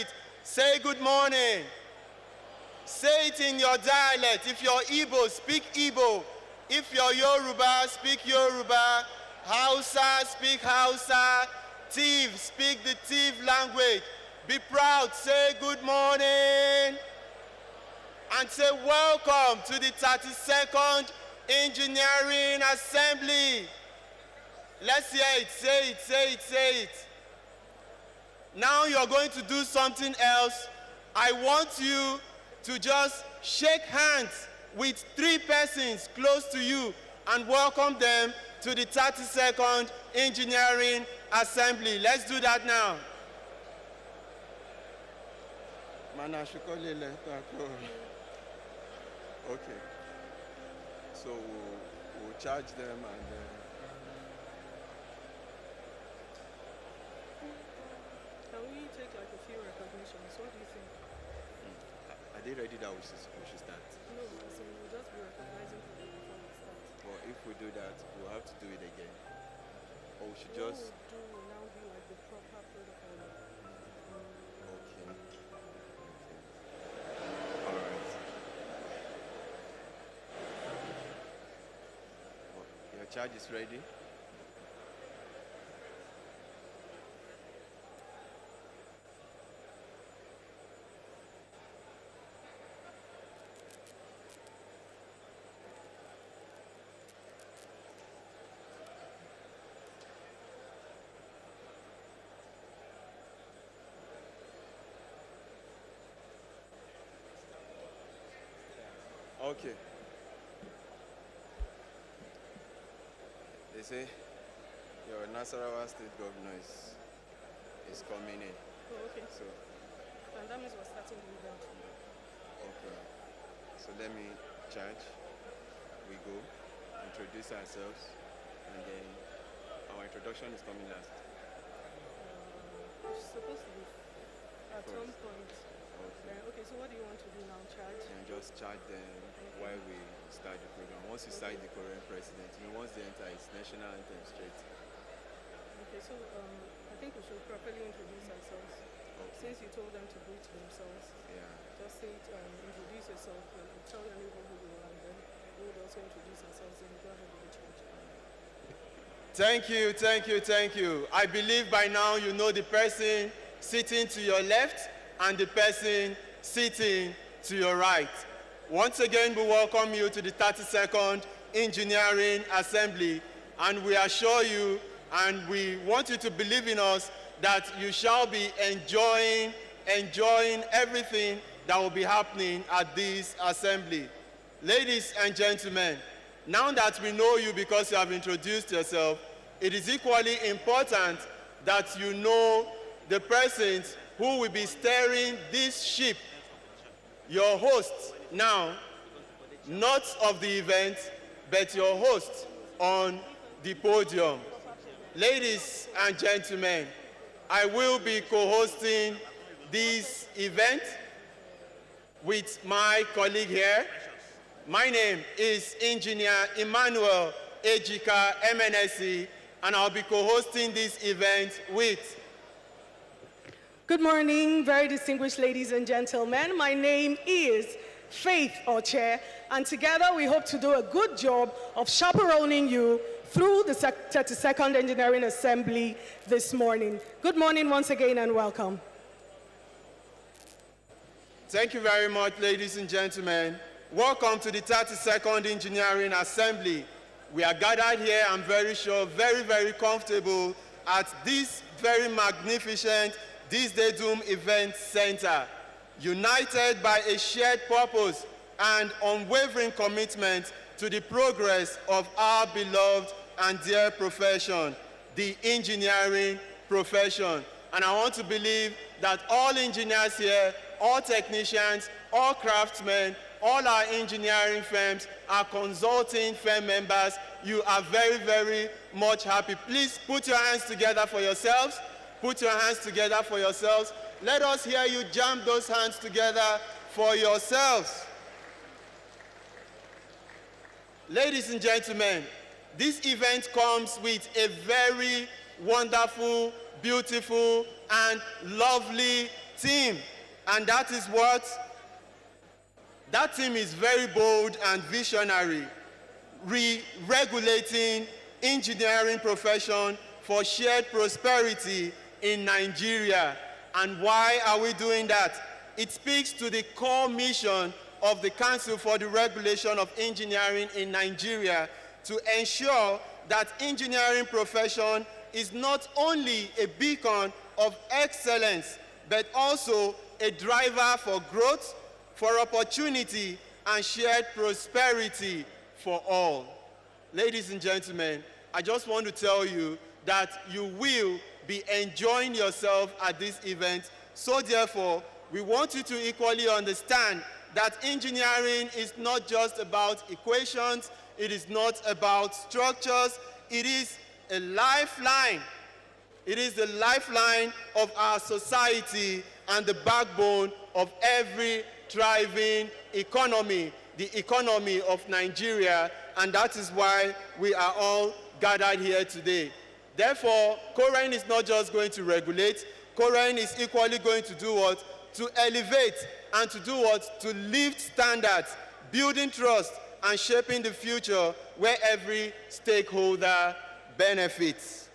it. Say good morning. Say it in your dialect. If you're Igbo, speak Igbo. If you're Yoruba, speak Yoruba. Hausa, speak Hausa. Tiv, speak the Tiv language. Be proud, say good morning. And say welcome to the 32nd Engineering Assembly. Let's hear it, say it, say it, say it. Now you're going to do something else. I want you to just shake hands with 3 persons close to you and welcome them to the 32nd Engineering Assembly. Let's do that now. Okay. So we'll charge them and Can we take like a few recognitions? What do you think? Are they ready that we should start? No, so we'll just be recognizing people before we start. But if we do that, we'll have to do it again. Or we should What just... we'll do will now be like the proper protocol. Okay. All right. Well, your charge is ready? Okay. They say your Nasarawa State Governor is coming in. Oh, okay. So, And that means we're starting the event. okay. So let me charge. We go, introduce ourselves, and then our introduction is coming last. It's supposed to be at First. some point. Okay. Okay, so what do you want to do now? Charge? And just charge them while we start the program. Once you cite the COREN president, once they enter, it's national anthem straight. Okay, so I think we should properly introduce ourselves. Okay. Since you told them to greet themselves, Yeah. just say it, introduce yourself, tell your neighbor who you are, and then we would also introduce ourselves and go ahead with the charge. Thank you, thank you, thank you. I believe by now you know the person sitting to your left and the person sitting to your right. Once again, we welcome you to the 32nd Engineering Assembly, and we assure you and we want you to believe in us that you shall be enjoying everything that will be happening at this assembly. Ladies and gentlemen, now that we know you because you have introduced yourself, it is equally important that you know the persons who will be steering this ship. Your host now, not of the event, but your host on the podium. Ladies and gentlemen, I will be co-hosting this event with my colleague here. My name is Engineer Emmanuel Ejika MNSC, and I'll be co-hosting this event with... Good morning, very distinguished ladies and gentlemen. My name is Faith Oche, and together we hope to do a good job of chaperoning you through the 32nd Engineering Assembly this morning. Good morning once again and welcome. Thank you very much, ladies and gentlemen. Welcome to the 32nd Engineering Assembly. We are gathered here, I'm very sure, very, very comfortable at this very magnificent This Day Doom Event Center, united by a shared purpose and unwavering commitment to the progress of our beloved and dear profession, the engineering profession. And I want to believe that all engineers here, all technicians, all craftsmen, all our engineering firms, our consulting firm members, you are very, very much happy. Please put your hands together for yourselves. Put your hands together for yourselves. Let us hear you jam those hands together for yourselves. Ladies and gentlemen, this event comes with a very wonderful, beautiful, and lovely theme, and that is what? That theme is very bold and visionary, re-regulating engineering profession for shared prosperity in Nigeria. And why are we doing that? It speaks to the core mission of the Council for the Regulation of Engineering in Nigeria to ensure that engineering profession is not only a beacon of excellence, but also a driver for growth, for opportunity, and shared prosperity for all. Ladies and gentlemen, I just want to tell you that you will be enjoying yourself at this event. So therefore, we want you to equally understand that engineering is not just about equations, it is not about structures, it is a lifeline. It is the lifeline of our society and the backbone of every thriving economy, the economy of Nigeria, and that is why we are all gathered here today. Therefore, COREN is not just going to regulate, COREN is equally going to do what? To elevate and to do what? To lift standards, building trust, and shaping the future where every stakeholder benefits.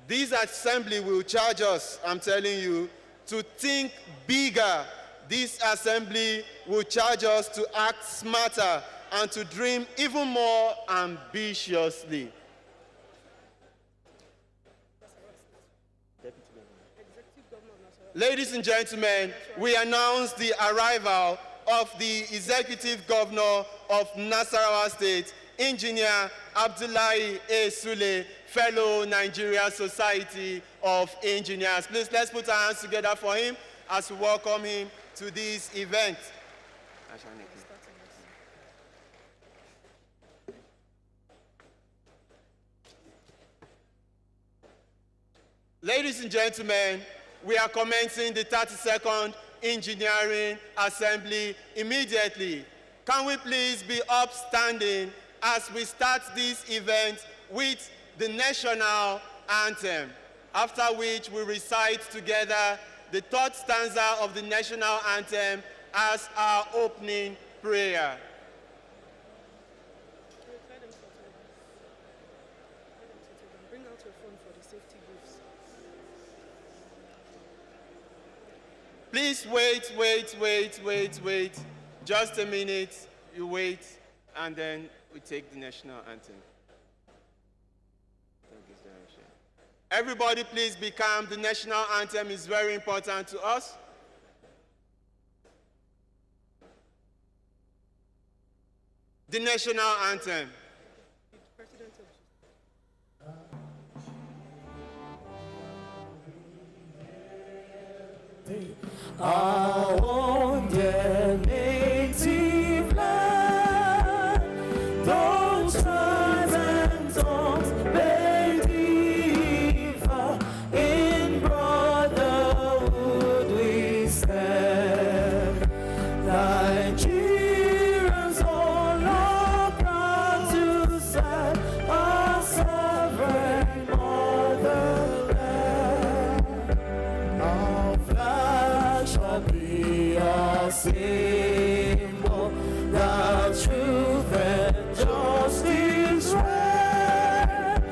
This assembly will charge us, I'm telling you, to think bigger. This assembly will charge us to act smarter and to dream even more ambitiously. Ladies and gentlemen, we announce the arrival of the Executive Governor of Nasarawa State, Engineer Abdullahi A. Sule, fellow Nigeria Society of Engineers. Please, let's put our hands together for him as we welcome him to this event. Ladies and gentlemen, we are commencing the 32nd Engineering Assembly immediately. Can we please be upstanding as we start this event with the national anthem, after which we recite together the third stanza of the national anthem as our opening prayer. Please wait. Just a minute, you wait, and then we take the national anthem. Everybody please be calm. The national anthem is very important to us. The national anthem. Our own dear native land, though tribes and tongues may differ, in brotherhood we stand. Nigerians all are proud to serve our sovereign motherland. Our flag shall be a symbol that truth and justice reign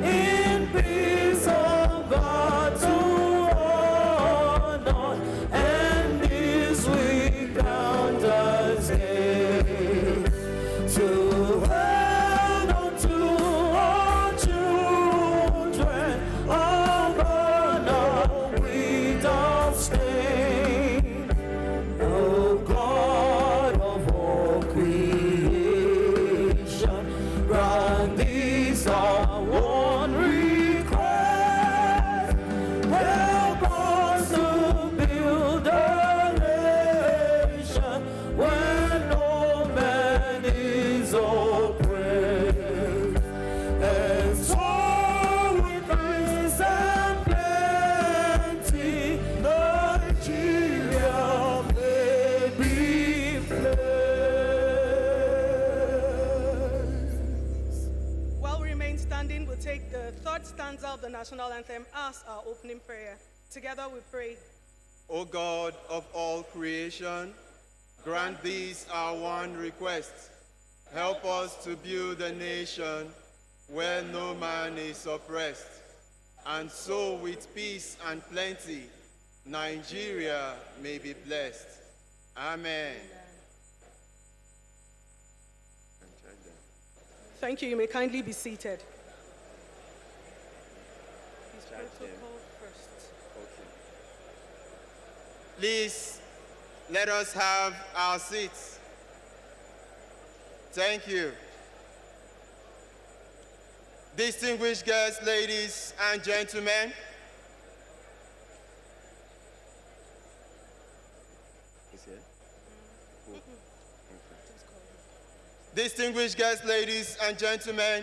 in peace of God to honor, and this we count as gain. To hand unto our children our honor without stain. O God of all creation, grant this our one request. Help us to build a nation where no man is oppressed. And so with peace and plenty, Nigeria may be blessed. While we remain standing, we'll take the third stanza of the national anthem as our opening prayer. Together we pray. O God of all creation, grant this our one request. Help us to build a nation where no man is oppressed, and so with peace and plenty, Nigeria may be blessed. Amen. Thank you. You may kindly be seated. Please, let us have our seats. Thank you. Distinguished guests, ladies and gentlemen, distinguished guests, ladies and gentlemen,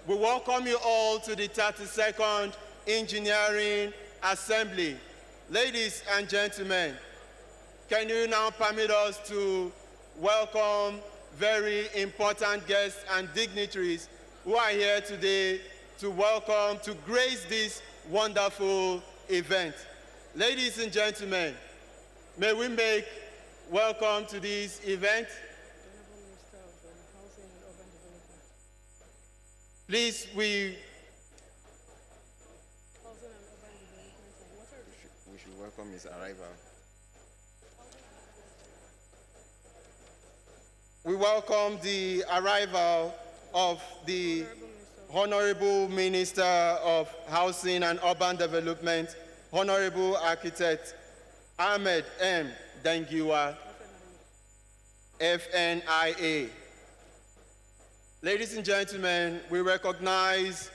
we welcome you all to the 32nd Engineering Assembly. Ladies and gentlemen, can you now permit us to welcome very important guests and dignitaries who are here today to welcome, to grace this wonderful event. Ladies and gentlemen, may we make welcome to this event. Please, we should welcome his arrival. We welcome the arrival of the Honorable Minister of Housing and Urban Development, Honorable Architect Ahmed M. Dangiwa, FNIA. Ladies and gentlemen, we recognize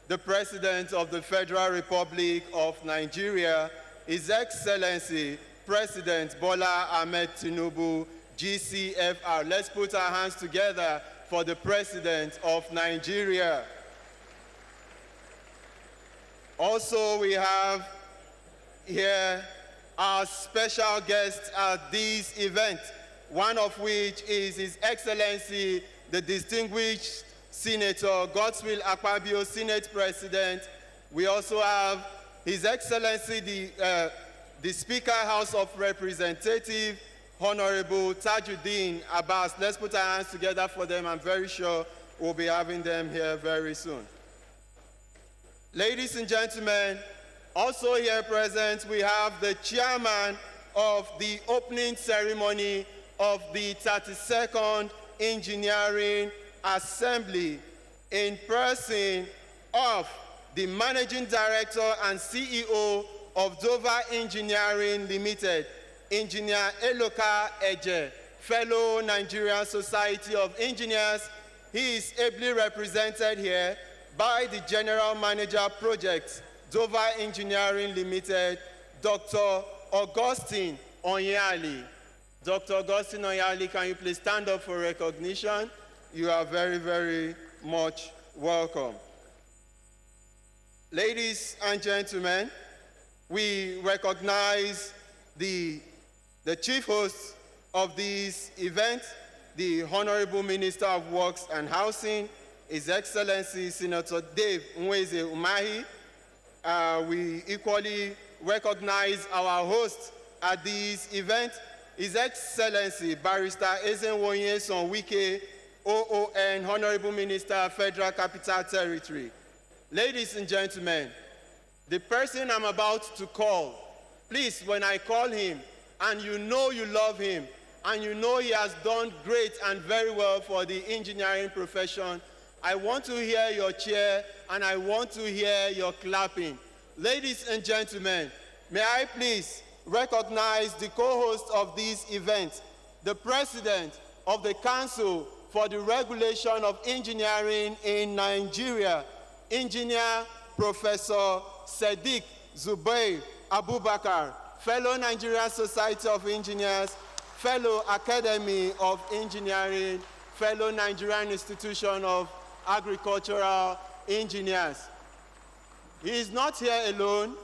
the President of the Federal Republic of Nigeria, His Excellency, President Bola Ahmed Tinubu, GCFR. Let's put our hands together for the President of Nigeria. Also, we have here our special guests at this event, one of which is His Excellency, the distinguished Senator Godswill Akpabio, Senate President. We also have His Excellency, the Speaker, House of Representatives, Honorable Tajuddin Abbas. Let's put our hands together for them. I'm very sure we'll be having them here very soon. Ladies and gentlemen, also here present, we have the chairman of the opening ceremony of the 32nd Engineering Assembly, in person of the Managing Director and CEO of Dover Engineering Limited, Engineer Eloka Eje, fellow Nigerian Society of Engineers. He is ably represented here by the General Manager Projects, Dover Engineering Limited, Dr. Augustine Onyali. Dr. Augustine Onyali, can you please stand up for recognition? You are very, very much welcome. Ladies and gentlemen, we recognize the chief host of this event, the Honorable Minister of Works and Housing, His Excellency Senator Dave Nweze Umahi. We equally recognize our host at this event, His Excellency Barrister Ezenwoye Sonwike, OON, Honorable Minister, Federal Capital Territory. Ladies and gentlemen, the person I'm about to call, please, when I call him, and you know you love him, and you know he has done great and very well for the engineering profession, I want to hear your cheer, and I want to hear your clapping. Ladies and gentlemen, may I please recognize the co-host of this event, the President of the Council for the Regulation of Engineering in Nigeria, Engineer Professor Sadiq Zubair Abubakar, fellow Nigerian Society of Engineers, fellow Academy of Engineering, fellow Nigerian Institution of Agricultural Engineers. He is not here alone.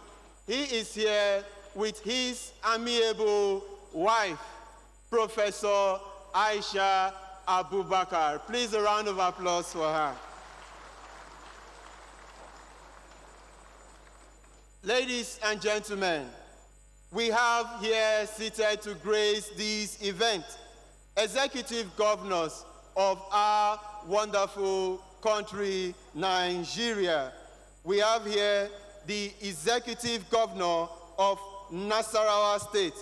He is here with his amiable wife, Professor Aisha Abubakar. Please, a round of applause for her. Ladies and gentlemen, We have here seated to grace this event executive governors of our wonderful country, Nigeria. We have here the executive governor of Nasarawa State,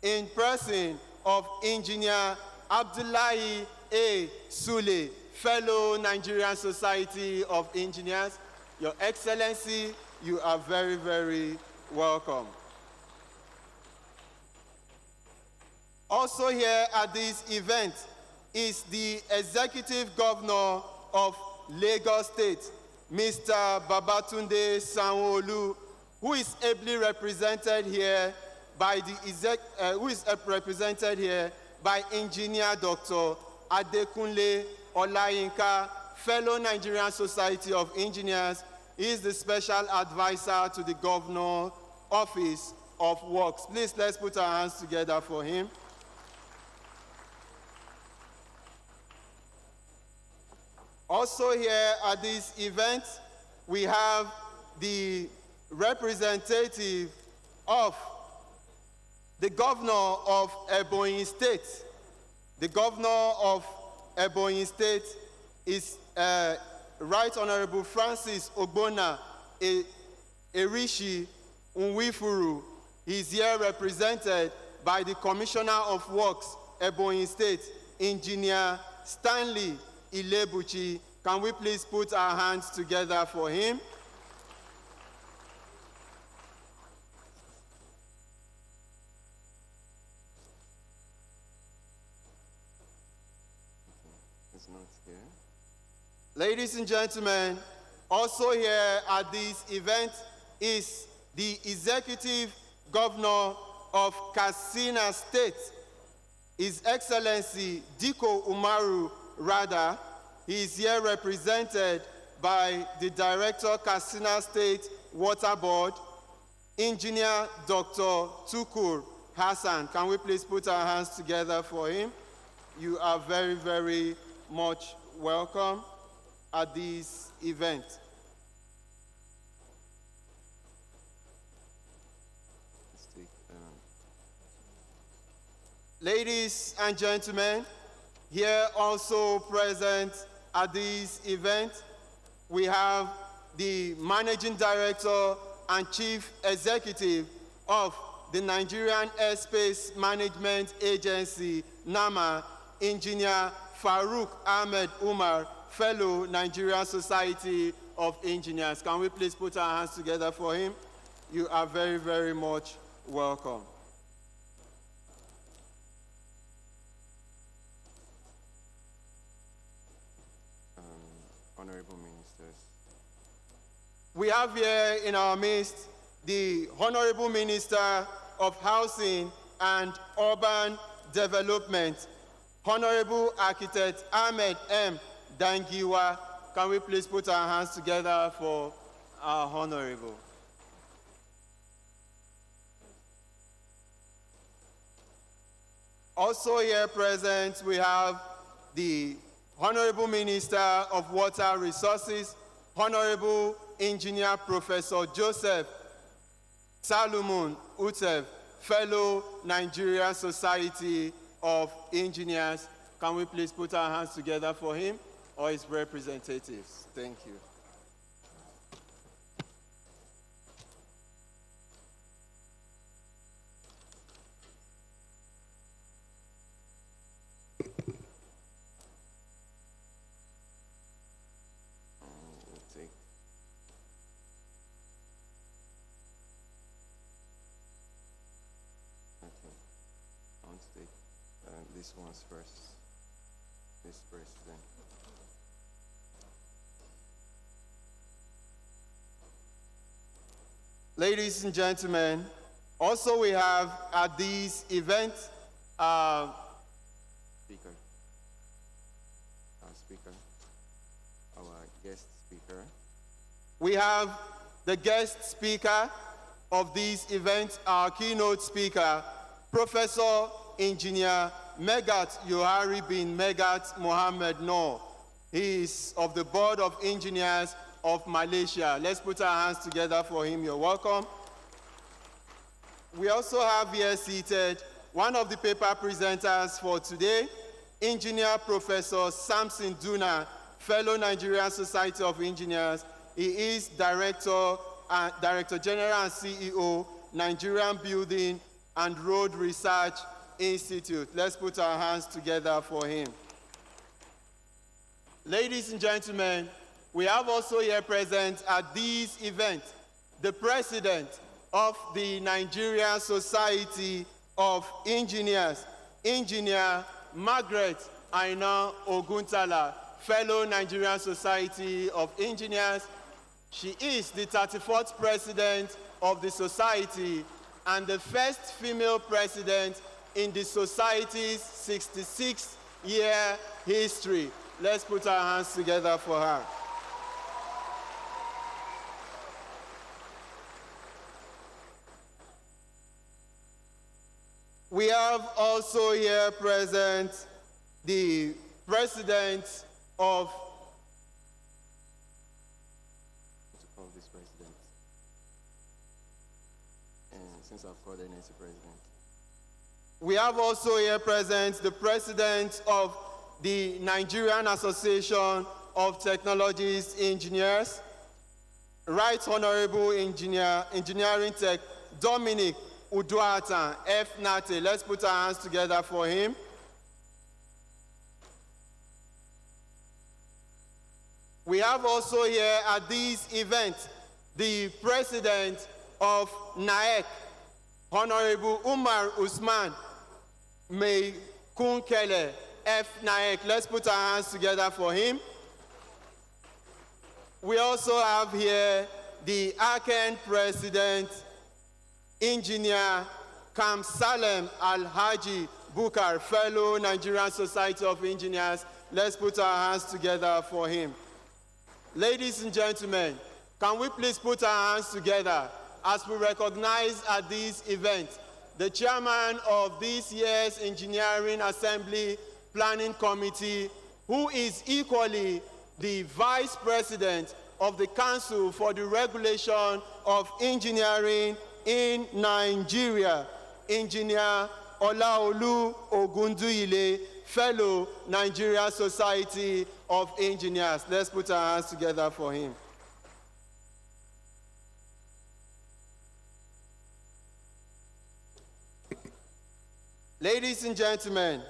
in person of Engineer Abdullahi A. Sule, fellow Nigerian Society of Engineers. Your Excellency, you are very, very welcome. Also here at this event is the Executive Governor of Lagos State, Mr. Babatunde Sanwo-Olu, who is ably represented here by Engineer Dr. Adekunle Olayinka, fellow Nigerian Society of Engineers. He is the special advisor to the Governor Office of Works. Please, let's put our hands together for him. Also here at this event, we have the representative of the Governor of Ebonyi State. The Governor of Ebonyi State is Right Honorable Francis Ogbonna Erishi Nwifuru. He is here represented by the Commissioner of Works, Ebonyi State, Engineer Stanley Ilebuchi. Can we please put our hands together for him? It's not here. Ladies and gentlemen, also here at this event is the Executive Governor of Katsina State, His Excellency Diko Umaru Rada. He is here represented by the Director, Katsina State Water Board, Engineer Dr. Tukur Hassan. Can we please put our hands together for him? You are very, very much welcome at this event. Ladies and gentlemen, here also present at this event, we have the Managing Director and Chief Executive of the Nigerian Airspace Management Agency, NAMA, Engineer Farouk Ahmed Umar, fellow Nigerian Society of Engineers. Can we please put our hands together for him? You are very, very much welcome. Honorable Ministers. We have here in our midst the Honorable Minister of Housing and Urban Development, Honorable Architect Ahmed M. Dangiwa. Can we please put our hands together for our Honorable? Also here present, we have the Honorable Minister of Water Resources, Honorable Engineer Professor Joseph Salomon Utev, fellow Nigerian Society of Engineers. Can we please put our hands together for him or his representatives? Thank you. This one's first. This president. Ladies and gentlemen, also we have at this event Speaker. Our speaker. Our guest speaker. we have the guest speaker of this event, our keynote speaker, Professor Engineer Megat Yohari bin Megat Mohammed Noor. He is of the Board of Engineers of Malaysia. Let's put our hands together for him. You're welcome. We also have here seated one of the paper presenters for today, Engineer Professor Samson Duna, fellow Nigerian Society of Engineers. He is Director General and CEO, Nigerian Building and Road Research Institute. Let's put our hands together for him. Ladies and gentlemen, we have also here present at this event the President of the Nigerian Society of Engineers, Engineer Margaret Aina Oguntala, fellow Nigerian Society of Engineers. She is the 34th President of the Society and the first female President in the Society's 66-year history. Let's put our hands together for her. We have also here present the President of this President. Since I've called her Nancy President. We have also here present the President of the Nigerian Association of Technologies Engineers, Right Honorable Engineering Tech Dominic Uduata F. Nate. Let's put our hands together for him. We have also here at this event the President of NAEC, Honorable Umar Usman May Kunkele F. NAEC. Let's put our hands together for him. We also have here the ACEN President, Engineer Kamsalem Al-Haji Bukar, fellow Nigerian Society of Engineers. Let's put our hands together for him. Ladies and gentlemen, can we please put our hands together as we recognize at this event the chairman of this year's Engineering Assembly Planning Committee, who is equally the Vice President of the Council for the Regulation of Engineering in Nigeria, Engineer Olaolu Ogunduile, fellow Nigerian Society of Engineers. Let's put our hands together for him. Ladies and gentlemen,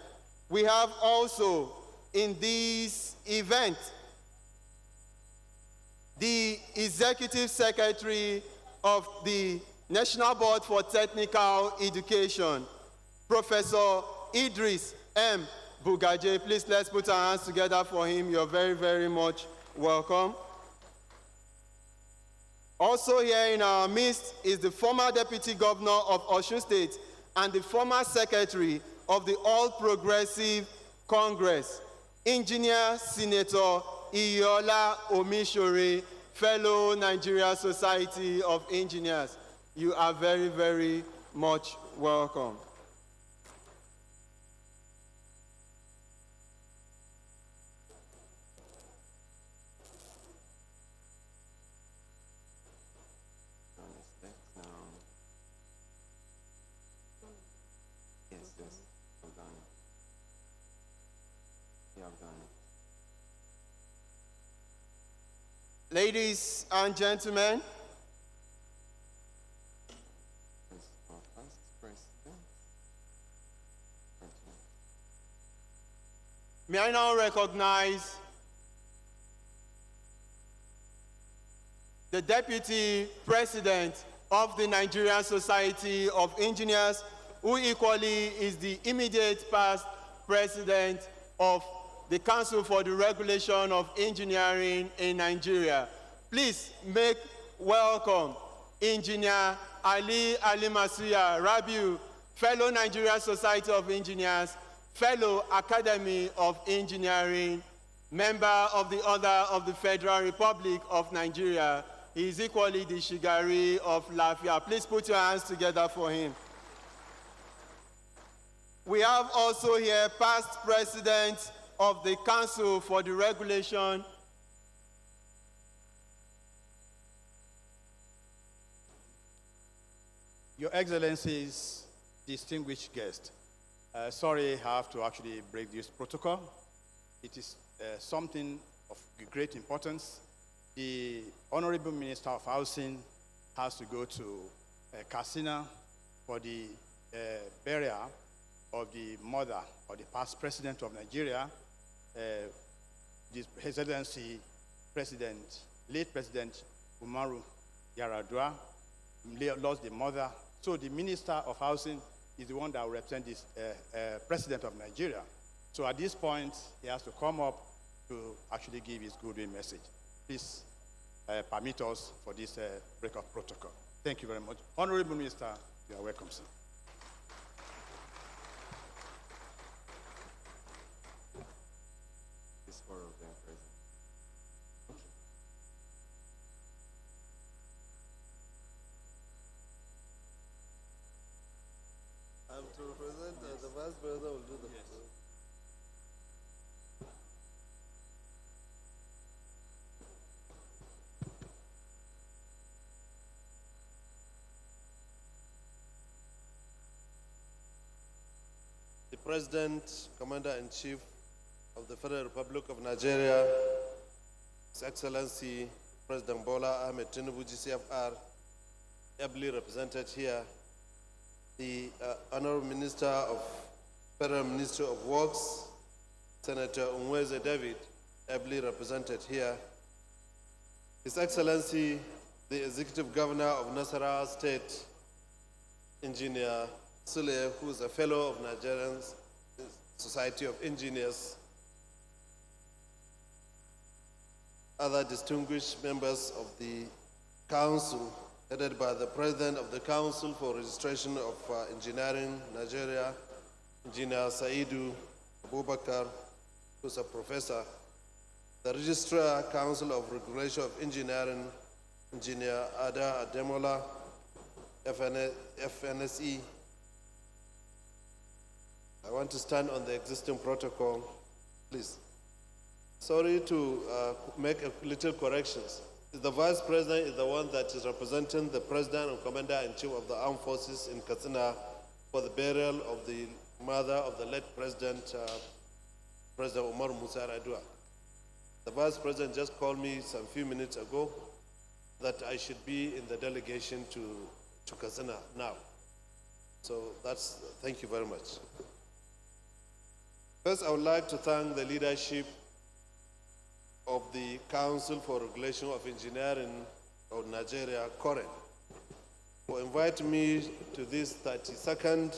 we have also in this event the Executive Secretary of the National Board for Technical Education, Professor Idris M. Bugaje. Please, let's put our hands together for him. You're very, very much welcome. Also here in our midst is the former Deputy Governor of Osun State and the former Secretary of the All Progressive Congress, Engineer Senator Iyola Omishore, fellow Nigeria Society of Engineers. You are very, very much welcome. Ladies and gentlemen, may I now recognize the Deputy President of the Nigerian Society of Engineers, who equally is the immediate past President of the Council for the Regulation of Engineering in Nigeria. Please make welcome Engineer Ali Masuya Rabiu, fellow Nigerian Society of Engineers, fellow Academy of Engineering, member of the Order of the Federal Republic of Nigeria. He is equally the Shigari of Lafia. Please put your hands together for him. We have also here past presidents of the Council for the Regulation Your Excellencies, distinguished guests, sorry I have to actually break this protocol. It is something of great importance. The Honorable Minister of Housing has to go to Katsina for the burial of the mother of the past president of Nigeria, His Excellency late President Umaru Yar'Adua lost the mother. So the Minister of Housing is the one that will represent this President of Nigeria. So at this point, he has to come up to actually give his goodwill message. Please permit us for this break of protocol. Thank you very much. Honorable Minister, you are welcome, sir. This four of them present. I'm to represent the Vice President will do the The President, Commander-in-Chief of the Federal Republic of Nigeria, His Excellency President Bola Ahmed Tinubu, GCFR, ably represented here, the Honorable Minister of Federal Ministry of Works, Senator Umweze David, ably represented here, His Excellency, the Executive Governor of Nasarawa State, Engineer Sule, who is a fellow of Nigerian Society of Engineers, other distinguished members of the Council, headed by the President of the Council for Registration of Engineering, Nigeria, Engineer Saidu Abubakar, who's a professor, the Registrar Council of Regulation of Engineering, Engineer Ada Ademola, FNSE. I want to stand on the existing protocol, please. Sorry to make a little corrections. The Vice President is the one that is representing the President and Commander-in-Chief of the Armed Forces in Katsina for the burial of the mother of the late President, President Umar Musa Yar'Adua. The Vice President just called me some few minutes ago that I should be in the delegation to Katsina now. So thank you very much. First, I would like to thank the leadership of the Council for Regulation of Engineering of Nigeria, COREN, for inviting me to this 32nd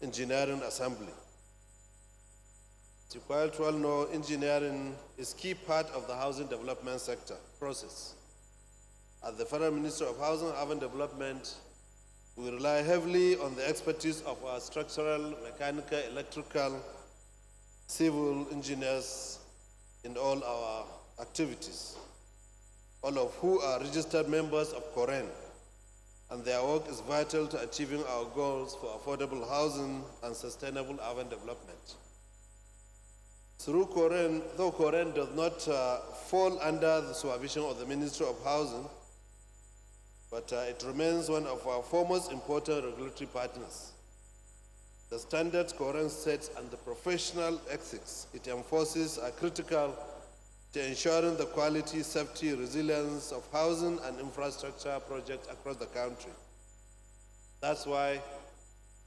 Engineering Assembly. As you quite well know, engineering is a key part of the housing development sector process. At the Federal Ministry of Housing and Urban Development, we rely heavily on the expertise of our structural, mechanical, electrical, civil engineers in all our activities, all of who are registered members of COREN, and their work is vital to achieving our goals for affordable housing and sustainable urban development. Through COREN, though COREN does not fall under the supervision of the Ministry of Housing, but it remains one of our foremost important regulatory partners. The standards COREN sets and the professional ethics it enforces are critical to ensuring the quality, safety, resilience of housing and infrastructure projects across the country. That's why,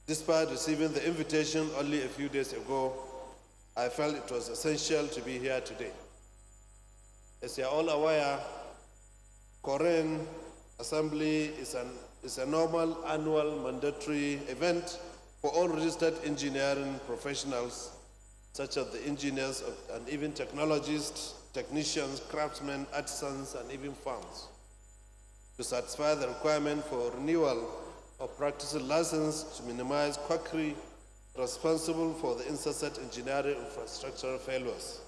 despite receiving the invitation only a few days ago, I felt it was essential to be here today. As you're all aware, COREN Assembly is a normal annual mandatory event for all registered engineering professionals, such as the engineers and even technologists, technicians, craftsmen, artisans, and even firms, to satisfy the requirement for renewal of practicing license to minimize quackery responsible for the incessant engineering infrastructural failures.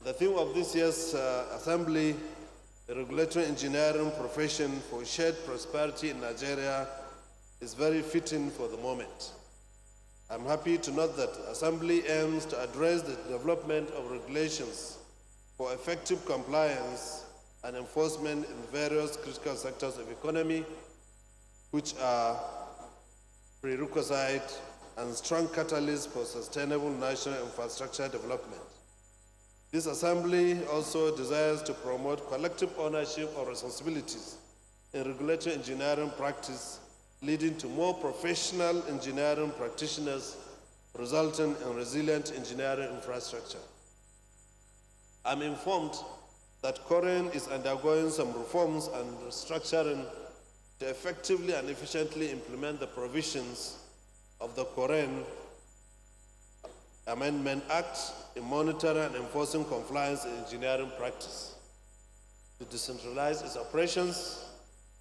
The theme of this year's assembly, the regulatory engineering profession for shared prosperity in Nigeria, is very fitting for the moment. I'm happy to note that the Assembly aims to address the development of regulations for effective compliance and enforcement in various critical sectors of economy, which are prerequisite and strong catalysts for sustainable national infrastructure development. This assembly also desires to promote collective ownership of responsibilities in regulatory engineering practice, leading to more professional engineering practitioners, resulting in resilient engineering infrastructure. I'm informed that COREN is undergoing some reforms and restructuring to effectively and efficiently implement the provisions of the COREN Amendment Act in monitoring and enforcing compliance in engineering practice, to decentralize its operations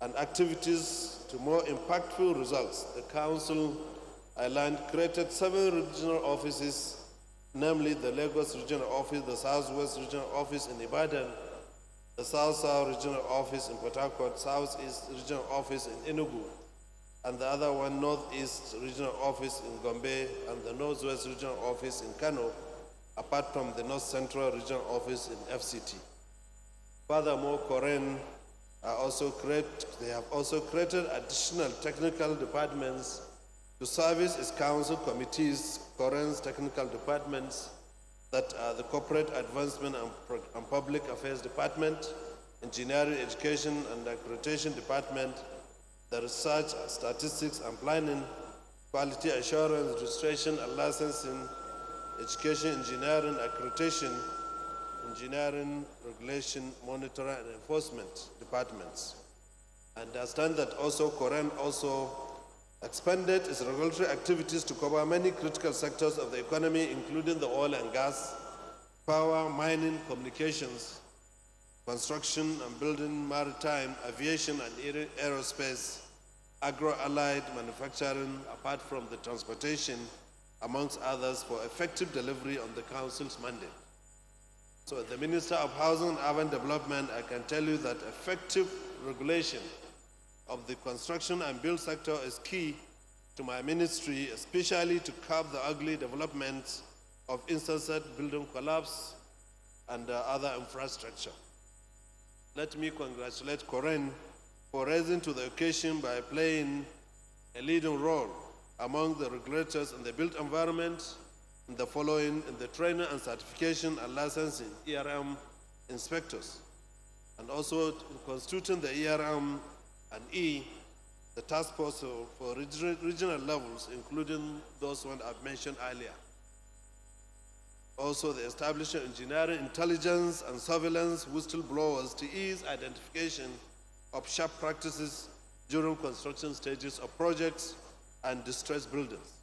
and activities to more impactful results. The Council Island created 7 regional offices, namely the Lagos Regional Office, the Southwest Regional Office in Ibadan, the South-South Regional Office in Port Harcourt, Southeast Regional Office in Enugu, and the other one, Northeast Regional Office in Gombe, and the Northwest Regional Office in Kano, apart from the North Central Regional Office in FCT. Furthermore, COREN they have also created additional technical departments to service its council committees, COREN's technical departments, that are the Corporate Advancement and Public Affairs Department, Engineering, Education and Accreditation Department, the Research, Statistics and Planning, Quality Assurance, Registration and Licensing, Education, Engineering, Accreditation, Engineering, Regulation, Monitoring and Enforcement departments. I understand that also COREN also expanded its regulatory activities to cover many critical sectors of the economy, including the oil and gas, power, mining, communications, construction and building, maritime, aviation and aerospace, agro-allied manufacturing, apart from the transportation, amongst others, for effective delivery on the Council's mandate. So, as the Minister of Housing and Urban Development, I can tell you that effective regulation of the construction and build sector is key to my ministry, especially to curb the ugly developments of insensate building collapse and other infrastructure. Let me congratulate COREN for rising to the occasion by playing a leading role among the regulators in the built environment in the following: in the training and certification and licensing ERM inspectors, and also constituting the ERM and E, the task force for regional levels, including those one I've mentioned earlier. Also, the establishment of engineering intelligence and surveillance whistleblowers to ease identification of sharp practices during construction stages of projects and distressed buildings.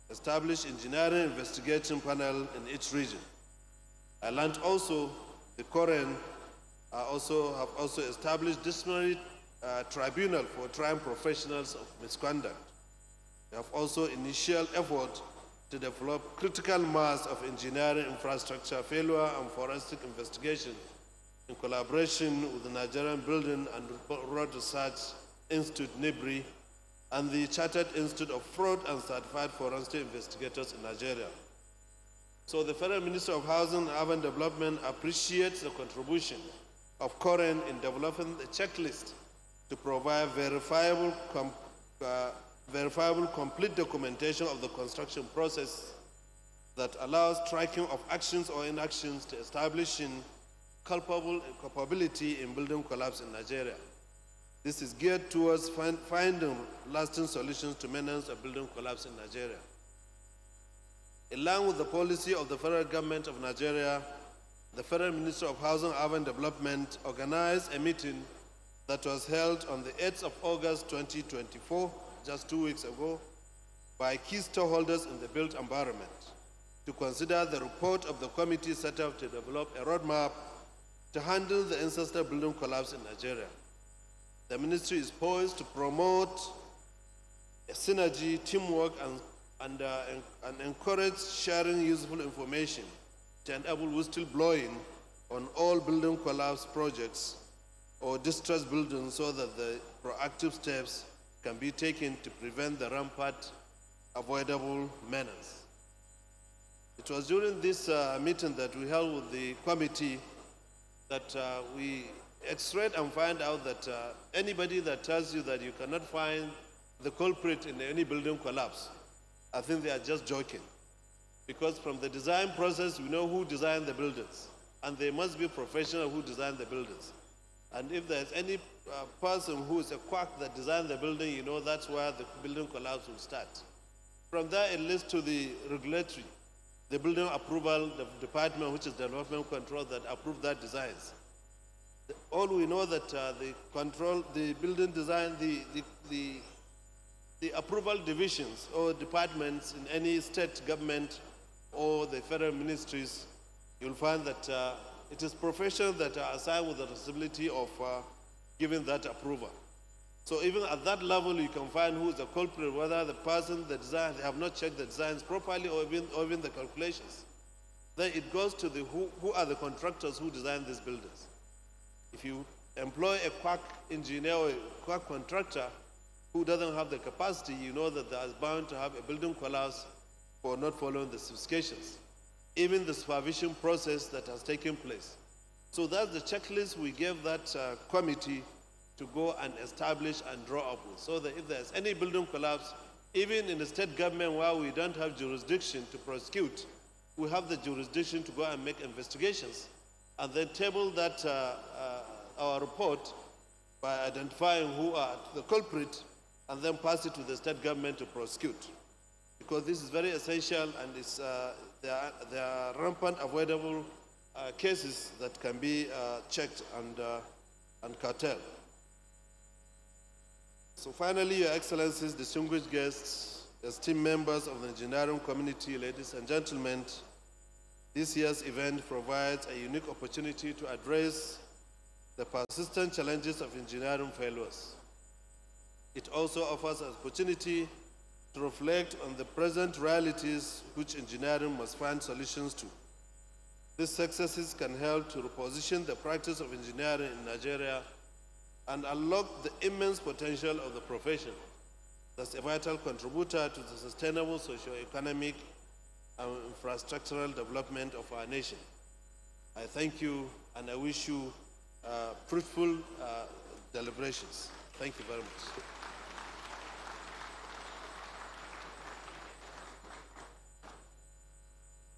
Establish engineering investigation panel in each region. I learned also the COREN have also established disciplinary tribunal for trying professionals of misconduct. They have also initial effort to develop critical mass of engineering infrastructure failure and forensic investigation in collaboration with the Nigerian Building and Road Research Institute, NIBRI, and the Chartered Institute of Fraud and Certified Forensic Investigators in Nigeria. So the Federal Minister of Housing and Urban Development appreciates the contribution of COREN in developing the checklist to provide verifiable, complete documentation of the construction process that allows tracking of actions or inactions to establishing culpability in building collapse in Nigeria. This is geared towards finding lasting solutions to menace of building collapse in Nigeria. In line with the policy of the federal government of Nigeria, the Federal Minister of Housing and Urban Development organized a meeting that was held on the 8th of August 2024, just 2 weeks ago, by key stakeholders in the built environment to consider the report of the committee set up to develop a roadmap to handle the ancestor building collapse in Nigeria. The ministry is poised to promote a synergy, teamwork, and encourage sharing useful information to enable whistleblowing on all building collapse projects or distressed buildings so that the proactive steps can be taken to prevent the rampant avoidable menace. It was during this meeting that we held with the committee that we x-ray and find out that anybody that tells you that you cannot find the culprit in any building collapse, I think they are just joking. Because from the design process, we know who designed the buildings, and they must be professional who designed the buildings. And if there's any person who is a quack that designed the building, you know that's where the building collapse will start. From there, it leads to the regulatory, the building approval, the department, which is development control, that approved that designs. All we know that the building design, the approval divisions or departments in any state government or the federal ministries, you'll find that it is professionals that are assigned with the responsibility of giving that approval. So even at that level, you can find who is the culprit, whether the person, the design, they have not checked the designs properly or even the calculations. Then it goes to the who are the contractors who designed these buildings. If you employ a quack engineer or a quack contractor who doesn't have the capacity, you know that there is bound to have a building collapse for not following the specifications, even the supervision process that has taken place. So that's the checklist we gave that committee to go and establish and draw up with, so that if there's any building collapse, even in the state government where we don't have jurisdiction to prosecute, we have the jurisdiction to go and make investigations and then table that our report by identifying who are the culprit and then pass it to the state government to prosecute. Because this is very essential, and it's, there are rampant avoidable cases that can be checked and curtailed. So finally, Your Excellencies, distinguished guests, esteemed members of the engineering community, ladies and gentlemen, this year's event provides a unique opportunity to address the persistent challenges of engineering failures. It also offers an opportunity to reflect on the present realities which engineering must find solutions to. These successes can help to reposition the practice of engineering in Nigeria and unlock the immense potential of the profession. That's a vital contributor to the sustainable socio-economic and infrastructural development of our nation. I thank you, and I wish you fruitful deliberations. Thank you very much.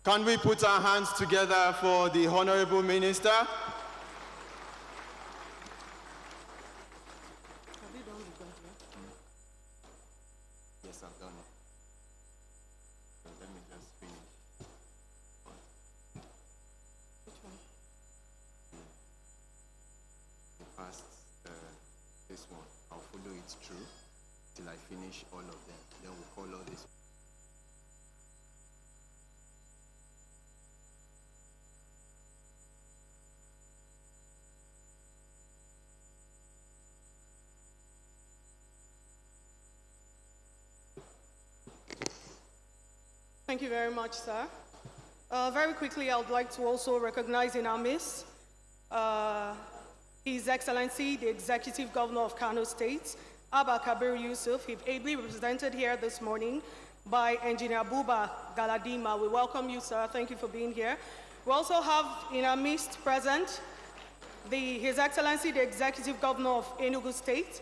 Can we put our hands together for the Honorable Minister? Yes, I've done it. So let me just finish. Which one? The past, this one. I'll follow it through till I finish all of them. Then we'll follow this. Thank you very much, sir. Very quickly, I would like to also recognize in our midst His Excellency, the Executive Governor of Kano State, Abba Kabir Yusuf, he's ably represented here this morning by Engineer Buba Galadima. We welcome you, sir. Thank you for being here. We also have in our midst present His Excellency, the Executive Governor of Enugu State,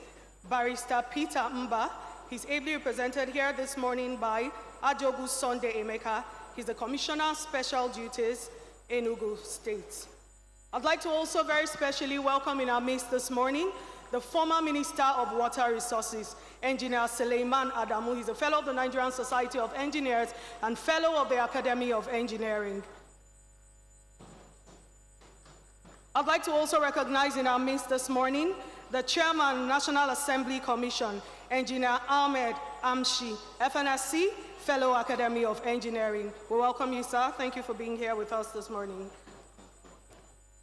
Barrister Peter Mba. He's ably represented here this morning by Ajogu Sunday Emeka. He's the Commissioner Special Duties, Enugu State. I'd like to also very specially welcome in our midst this morning the former Minister of Water Resources, Engineer Suleiman Adamu. He's a fellow of the Nigerian Society of Engineers and fellow of the Academy of Engineering. I'd like to also recognize in our midst this morning the Chairman, National Assembly Commission, Engineer Ahmed Amshi, FNSC, fellow Academy of Engineering. We welcome you, sir. Thank you for being here with us this morning.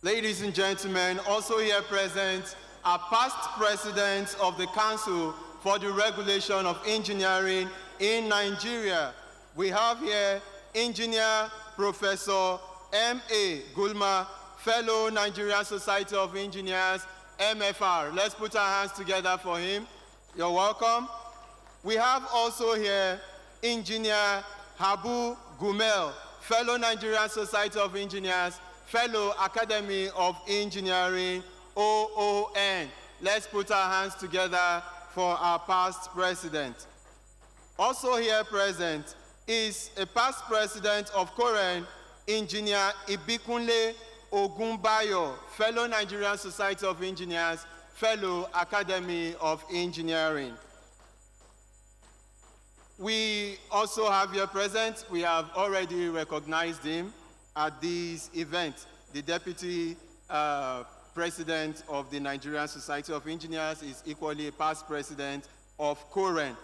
Ladies and gentlemen, also here present are past presidents of the Council for the Regulation of Engineering in Nigeria. We have here Engineer Professor M.A. Gulma, fellow Nigerian Society of Engineers, MFR. Let's put our hands together for him. You're welcome. We have also here Engineer Habu Gumel, fellow Nigerian Society of Engineers, fellow Academy of Engineering, Let's put our hands together for our past president. Also here present is a past president of COREN, Engineer Ibikunle Ogunbayo, fellow Nigerian Society of Engineers, fellow Academy of Engineering. We also have here present, we have already recognized him at this event, the Deputy President of the Nigerian Society of Engineers is equally a past president of COREN.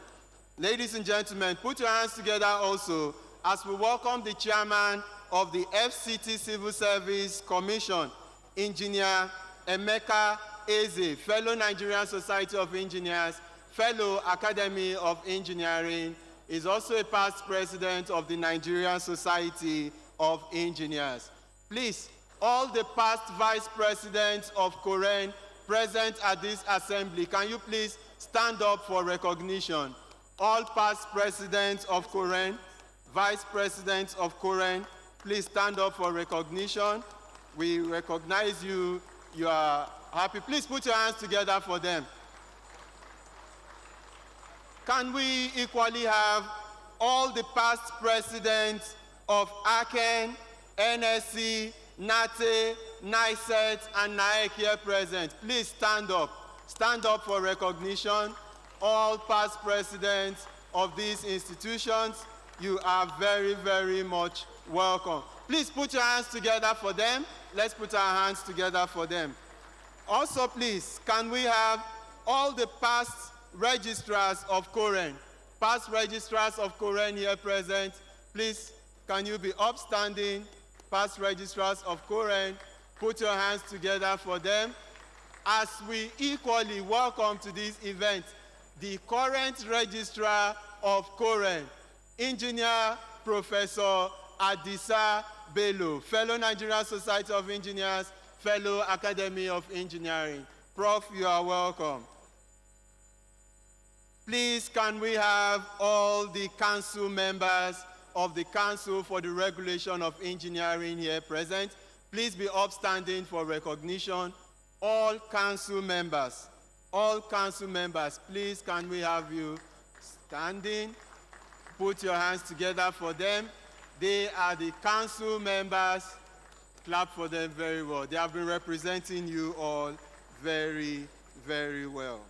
Ladies and gentlemen, put your hands together also as we welcome the chairman of the FCT Civil Service Commission, Engineer Emeka Eze, fellow Nigerian Society of Engineers, fellow Academy of Engineering, is also a past president of the Nigerian Society of Engineers. Please, all the past vice presidents of COREN present at this assembly, can you please stand up for recognition? All past presidents of COREN, vice presidents of COREN, please stand up for recognition. We recognize you. You are happy. Please put your hands together for them. Can we equally have all the past presidents of ACEN, NSC, NATE, NICET, and NAEC here present? Please stand up. Stand up for recognition. All past presidents of these institutions, you are very, very much welcome. Please put your hands together for them. Let's put our hands together for them. Also, please, can we have all the past registrars of COREN, past registrars of COREN here present? Please, can you be upstanding? Past registrars of COREN, put your hands together for them. As we equally welcome to this event the current registrar of COREN, Engineer Professor Adisa Bello, fellow Nigerian Society of Engineers, fellow Academy of Engineering. Prof, you are welcome. Please, can we have all the council members of the Council for the Regulation of Engineering here present? Please be upstanding for recognition. All council members, please, can we have you standing? Put your hands together for them. They are the council members. Clap for them very well. They have been representing you all very, very well.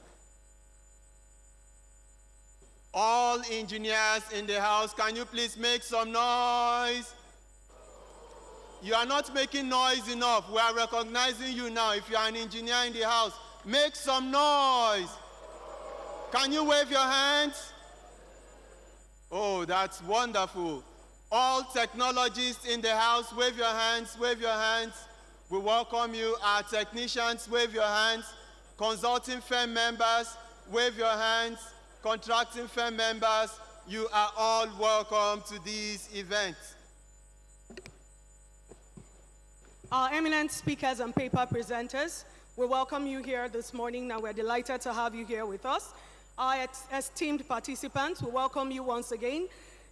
All engineers in the house, can you please make some noise? You are not making noise enough. We are recognizing you now. If you are an engineer in the house, make some noise. Can you wave your hands? Oh, that's wonderful. All technologists in the house, wave your hands, wave your hands. We welcome you. Our technicians, wave your hands. Consulting firm members, wave your hands. Contracting firm members, you are all welcome to this event. Our eminent speakers and paper presenters, we welcome you here this morning, and we're delighted to have you here with us. Our esteemed participants, we welcome you once again.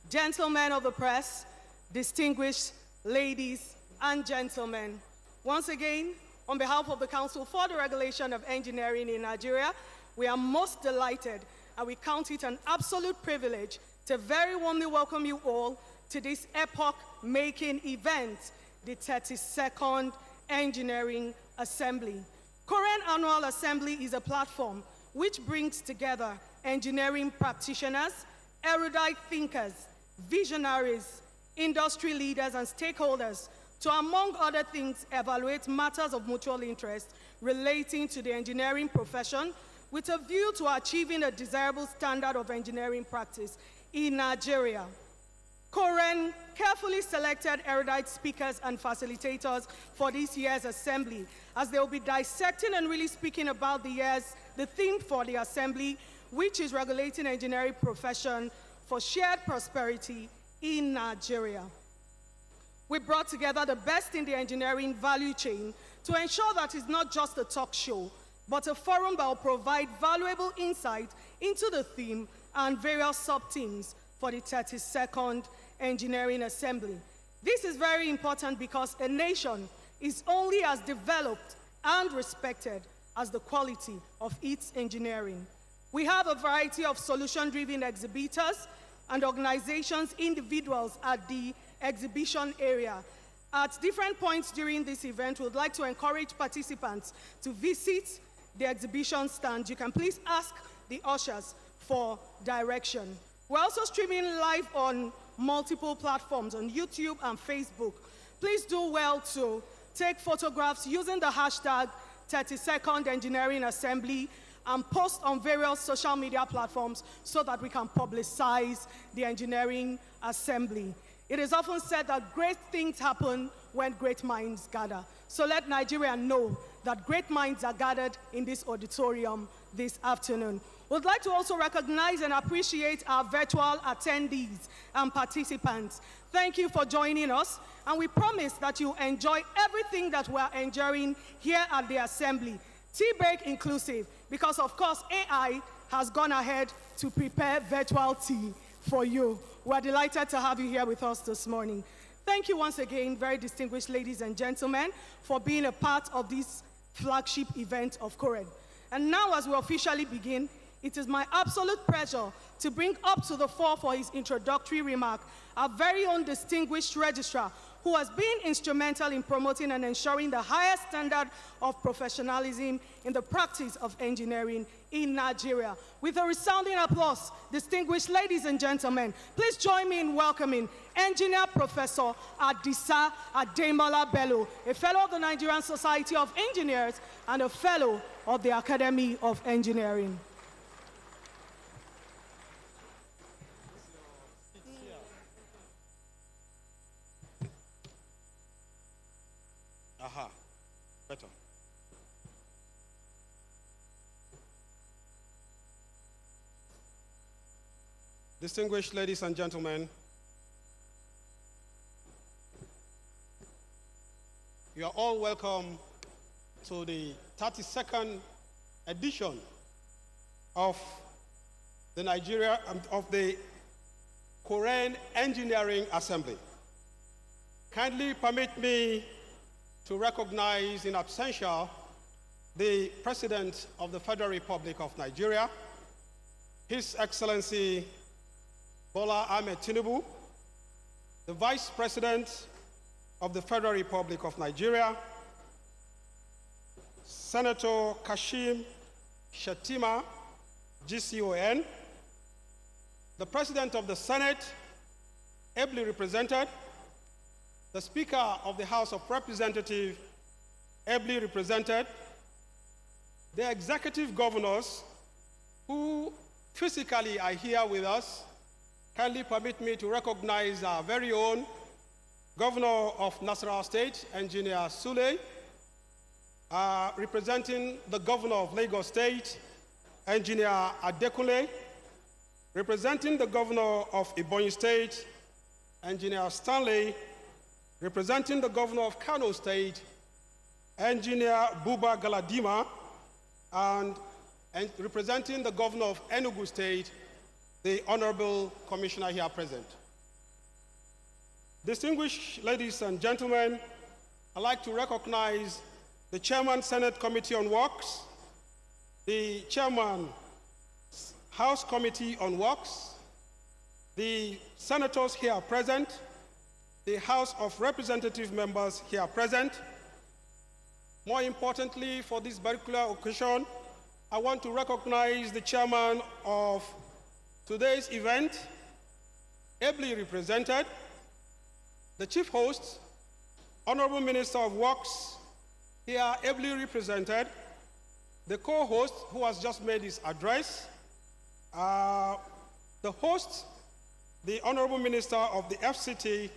Gentlemen of the press, distinguished ladies and gentlemen. Once again, on behalf of the Council for the Regulation of Engineering in Nigeria, we are most delighted and we count it an absolute privilege to very warmly welcome you all to this epoch-making event, the 32nd Engineering Assembly. COREN Annual Assembly is a platform which brings together engineering practitioners, erudite thinkers, visionaries, industry leaders, and stakeholders to, among other things, evaluate matters of mutual interest relating to the engineering profession with a view to achieving a desirable standard of engineering practice in Nigeria. COREN carefully selected erudite speakers and facilitators for this year's assembly, as they will be dissecting and really speaking about the theme for the assembly, which is regulating engineering profession for shared prosperity in Nigeria. We brought together the best in the engineering value chain to ensure that it's not just a talk show, but a forum that will provide valuable insight into the theme and various sub-themes for the 32nd Engineering Assembly. This is very important because a nation is only as developed and respected as the quality of its engineering. We have a variety of solution-driven exhibitors and organizations, individuals at the exhibition area. At different points during this event, we would like to encourage participants to visit the exhibition stand. You can please ask the ushers for direction. We're also streaming live on multiple platforms on YouTube and Facebook. Please do well to take photographs using the hashtag 30-second engineering assembly and post on various social media platforms so that we can publicize the engineering assembly. It is often said that great things happen when great minds gather. So let Nigeria know that great minds are gathered in this auditorium this afternoon. We'd like to also recognize and appreciate our virtual attendees and participants. Thank you for joining us, and we promise that you enjoy everything that we're enjoying here at the Assembly, tea break inclusive, because of course AI has gone ahead to prepare virtual tea for you. We're delighted to have you here with us this morning. Thank you once again, very distinguished ladies and gentlemen, for being a part of this flagship event of COREN. And now, as we officially begin, it is my absolute pleasure to bring up to the fore for his introductory remark our very own distinguished registrar, who has been instrumental in promoting and ensuring the highest standard of professionalism in the practice of engineering in Nigeria. With a resounding applause, distinguished ladies and gentlemen, please join me in welcoming Engineer Professor Adisa Ademola Bello, a fellow of the Nigerian Society of Engineers and a fellow of the Academy of Engineering. Aha, better. Distinguished ladies and gentlemen, you are all welcome to the 32nd edition of the COREN Engineering Assembly. Kindly permit me to recognize in absentia the President of the Federal Republic of Nigeria, His Excellency Bola Ahmed Tinubu, the Vice President of the Federal Republic of Nigeria, Senator Kashim Shettima, GCON, the President of the Senate, ably represented, the Speaker of the House of Representatives, ably represented, the executive governors who physically are here with us. Kindly permit me to recognize our very own Governor of Nasarawa State, Engineer Sule, representing the Governor of Lagos State, Engineer Adekunle, representing the Governor of Ebonyi State, Engineer Stanley, representing the Governor of Kano State, Engineer Buba Galadima, and representing the Governor of Enugu State, the Honorable Commissioner here present. Distinguished ladies and gentlemen, I'd like to recognize the Chairman, Senate Committee on Works, the Chairman, House Committee on Works, the senators here present, the House of Representative members here present. More importantly, for this particular occasion, I want to recognize the chairman of today's event, ably represented, the chief host, Honorable Minister of Works, here ably represented, the co-host who has just made his address, the host, the Honorable Minister of the FCT,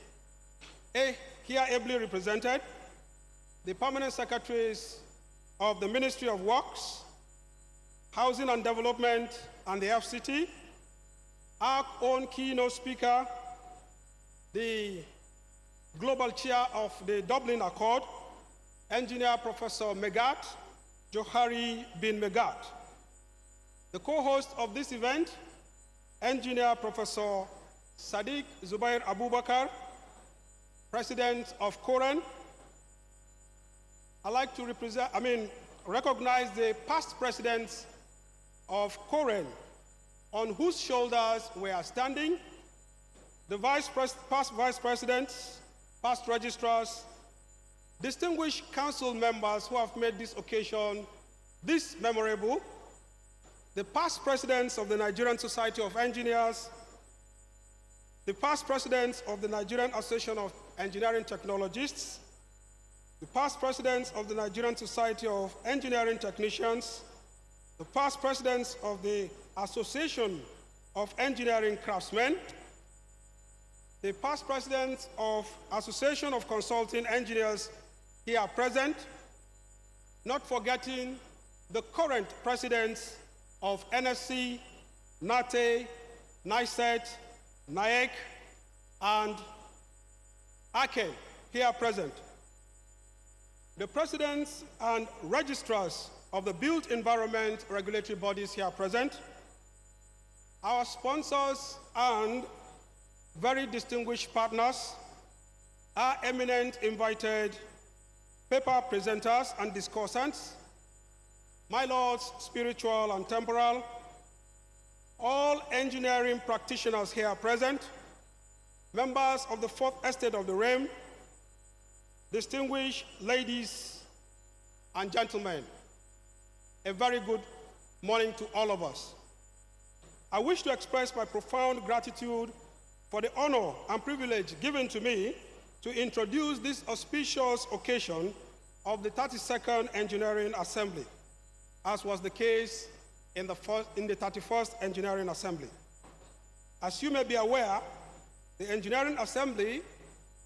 here ably represented, the permanent secretaries of the Ministry of Works, Housing and Development, and the FCT, our own keynote speaker, the global chair of the Dublin Accord, Engineer Professor Megat, Johari bin Megat. The co-host of this event, Engineer Professor Sadiq Zubair Abubakar, President of COREN. I'd like to recognize the past presidents of COREN, on whose shoulders we are standing, the past vice presidents, past registrars, distinguished council members who have made this occasion this memorable, the past presidents of the Nigerian Society of Engineers, the past presidents of the Nigerian Association of Engineering Technologists, the past presidents of the Nigerian Society of Engineering Technicians, the past presidents of the Association of Engineering Craftsmen, the past presidents of Association of Consulting Engineers here present, not forgetting the current presidents of NSC, NATE, NICET, NAEC, and ACEN here present. The presidents and registrars of the built environment regulatory bodies here present, our sponsors and very distinguished partners, our eminent invited paper presenters and discussants, my lords, spiritual and temporal, all engineering practitioners here present, members of the Fourth Estate of the Realm, distinguished ladies and gentlemen, a very good morning to all of us. I wish to express my profound gratitude for the honor and privilege given to me to introduce this auspicious occasion of the 32nd Engineering Assembly, as was the case in the 31st Engineering Assembly. As you may be aware, the Engineering Assembly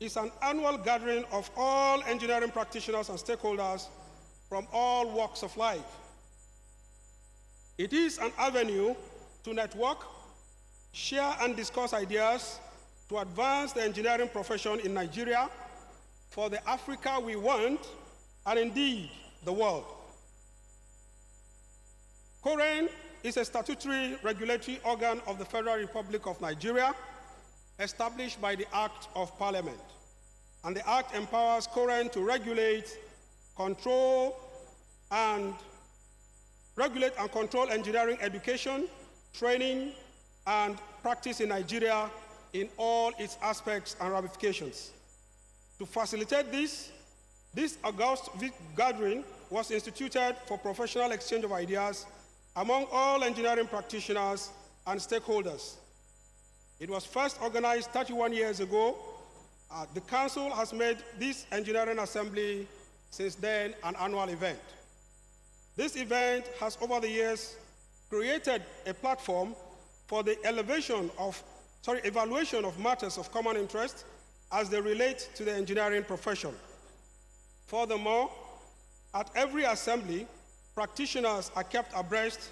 is an annual gathering of all engineering practitioners and stakeholders from all walks of life. It is an avenue to network, share and discuss ideas to advance the engineering profession in Nigeria for the Africa we want, and indeed the world. COREN is a statutory regulatory organ of the Federal Republic of Nigeria, established by the Act of Parliament. And the Act empowers COREN to regulate and control engineering education, training, and practice in Nigeria in all its aspects and ramifications. To facilitate this august gathering was instituted for professional exchange of ideas among all engineering practitioners and stakeholders. It was first organized 31 years ago. The Council has made this Engineering Assembly since then an annual event. This event has over the years created a platform for the evaluation of matters of common interest as they relate to the engineering profession. Furthermore, at every assembly, practitioners are kept abreast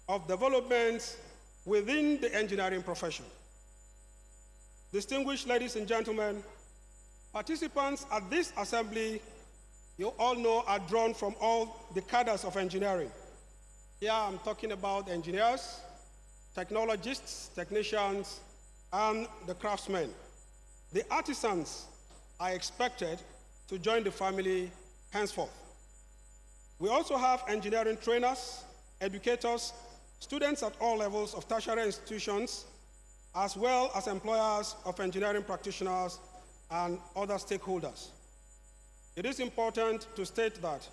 of developments within the engineering profession. Distinguished ladies and gentlemen, participants at this assembly, you all know, are drawn from all the cadres of engineering. Here I'm talking about engineers, technologists, technicians, and the craftsmen. The artisans are expected to join the family henceforth. We also have engineering trainers, educators, students at all levels of tertiary institutions, as well as employers of engineering practitioners and other stakeholders. It is important to state that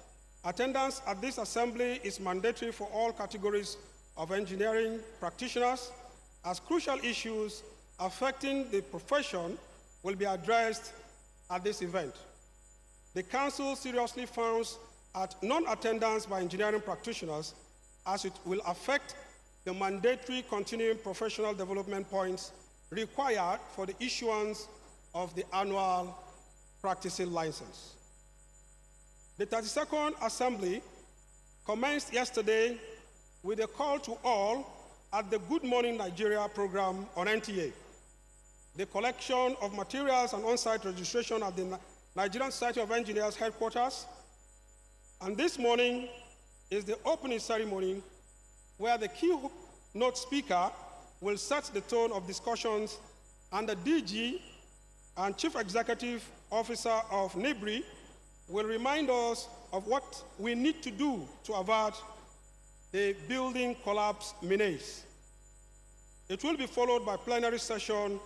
attendance at this assembly is mandatory for all categories of engineering practitioners, as crucial issues affecting the profession will be addressed at this event. The Council seriously frowns at non-attendance by engineering practitioners, as it will affect the mandatory continuing professional development points required for the issuance of the annual practicing license. The 32nd Assembly commenced yesterday with a call to all at the Good Morning Nigeria program on NTA. The collection of materials and on-site registration at the Nigerian Society of Engineers headquarters. And this morning is the opening ceremony where the keynote speaker will set the tone of discussions, and the DG and Chief Executive Officer of NIBRI will remind us of what we need to do to avert the building collapse menace. It will be followed by plenary session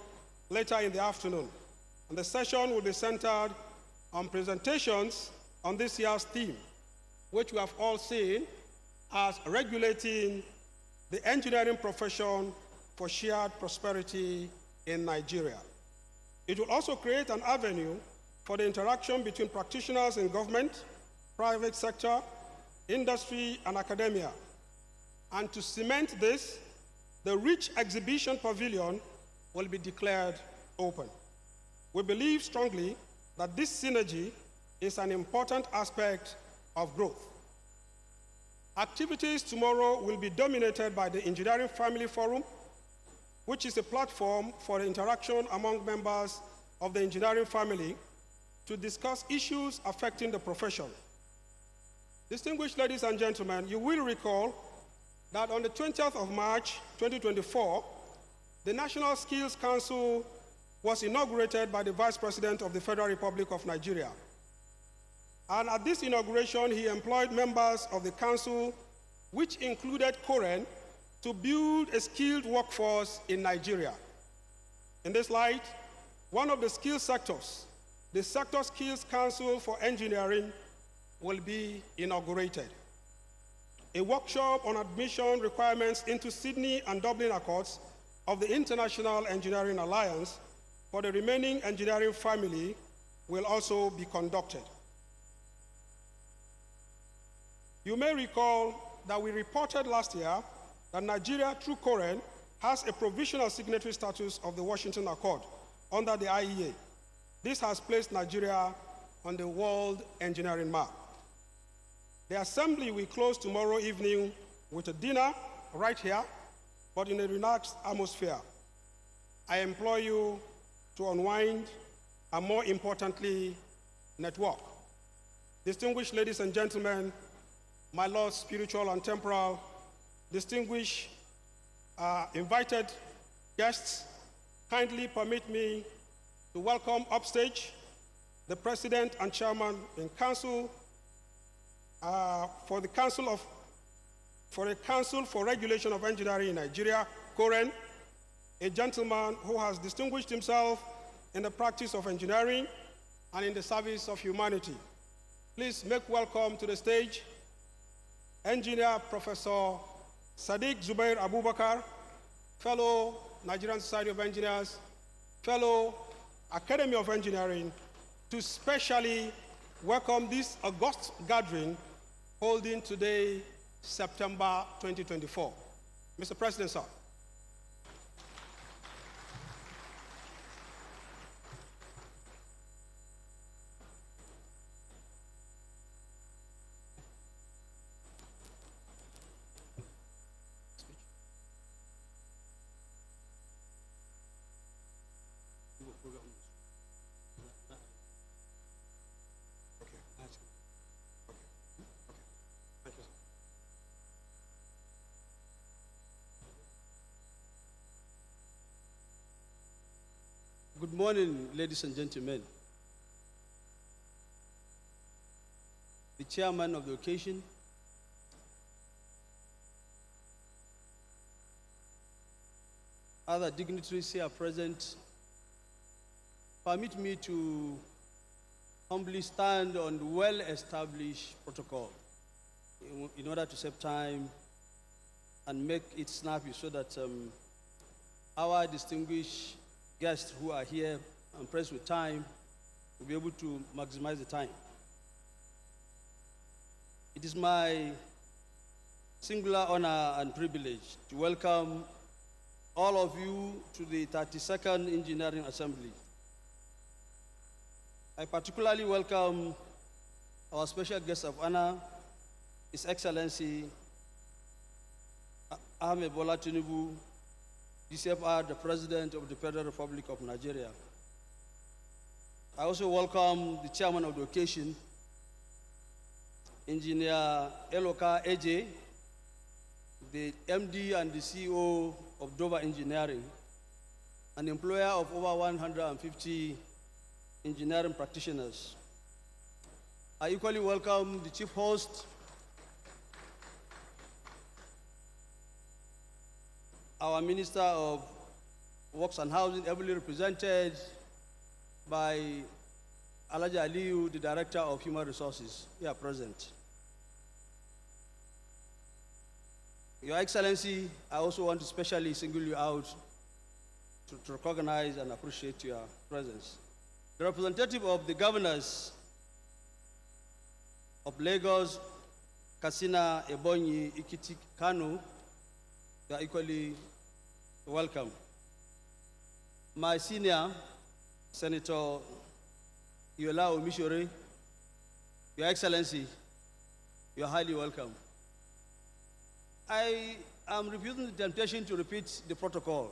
later in the afternoon, and the session will be centered on presentations on this year's theme, which we have all seen as regulating the engineering profession for shared prosperity in Nigeria. It will also create an avenue for the interaction between practitioners in government, private sector, industry, and academia. And to cement this, the rich exhibition pavilion will be declared open. We believe strongly that this synergy is an important aspect of growth. Activities tomorrow will be dominated by the Engineering Family Forum, which is a platform for interaction among members of the engineering family to discuss issues affecting the profession. Distinguished ladies and gentlemen, you will recall that on the 20th of March 2024, the National Skills Council was inaugurated by the Vice President of the Federal Republic of Nigeria. And at this inauguration, he employed members of the council, which included COREN, to build a skilled workforce in Nigeria. In this light, one of the skill sectors, the Sector Skills Council for Engineering, will be inaugurated. A workshop on admission requirements into Sydney and Dublin Accords of the International Engineering Alliance for the remaining engineering family will also be conducted. You may recall that we reported last year that Nigeria, through COREN, has a provisional signatory status of the Washington Accord under the IEA. This has placed Nigeria on the world engineering map. The assembly will close tomorrow evening with a dinner right here, but in a relaxed atmosphere. I implore you to unwind and, more importantly, network. Distinguished ladies and gentlemen, my lords spiritual and temporal, distinguished invited guests, kindly permit me to welcome upstage the President and Chairman in Council for the Council for Regulation of Engineering in Nigeria, COREN, a gentleman who has distinguished himself in the practice of engineering and in the service of humanity. Please make welcome to the stage Engineer Professor Sadiq Zubair Abubakar, fellow Nigerian Society of Engineers, fellow Academy of Engineering, to specially welcome this august gathering holding today, September 2024. Mr. President, sir. Good morning, ladies and gentlemen. The chairman of the occasion, other dignitaries here present, permit me to humbly stand on the well-established protocol in order to save time and make it snappy so that our distinguished guests who are here and pressed with time will be able to maximize the time. It is my singular honor and privilege to welcome all of you to the 32nd Engineering Assembly. I particularly welcome our special guest of honor, His Excellency Ahmed Bola Tinubu, DCFR, the President of the Federal Republic of Nigeria. I also welcome the chairman of the occasion, Engineer Eloka Eje, the MD and the CEO of Dover Engineering, an employer of over 150 engineering practitioners. I equally welcome the chief host, our Minister of Works and Housing, ably represented by Alhaji Aliyu, the Director of Human Resources, here present. Your Excellency, I also want to specially single you out to recognize and appreciate your presence. The representative of the governors of Lagos, Katsina, Ebonyi, Ikiti, Kano, you are equally welcome. My senior, Senator Yola Omishore, Your Excellency, you are highly welcome. I am refusing the temptation to repeat the protocol,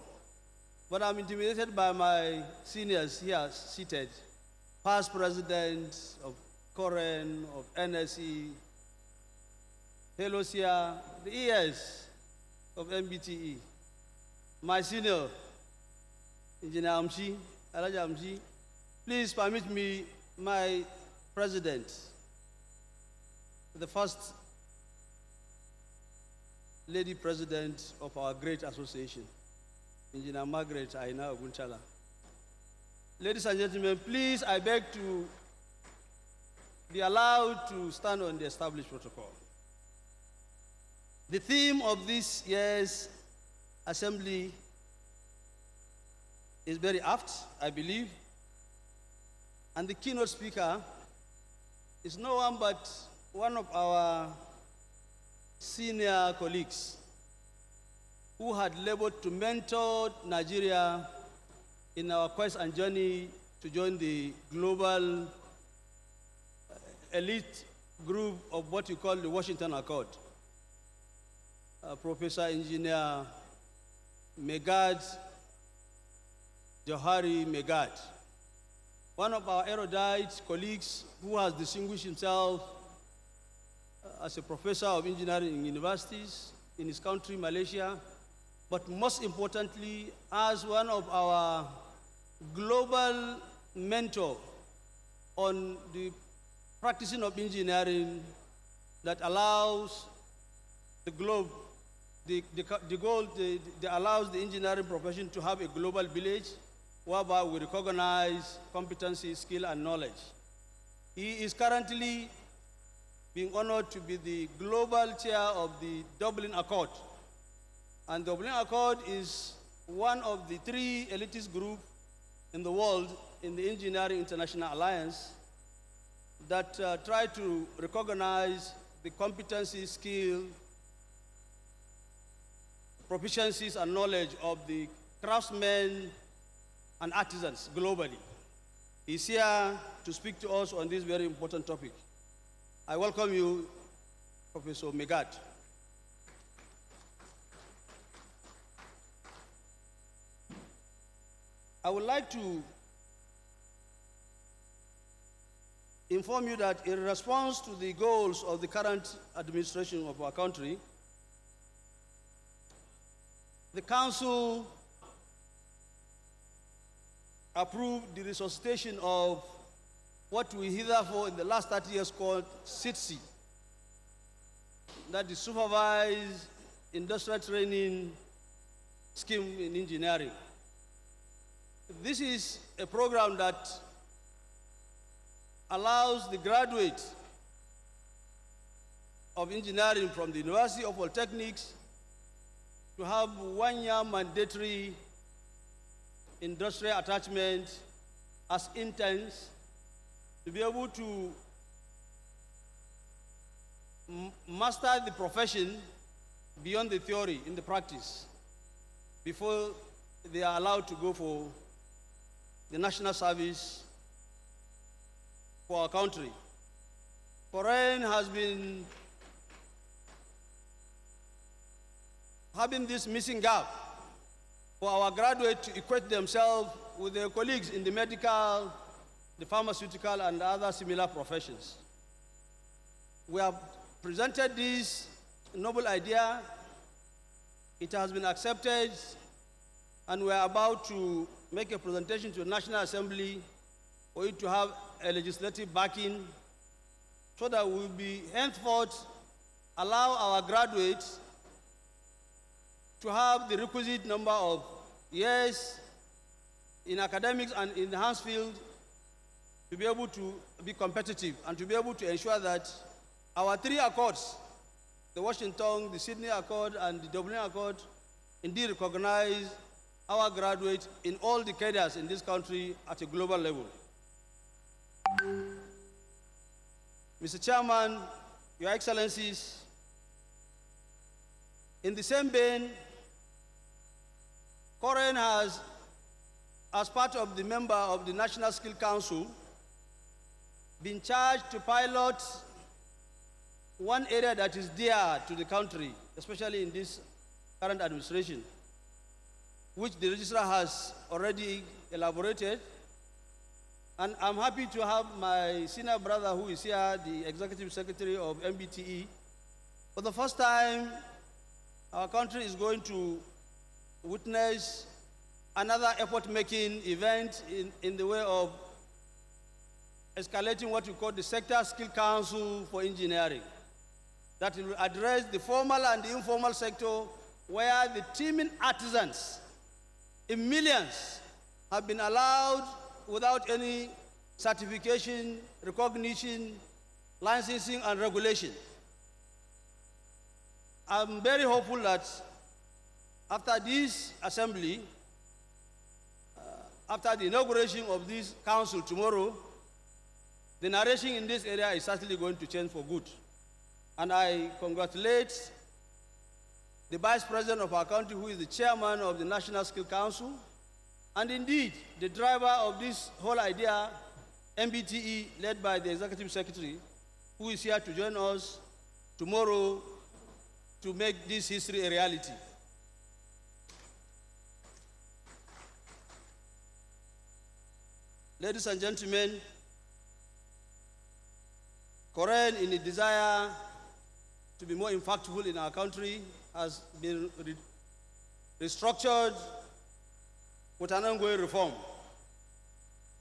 but I'm intimidated by my seniors here seated, past presidents of COREN, of NSE, Helosia, the ES of MBTE. My senior, Engineer Amshi, Alhaji Amshi, please permit me, my president, the first lady president of our great association, Engineer Margaret Aina Ogunchala. Ladies and gentlemen, please, I beg to be allowed to stand on the established protocol. The theme of this year's assembly is very apt, I believe, and the keynote speaker is no one but one of our senior colleagues who had labored to mentor Nigeria in our quest and journey to join the global elite group of what you call the Washington Accord. Professor Engineer Megad Johari Megad, one of our erudite colleagues who has distinguished himself as a professor of engineering in universities in his country, Malaysia, but most importantly, as one of our global mentor on the practicing of engineering that allows the globe, allows the engineering profession to have a global village whereby we recognize competency, skill, and knowledge. He is currently being honored to be the global chair of the Dublin Accord. And the Dublin Accord is one of the 3 elitist groups in the world in the Engineering International Alliance that try to recognize the competency, skill, proficiencies, and knowledge of the craftsmen and artisans globally. He's here to speak to us on this very important topic. I welcome you, Professor Megad. I would like to inform you that in response to the goals of the current administration of our country, the Council approved the resuscitation of what we hitherto in the last 30 years called SITSI, that is Supervised Industrial Training Scheme in Engineering. This is a program that allows the graduates of engineering from the University of Polytechnics to have 1 year mandatory industrial attachment as interns to be able to master the profession beyond the theory in the practice before they are allowed to go for the national service for our country. COREN has been having this missing gap for our graduates to equate themselves with their colleagues in the medical, the pharmaceutical, and other similar professions. We have presented this noble idea. It has been accepted, and we are about to make a presentation to the National Assembly for it to have a legislative backing so that we will be henceforth allow our graduates to have the requisite number of years in academics and in the hands field to be able to be competitive and to be able to ensure that our three accords, the Washington, the Sydney Accord, and the Dublin Accord, indeed recognize our graduates in all the cadres in this country at a global level. Mr. Chairman, Your Excellencies, in the same vein, COREN has, as part of the member of the National Skill Council, been charged to pilot one area that is dear to the country, especially in this current administration, which the registrar has already elaborated. And I'm happy to have my senior brother who is here, the Executive Secretary of MBTE. For the first time, our country is going to witness another effort-making event in the way of escalating what we call the Sector Skill Council for Engineering, that will address the formal and the informal sector where the teeming artisans in millions have been allowed without any certification, recognition, licensing, and regulation. I'm very hopeful that after this assembly, after the inauguration of this council tomorrow, the narration in this area is certainly going to change for good. And I congratulate the Vice President of our country, who is the Chairman of the National Skill Council, and indeed the driver of this whole idea, MBTE, led by the Executive Secretary, who is here to join us tomorrow to make this history a reality. Ladies and gentlemen, COREN, in a desire to be more impactful in our country, has been restructured with an ongoing reform.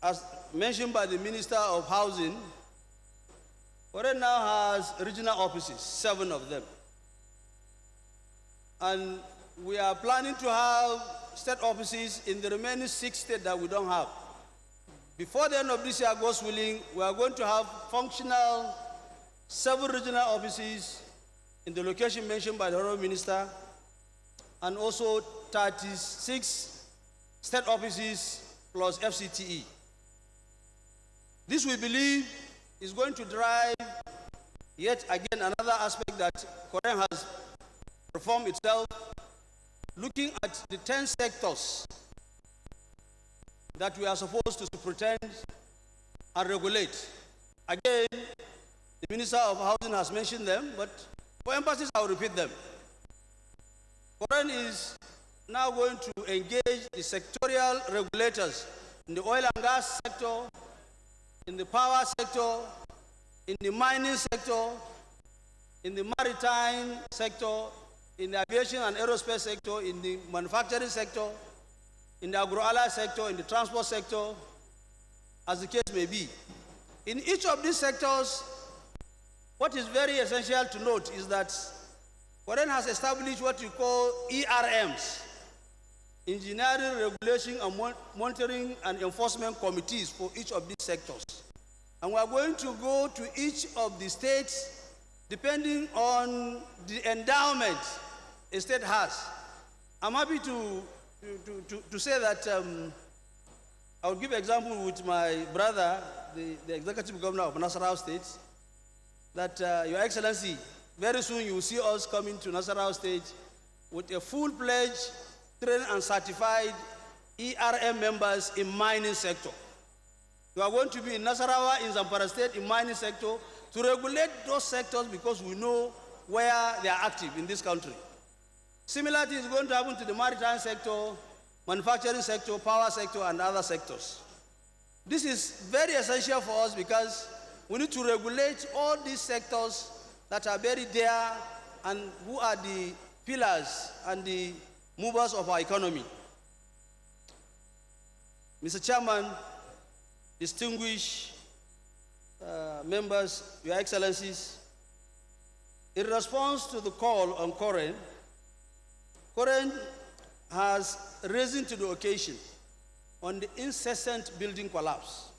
As mentioned by the Minister of Housing, COREN now has regional offices, 7 of them. And we are planning to have state offices in the remaining 6 states that we don't have. Before the end of this year, God's willing, we are going to have functional 7 regional offices in the location mentioned by the Honorable Minister, and also 36 state offices plus FCTE. This, we believe, is going to drive yet again another aspect that COREN has reformed itself, looking at the 10 sectors that we are supposed to superintend and regulate. Again, the Minister of Housing has mentioned them, but for emphasis, I will repeat them. COREN is now going to engage the sectorial regulators in the oil and gas sector, in the power sector, in the mining sector, in the maritime sector, in the aviation and aerospace sector, in the manufacturing sector, in the agro-allied sector, in the transport sector, as the case may be. In each of these sectors, what is very essential to note is that COREN has established what we call ERMs, Engineering, Regulation, and Monitoring and Enforcement Committees for each of these sectors. And we are going to go to each of the states depending on the endowment a state has. I'm happy to say that I will give an example with my brother, the Executive Governor of Nasarawa State, that Your Excellency, very soon you will see us coming to Nasarawa State with a full-fledged, trained and certified ERM members in mining sector. You are going to be in Nasarawa, in Zamfara State, in mining sector, to regulate those sectors because we know where they are active in this country. Similarly, is going to happen to the maritime sector, manufacturing sector, power sector, and other sectors. This is very essential for us because we need to regulate all these sectors that are buried there and who are the pillars and the movers of our economy. Mr. Chairman, distinguished members, Your Excellencies, in response to the call on COREN, COREN has risen to the occasion on the incessant building collapse.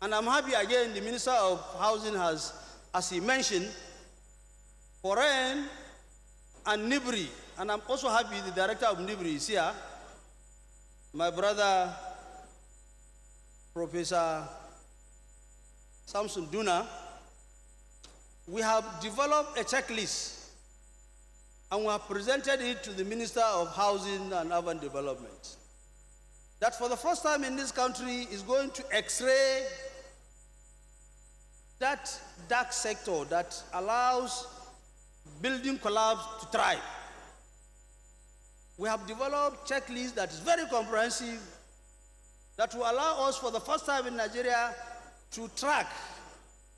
And I'm happy again the Minister of Housing has, as he mentioned, COREN and NIBRI, and I'm also happy the Director of NIBRI is here, my brother, Professor Samson Duna. We have developed a checklist and we have presented it to the Minister of Housing and Urban Development. That for the first time in this country is going to X-ray that dark sector that allows building collapse to thrive. We have developed a checklist that is very comprehensive that will allow us for the first time in Nigeria to track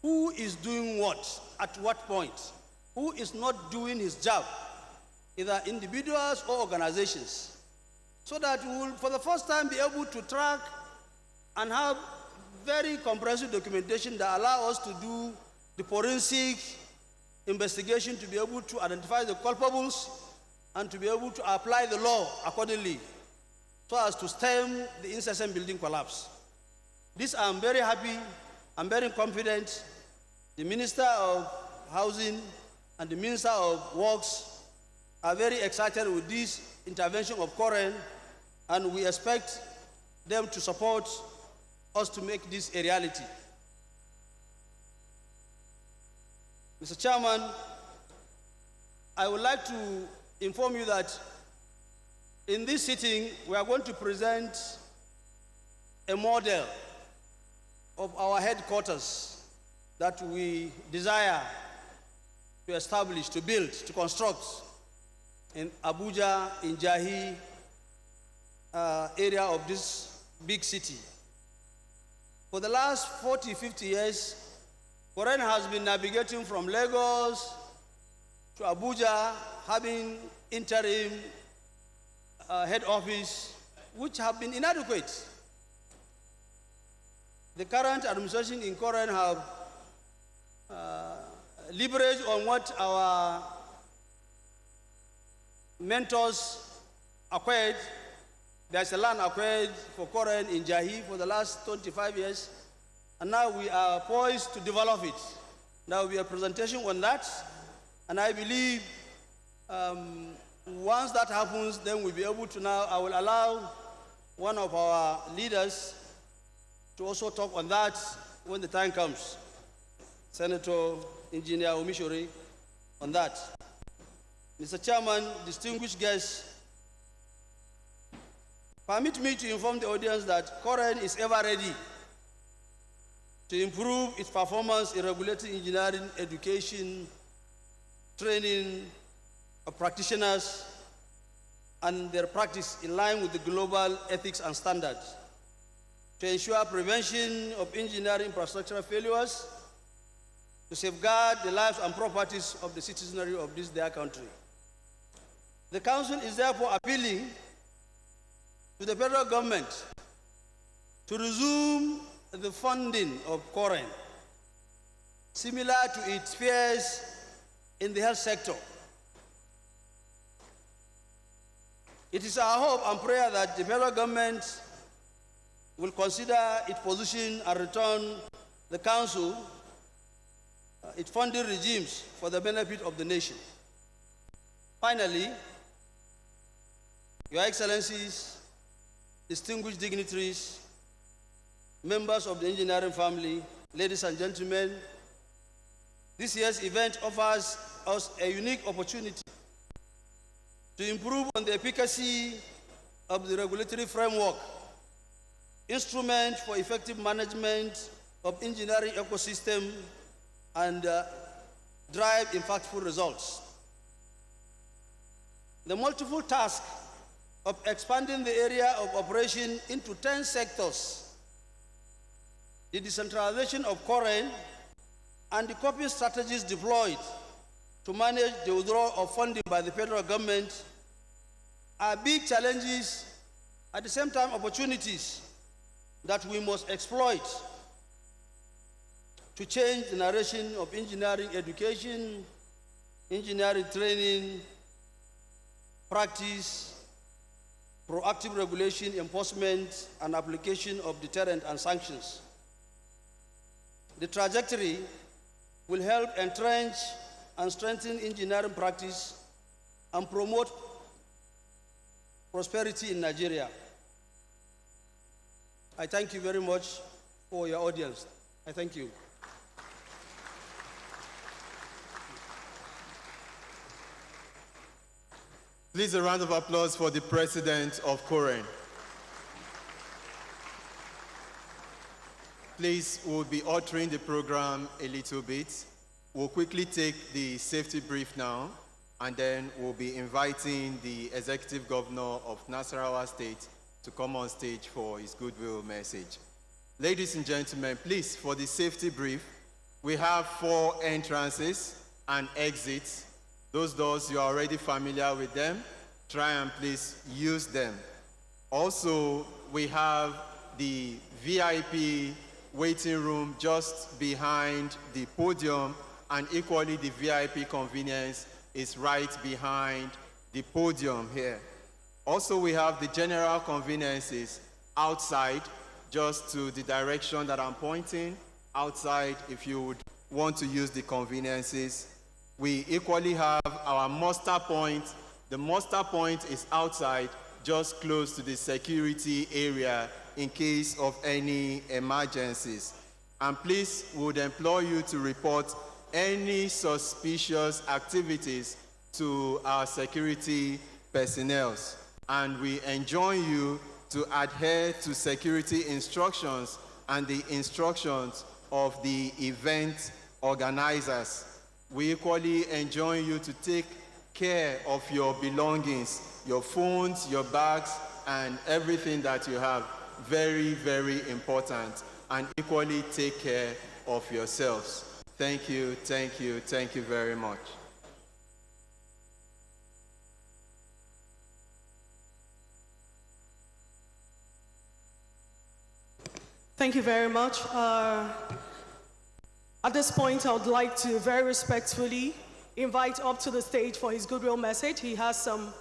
who is doing what, at what point, who is not doing his job, either individuals or organizations, so that we will for the first time be able to track and have very comprehensive documentation that allow us to do the forensic investigation to be able to identify the culpables and to be able to apply the law accordingly so as to stem the incessant building collapse. This I'm very happy, I'm very confident the Minister of Housing and the Minister of Works are very excited with this intervention of COREN, and we expect them to support us to make this a reality. Mr. Chairman, I would like to inform you that in this sitting, we are going to present a model of our headquarters that we desire to establish, to build, to construct in Abuja, in Jahi area of this big city. For the last 40, 50 years, COREN has been navigating from Lagos to Abuja, having interim head office, which have been inadequate. The current administration in COREN have leveraged on what our mentors acquired. There's a land acquired for COREN in Jahi for the last 25 years, and now we are poised to develop it. There will be a presentation on that, and I believe once that happens, then we'll be able to now, I will allow one of our leaders to also talk on that when the time comes. Senator Engineer Omishori on that. Mr. Chairman, distinguished guests, permit me to inform the audience that COREN is ever ready to improve its performance in regulating engineering, education, training of practitioners, and their practice in line with the global ethics and standards, to ensure prevention of engineering infrastructural failures, to safeguard the lives and properties of the citizenry of this their country. The Council is therefore appealing to the federal government to resume the funding of COREN, similar to its peers in the health sector. It is our hope and prayer that the federal government will consider its position and return the Council its funding regimes for the benefit of the nation. Finally, Your Excellencies, distinguished dignitaries, members of the engineering family, ladies and gentlemen, this year's event offers us a unique opportunity to improve on the efficacy of the regulatory framework, instrument for effective management of engineering ecosystem, and drive impactful results. The multiple task of expanding the area of operation into 10 sectors, the decentralization of COREN, and the coping strategies deployed to manage the withdrawal of funding by the federal government are big challenges, at the same time opportunities that we must exploit. to change the narration of engineering education, engineering training, practice, proactive regulation, enforcement, and application of deterrent and sanctions. The trajectory will help entrench and strengthen engineering practice and promote prosperity in Nigeria. I thank you very much for your audience. I thank you. Please, a round of applause for the President of COREN. Please, we'll be altering the program a little bit. We'll quickly take the safety brief now, and then we'll be inviting the Executive Governor of Nasarawa State to come on stage for his goodwill message. Ladies and gentlemen, please, for the safety brief, we have 4 entrances and exits. Those doors, you are already familiar with them. Try and please use them. Also, we have the VIP waiting room just behind the podium, and equally the VIP convenience is right behind the podium here. Also, we have the general conveniences outside, just to the direction that I'm pointing, outside if you would want to use the conveniences. We equally have our muster point. The muster point is outside, just close to the security area in case of any emergencies. And please, we would implore you to report any suspicious activities to our security personnel. And we enjoin you to adhere to security instructions and the instructions of the event organizers. We equally enjoin you to take care of your belongings, your phones, your bags, and everything that you have. Very, very important. And equally take care of yourselves. Thank you, thank you, thank you very much. Thank you very much. At this point, I would like to very respectfully invite up to the stage for his goodwill message. He has some.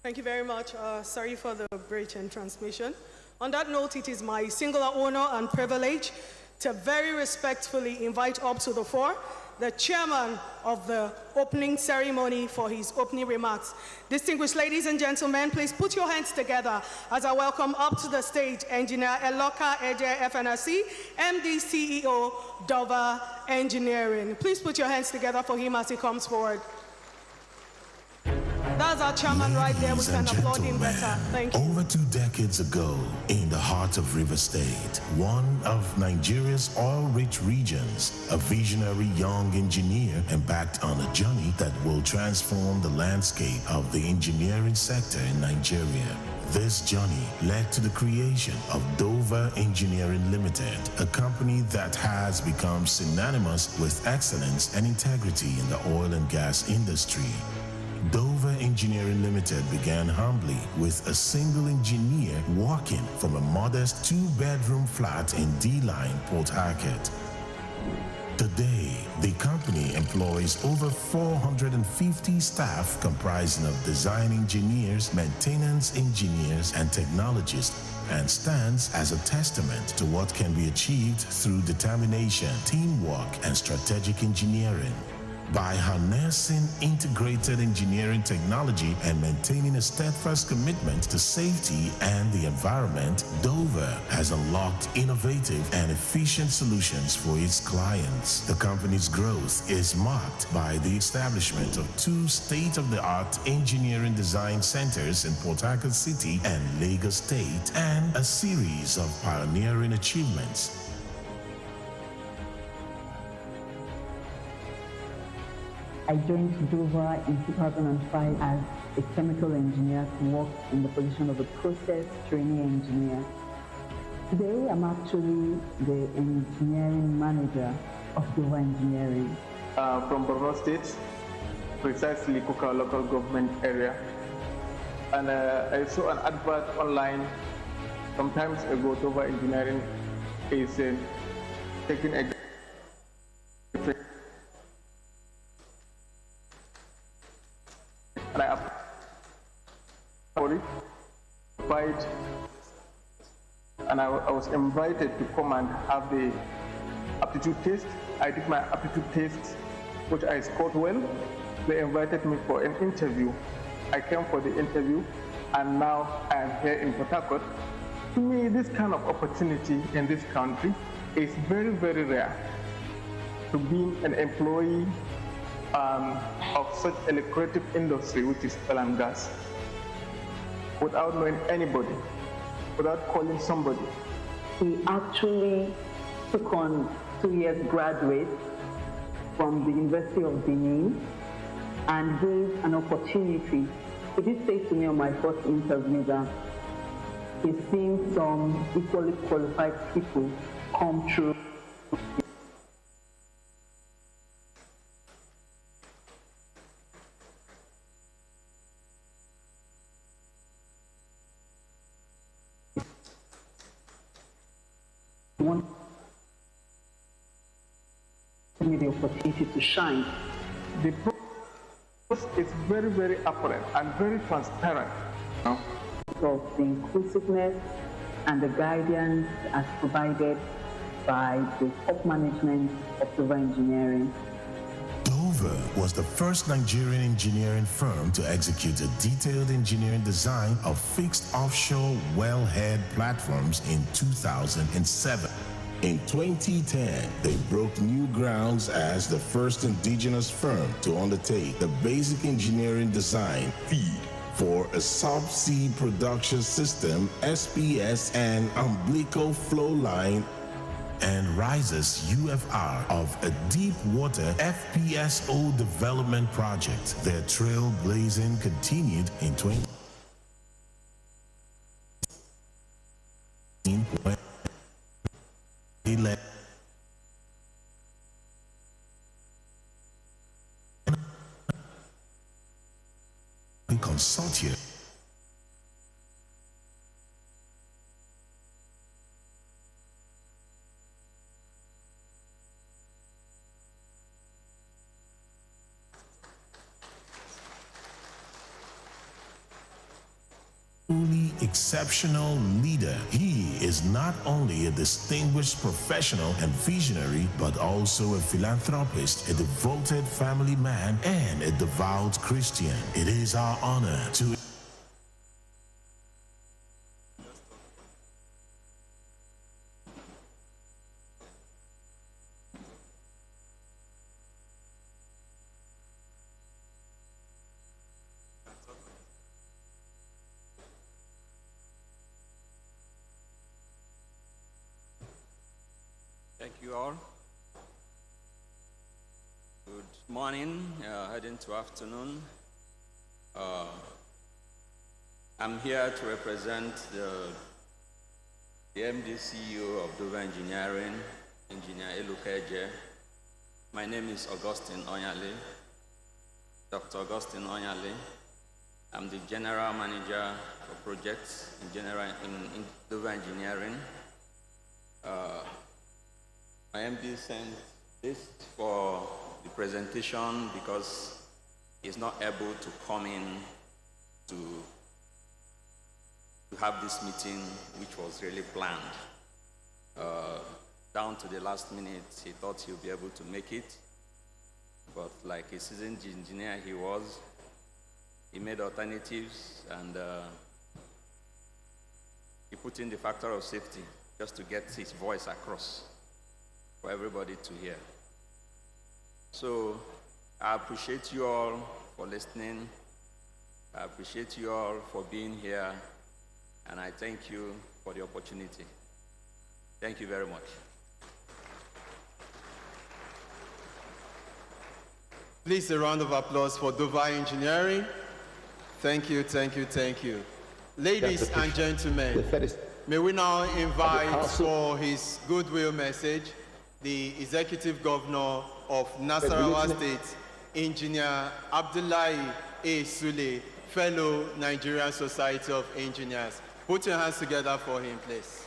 Thank you very much. Sorry for the break in transmission. On that note, it is my singular honor and privilege to very respectfully invite up to the fore the chairman of the opening ceremony for his opening remarks. Distinguished ladies and gentlemen, please put your hands together as I welcome up to the stage Engineer Eloka Eje FNRC, MD CEO, Dover Engineering. Please put your hands together for him as he comes forward. That's our chairman right there. We can applaud him better. Thank you. Over 2 decades ago, in the heart of River State, one of Nigeria's oil-rich regions, a visionary young engineer embarked on a journey that will transform the landscape of the engineering sector in Nigeria. This journey led to the creation of Dover Engineering Limited, a company that has become synonymous with excellence and integrity in the oil and gas industry. Dover Engineering Limited began humbly with a single engineer working from a modest 2-bedroom flat in D-Line, Port Harcourt. Today, the company employs over 450 staff comprising of design engineers, maintenance engineers, and technologists, and stands as a testament to what can be achieved through determination, teamwork, and strategic engineering. By harnessing integrated engineering technology and maintaining a steadfast commitment to safety and the environment, Dover has unlocked innovative and efficient solutions for its clients. The company's growth is marked by the establishment of 2 state-of-the-art engineering design centers in Port Harcourt City and Lagos State, and a series of pioneering achievements. I joined Dover in 2005 as a chemical engineer to work in the position of a process trainee engineer. Today, I'm actually the engineering manager of Dover Engineering. From Borno State, precisely Kuka local government area. And I saw an advert online sometimes ago. Dover Engineering is taking a and I applied, and I was invited to come and have the aptitude test. I did my aptitude test, which I scored well. They invited me for an interview. I came for the interview, and now I am here in Port Harcourt. To me, this kind of opportunity in this country is very, very rare. To be an employee of such a lucrative industry, which is oil and gas, without knowing anybody, without calling somebody. He actually took on 2 years graduate from the University of Benin and gave an opportunity. He did say to me on my first interview that he's seen some equally qualified people come through. Me the opportunity to shine. The process is very, very apparent and very transparent. Of the inclusiveness and the guidance as provided by the top management of Dover Engineering. Dover was the first Nigerian engineering firm to execute a detailed engineering design of fixed offshore wellhead platforms in 2007. In 2010, they broke new grounds as the first indigenous firm to undertake the basic engineering design FEED for a subsea production system, SPS, and umbilical flow line, and Rises UFR of a deep water FPSO development project. Their trailblazing continued in 2011. Consortium. Truly exceptional leader. He is not only a distinguished professional and visionary, but also a philanthropist, a devoted family man, and a devout Christian. It is our honor to Thank you all. Good morning, heading to afternoon. I'm here to represent the MD CEO of Dover Engineering, Engineer Elukeje. My name is Augustine Onyale, Dr. Augustine Onyale. I'm the General Manager for Projects in Dover Engineering. My MD sent this for the presentation because he's not able to come in to have this meeting, which was really planned. Down to the last minute, he thought he'll be able to make it, but like a seasoned engineer he was, he made alternatives, and he put in the factor of safety just to get his voice across for everybody to hear. So I appreciate you all for listening. I appreciate you all for being here, and I thank you for the opportunity. Thank you very much. Please, a round of applause for Dubai Engineering. Thank you, thank you, thank you. Ladies and gentlemen, may we now invite for his goodwill message the Executive Governor of Nasarawa State, Engineer Abdullahi A. Sule, Fellow Nigerian Society of Engineers. Put your hands together for him, please.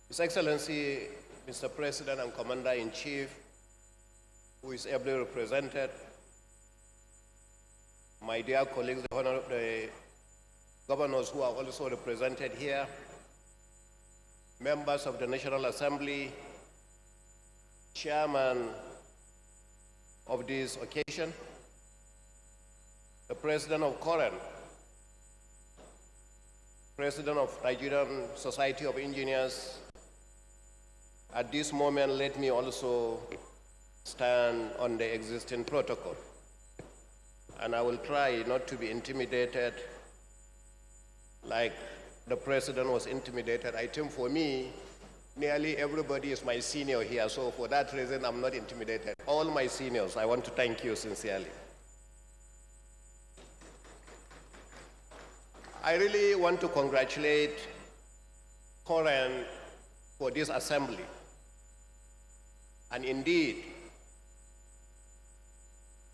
His Excellency, Mr. President and Commander-in-Chief, who is ably represented, my dear colleagues, the governors who are also represented here, members of the National Assembly, chairman of this occasion, the president of COREN, president of Nigerian Society of Engineers. At this moment, let me also stand on the existing protocol. And I will try not to be intimidated like the president was intimidated. I think for me, nearly everybody is my senior here, so for that reason, I'm not intimidated. All my seniors, I want to thank you sincerely. I really want to congratulate COREN for this assembly. And indeed,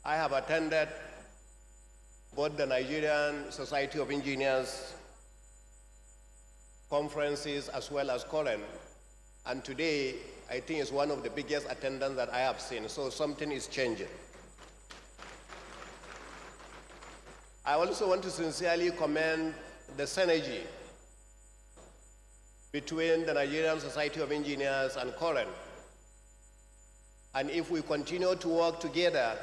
I have attended both the Nigerian Society of Engineers conferences as well as COREN. And today, I think it's one of the biggest attendance that I have seen, so something is changing. I also want to sincerely commend the synergy between the Nigerian Society of Engineers and COREN. And if we continue to work together,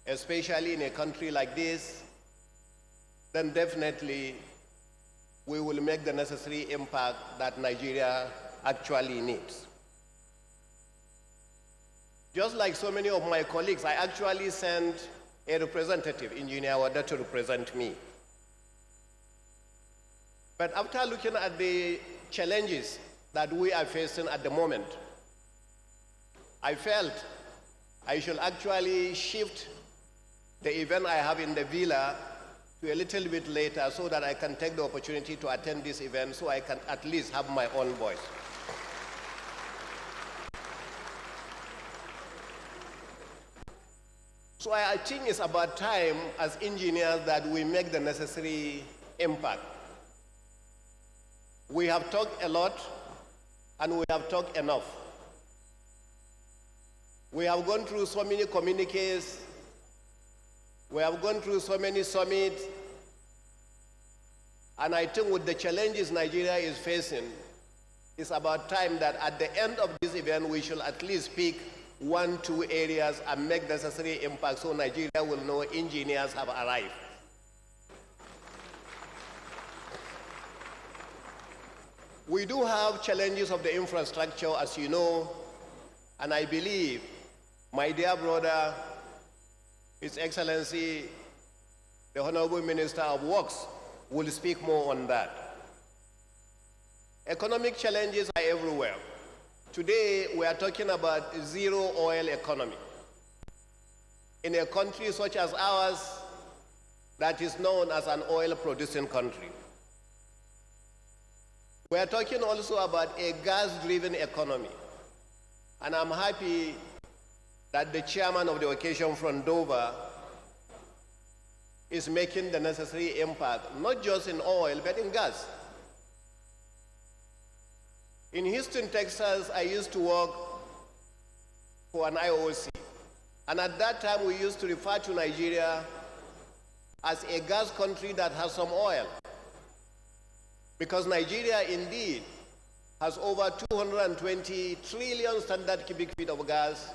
especially in a country like this, then definitely we will make the necessary impact that Nigeria actually needs. Just like so many of my colleagues, I actually sent a representative, engineer, order to represent me. But after looking at the challenges that we are facing at the moment, I felt I should actually shift the event I have in the villa to a little bit later so that I can take the opportunity to attend this event so I can at least have my own voice. So I think it's about time as engineers that we make the necessary impact. We have talked a lot and we have talked enough. We have gone through so many communiques, we have gone through so many summits, and I think with the challenges Nigeria is facing, it's about time that at the end of this event, we should at least pick 1-2 areas and make necessary impact so Nigeria will know engineers have arrived. We do have challenges of the infrastructure, as you know, and I believe my dear brother, His Excellency, the Honorable Minister of Works, will speak more on that. Economic challenges are everywhere. Today, we are talking about zero oil economy. In a country such as ours, that is known as an oil-producing country. We are talking also about a gas-driven economy. And I'm happy that the chairman of the occasion from Dover is making the necessary impact, not just in oil, but in gas. In Houston, Texas, I used to work for an IOC. And at that time, we used to refer to Nigeria as a gas country that has some oil. Because Nigeria, indeed, has over 220 trillion standard cubic feet of gas,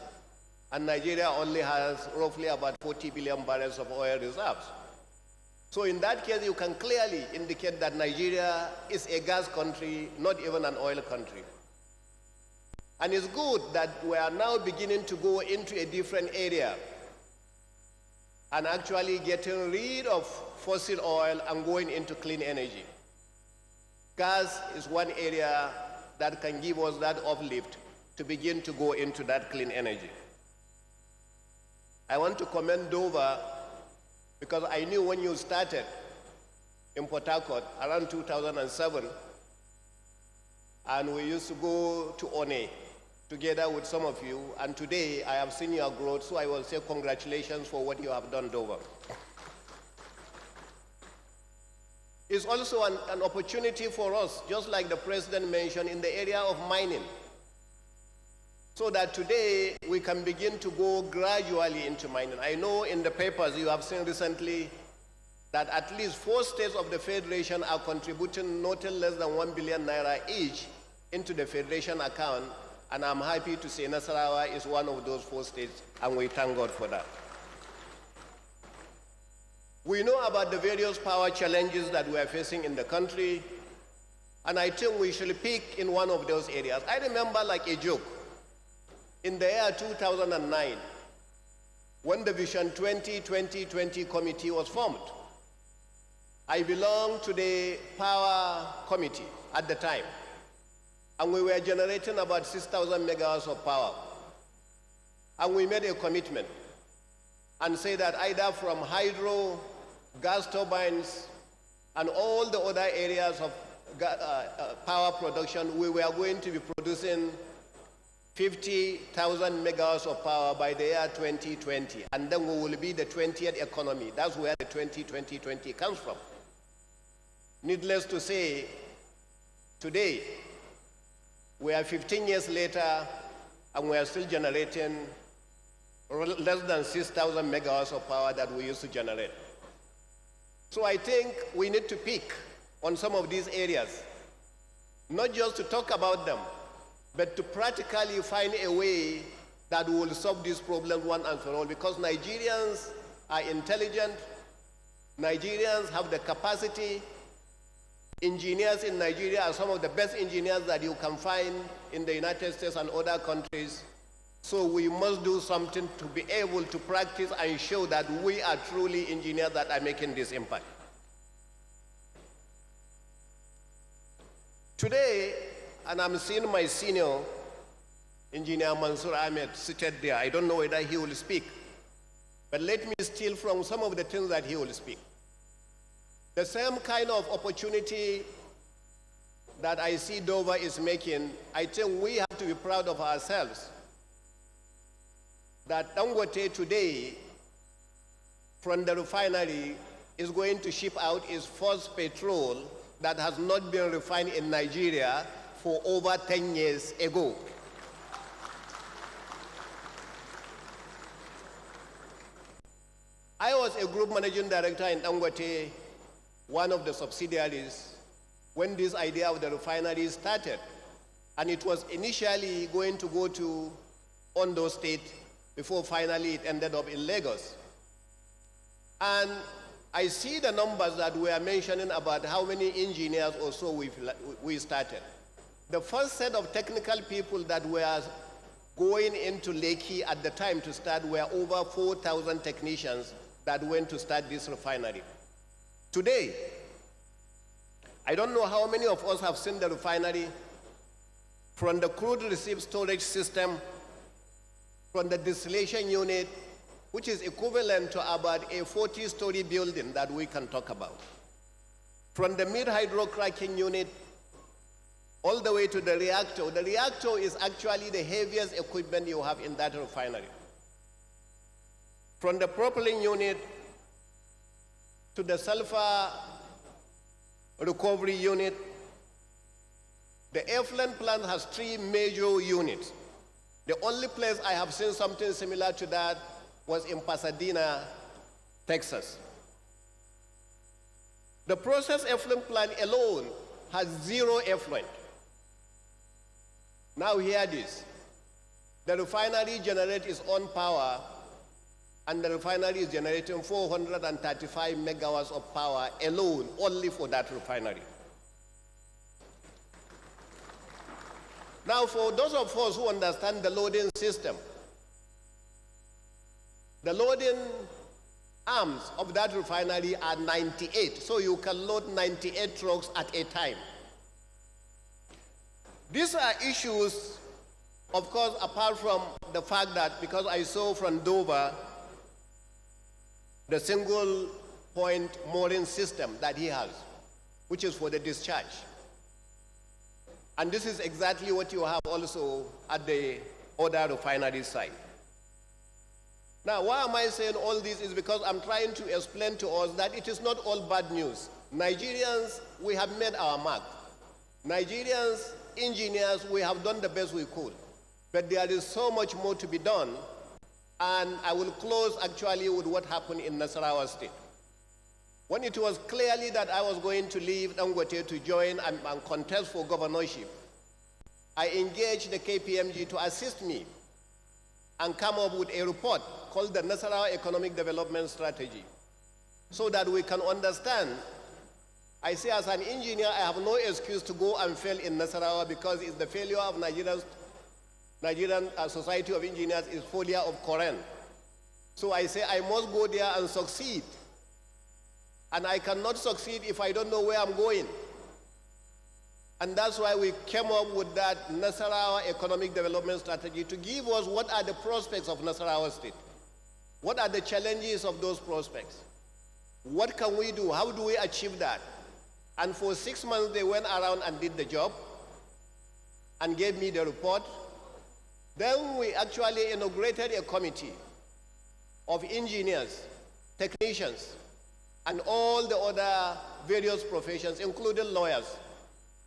and Nigeria only has roughly about 40 billion barrels of oil reserves. So in that case, you can clearly indicate that Nigeria is a gas country, not even an oil country. And it's good that we are now beginning to go into a different area and actually getting rid of fossil oil and going into clean energy. Gas is one area that can give us that uplift to begin to go into that clean energy. I want to commend Dover because I knew when you started in Port Harcourt around 2007, and we used to go to One together with some of you, and today I have seen your growth, so I will say congratulations for what you have done, Dover. It's also an opportunity for us, just like the President mentioned, in the area of mining, so that today we can begin to go gradually into mining. I know in the papers you have seen recently that at least 4 states of the Federation are contributing not less than 1 billion naira each into the Federation account, and I'm happy to say Nasarawa is one of those 4 states, and we thank God for that. We know about the various power challenges that we are facing in the country, and I think we should pick in one of those areas. I remember like a joke, in the year 2009, when the Vision 2020 committee was formed, I belonged to the power committee at the time, and we were generating about 6,000 megawatts of power. And we made a commitment and said that either from hydro, gas turbines, and all the other areas of power production, we were going to be producing 50,000 megawatts of power by the year 2020, and then we will be the 20th economy. That's where the 2020 comes from. Needless to say, today, we are 15 years later, and we are still generating less than 6,000 megawatts of power that we used to generate. So I think we need to pick on some of these areas, not just to talk about them, but to practically find a way that will solve this problem once and for all, because Nigerians are intelligent, Nigerians have the capacity. Engineers in Nigeria are some of the best engineers that you can find in the United States and other countries. So we must do something to be able to practice and show that we are truly engineers that are making this impact. Today, and I'm seeing my senior, Engineer Mansour Ahmed, seated there. I don't know whether he will speak, but let me steal from some of the things that he will speak. The same kind of opportunity that I see Dover is making, I think we have to be proud of ourselves that Dangote today, from the refinery, is going to ship out its first petrol that has not been refined in Nigeria for over 10 years ago. I was a group managing director in Dangote, one of the subsidiaries, when this idea of the refinery started. And it was initially going to go to Ondo State before finally it ended up in Lagos. And I see the numbers that we are mentioning about how many engineers or so we started. The first set of technical people that were going into Lekki at the time to start were over 4,000 technicians that went to start this refinery. Today, I don't know how many of us have seen the refinery, from the crude receipt storage system, from the distillation unit, which is equivalent to about a 40-story building that we can talk about, from the mid-hydrocracking unit, all the way to the reactor. The reactor is actually the heaviest equipment you have in that refinery. From the propelling unit to the sulfur recovery unit, the effluent plant has 3 major units. The only place I have seen something similar to that was in Pasadena, Texas. The process effluent plant alone has 0 effluent. Now hear this. The refinery generates its own power, and the refinery is generating 435 megawatts of power alone, only for that refinery. Now, for those of us who understand the loading system, the loading arms of that refinery are 98, so you can load 98 trucks at a time. These are issues, of course, apart from the fact that, because I saw from Dover the single point mooring system that he has, which is for the discharge. And this is exactly what you have also at the other refinery site. Now, why am I saying all this is because I'm trying to explain to us that it is not all bad news. Nigerians, we have made our mark. Nigerians, engineers, we have done the best we could. But there is so much more to be done. And I will close actually with what happened in Nasarawa State. When it was clearly that I was going to leave Dangote to join and contest for governorship, I engaged the KPMG to assist me and come up with a report called the Nasarawa Economic Development Strategy, so that we can understand. I say as an engineer, I have no excuse to go and fail in Nasarawa because it's the failure of Nigerian Society of Engineers is failure of COREN. So I say I must go there and succeed. And I cannot succeed if I don't know where I'm going. And that's why we came up with that Nasarawa Economic Development Strategy to give us what are the prospects of Nasarawa State. What are the challenges of those prospects? What can we do? How do we achieve that? And for 6 months, they went around and did the job and gave me the report. Then we actually inaugurated a committee of engineers, technicians, and all the other various professions, including lawyers,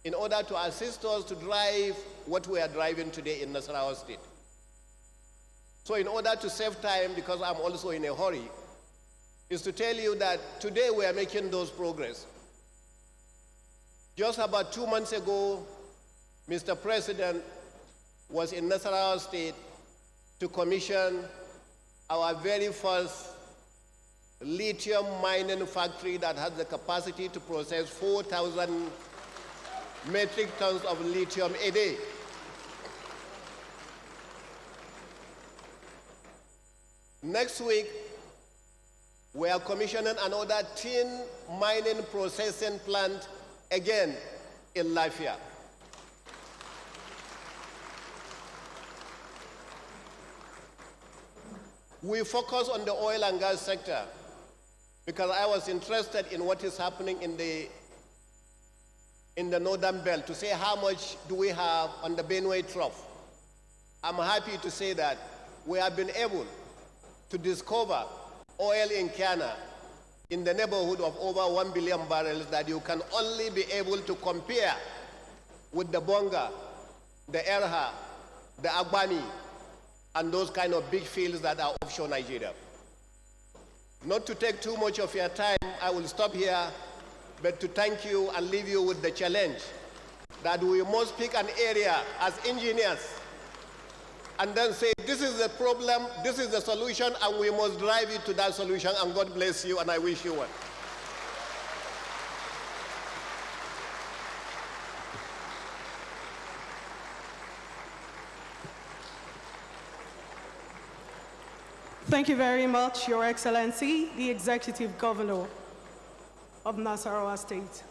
in order to assist us to drive what we are driving today in Nasarawa State. So in order to save time, because I'm also in a hurry, is to tell you that today we are making those progress. Just about 2 months ago, Mr. President was in Nasarawa State to commission our very first lithium mining factory that has the capacity to process 4,000 metric tons of lithium a day. Next week, we are commissioning another tin mining processing plant again in Lafia. We focus on the oil and gas sector because I was interested in what is happening in the northern belt to say how much do we have on the Benue Trough. I'm happy to say that we have been able to discover oil in Ghana in the neighborhood of over 1 billion barrels that you can only be able to compare with the Bonga, the Erha, the Agbani, and those kind of big fields that are offshore Nigeria. Not to take too much of your time, I will stop here, but to thank you and leave you with the challenge that we must pick an area as engineers and then say, this is the problem, this is the solution, and we must drive it to that solution, and God bless you, and I wish you well. Thank you very much, Your Excellency, the Executive Governor of Nasarawa State.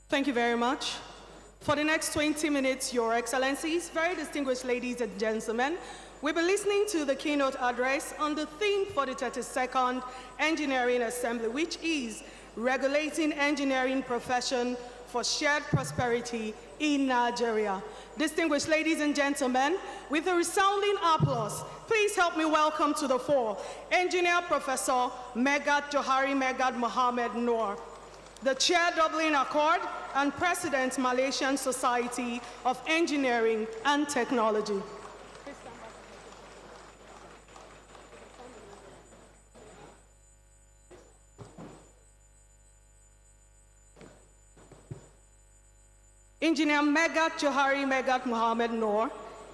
Thank you very much. For the next 20 minutes, Your Excellencies, very distinguished ladies and gentlemen, we'll be listening to the keynote address on the theme for the 32nd Engineering Assembly, which is Regulating Engineering Profession for shared prosperity in Nigeria. Distinguished ladies and gentlemen, with a resounding applause, please help me welcome to the fore Engineer Professor Megat Johari Megat Mohammed Noor, the Chair Dublin Accord and President Malaysian Society of Engineering and Technology. Engineer Megat Johari Megat Mohammed Noor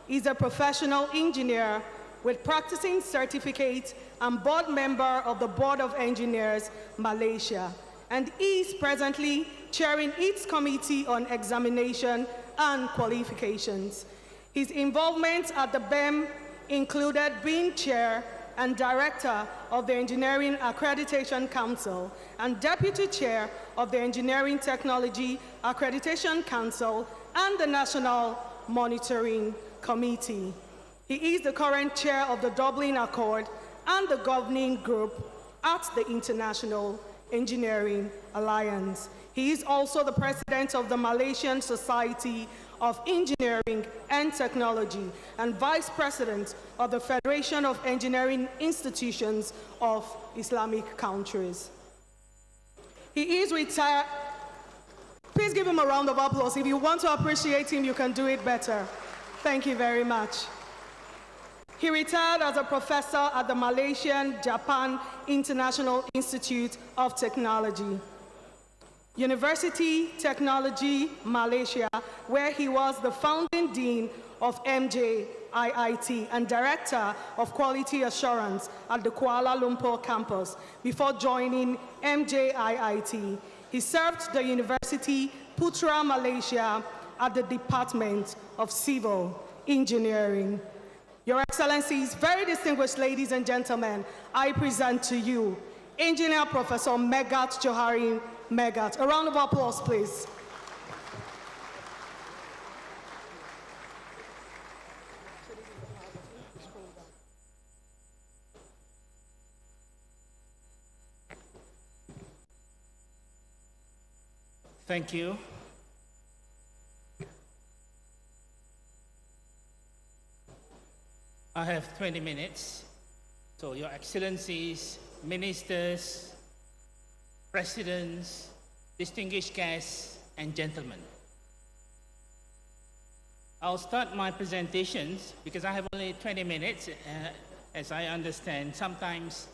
is a professional engineer with practicing certificate and board member of the Board of Engineers, Malaysia, and is presently chairing its Committee on Examination and Qualifications. His involvement at the BEM included being chair and director of the Engineering Accreditation Council and deputy chair of the Engineering Technology Accreditation Council and the National Monitoring Committee. He is the current chair of the Dublin Accord and the governing group at the International Engineering Alliance. He is also the president of the Malaysian Society of Engineering and Technology and vice president of the Federation of Engineering Institutions of Islamic Countries. He is retired. Please give him a round of applause. If you want to appreciate him, you can do it better. Thank you very much. He retired as a professor at the Malaysian Japan International Institute of Technology, University Technology Malaysia, where he was the founding dean of MJIIT and director of quality assurance at the Kuala Lumpur campus before joining MJIIT. He served the University Putra Malaysia at the Department of Civil Engineering. Your Excellencies, very distinguished ladies and gentlemen, I present to you Engineer Professor Megat Johari Megat. A round of applause, please. Thank you. I have 20 minutes. So, Your Excellencies, Ministers, Presidents, distinguished guests, and gentlemen. I'll start my presentations because I have only 20 minutes. As I understand, sometimes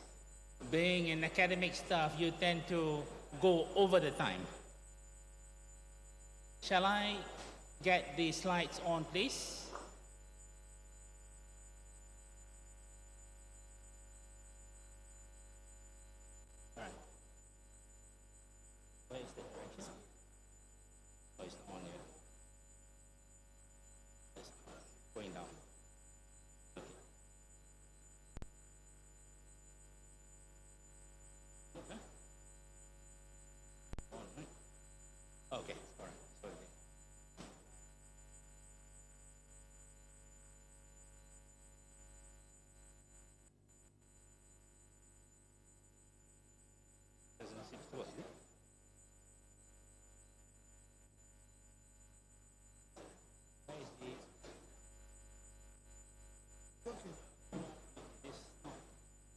being an academic staff, you tend to go over the time. Shall I get the slides on, please? Where is the direction? Oh, it's on here. It's going down. Okay. Okay. All right. Okay. All right. Sorry. Doesn't seem to work.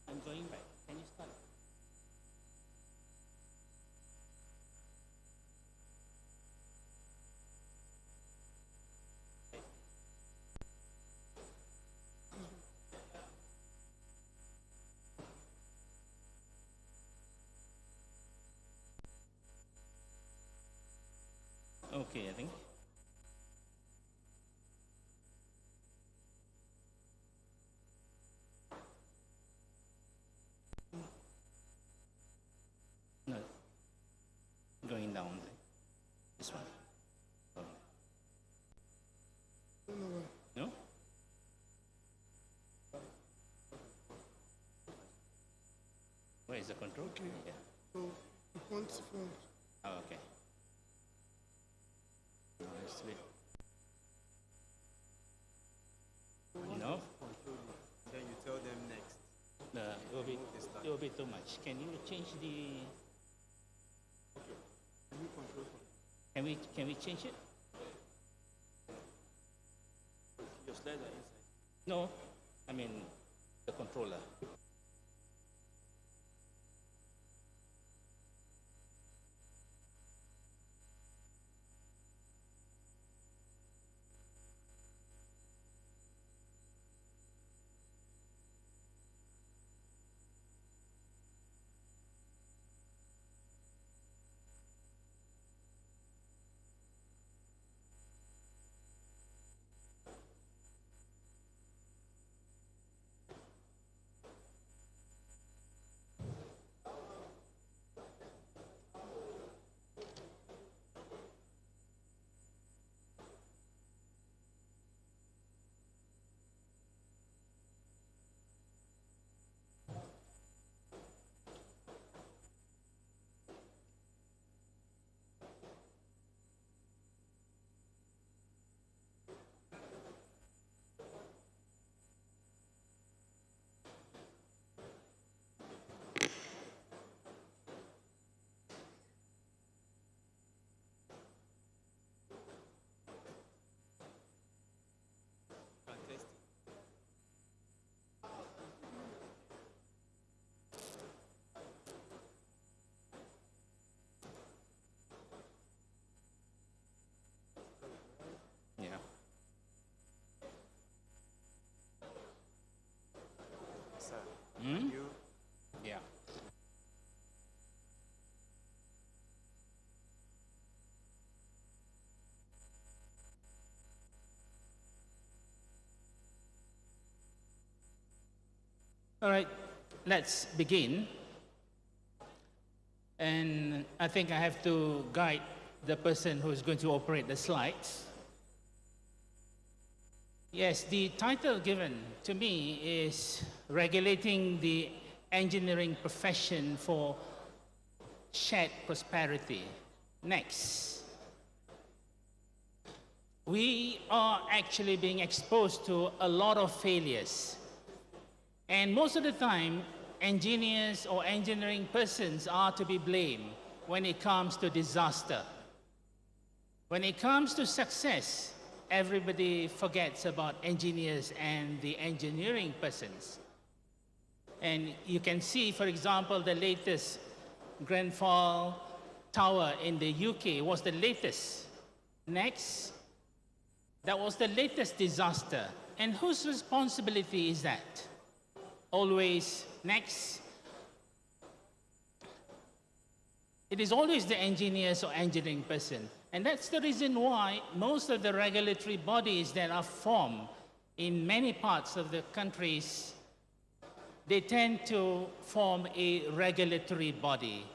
I'm going back. Can you start? Okay, I think. No, going down. This one. Oh. No? Where is the control? Okay. Yeah. So, once from. Oh, okay. No, it's wait. No? Then you tell them next. No, it will be too much. Can you change the... Okay. Can you control from? Can we change it? Your slides are inside. No, I mean the controller. Yeah. Sir, Hmm? you Yeah. All right, let's begin. And I think I have to guide the person who's going to operate the slides. Yes, the title given to me is Regulating the Engineering Profession for Shared Prosperity. Next. We are actually being exposed to a lot of failures. And most of the time, engineers or engineering persons are to be blamed when it comes to disaster. When it comes to success, everybody forgets about engineers and the engineering persons. And you can see, for example, the latest Grenfell Tower in the UK was the latest. Next, that was the latest disaster. And whose responsibility is that? Always next. It is always the engineers or engineering person. And that's the reason why most of the regulatory bodies that are formed in many parts of the countries, they tend to form a regulatory body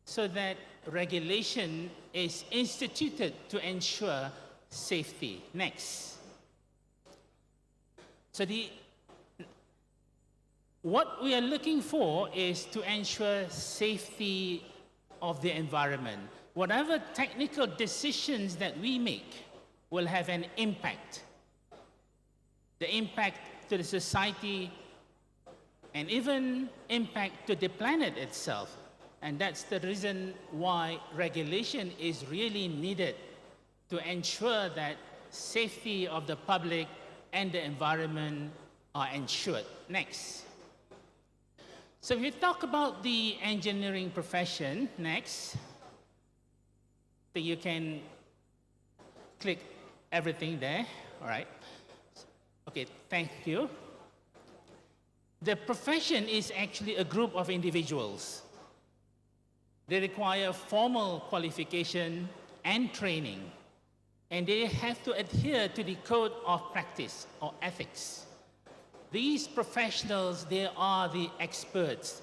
so that regulation is instituted to ensure safety. Next. So what we are looking for is to ensure safety of the environment. Whatever technical decisions that we make will have an impact. The impact to the society and even impact to the planet itself. And that's the reason why regulation is really needed to ensure that safety of the public and the environment are ensured. Next. So if you talk about the engineering profession, next, then you can click everything there, all right? Okay, thank you. The profession is actually a group of individuals. They require formal qualification and training, and they have to adhere to the code of practice or ethics. These professionals, they are the experts.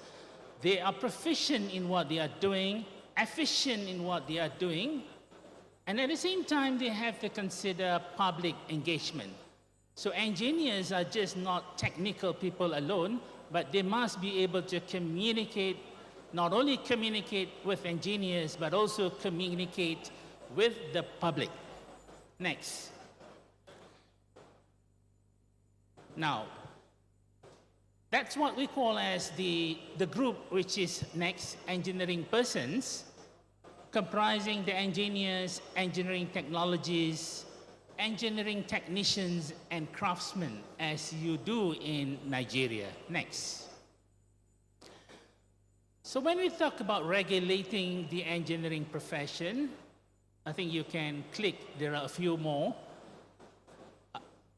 They are proficient in what they are doing, efficient in what they are doing, and at the same time, they have to consider public engagement. So engineers are just not technical people alone, but they must be able to communicate, not only communicate with engineers, but also communicate with the public. Next. Now, that's what we call as the group which is next, engineering persons. comprising the engineers, engineering technologies, engineering technicians, and craftsmen, as you do in Nigeria. Next. So when we talk about regulating the engineering profession, I think you can click, there are a few more.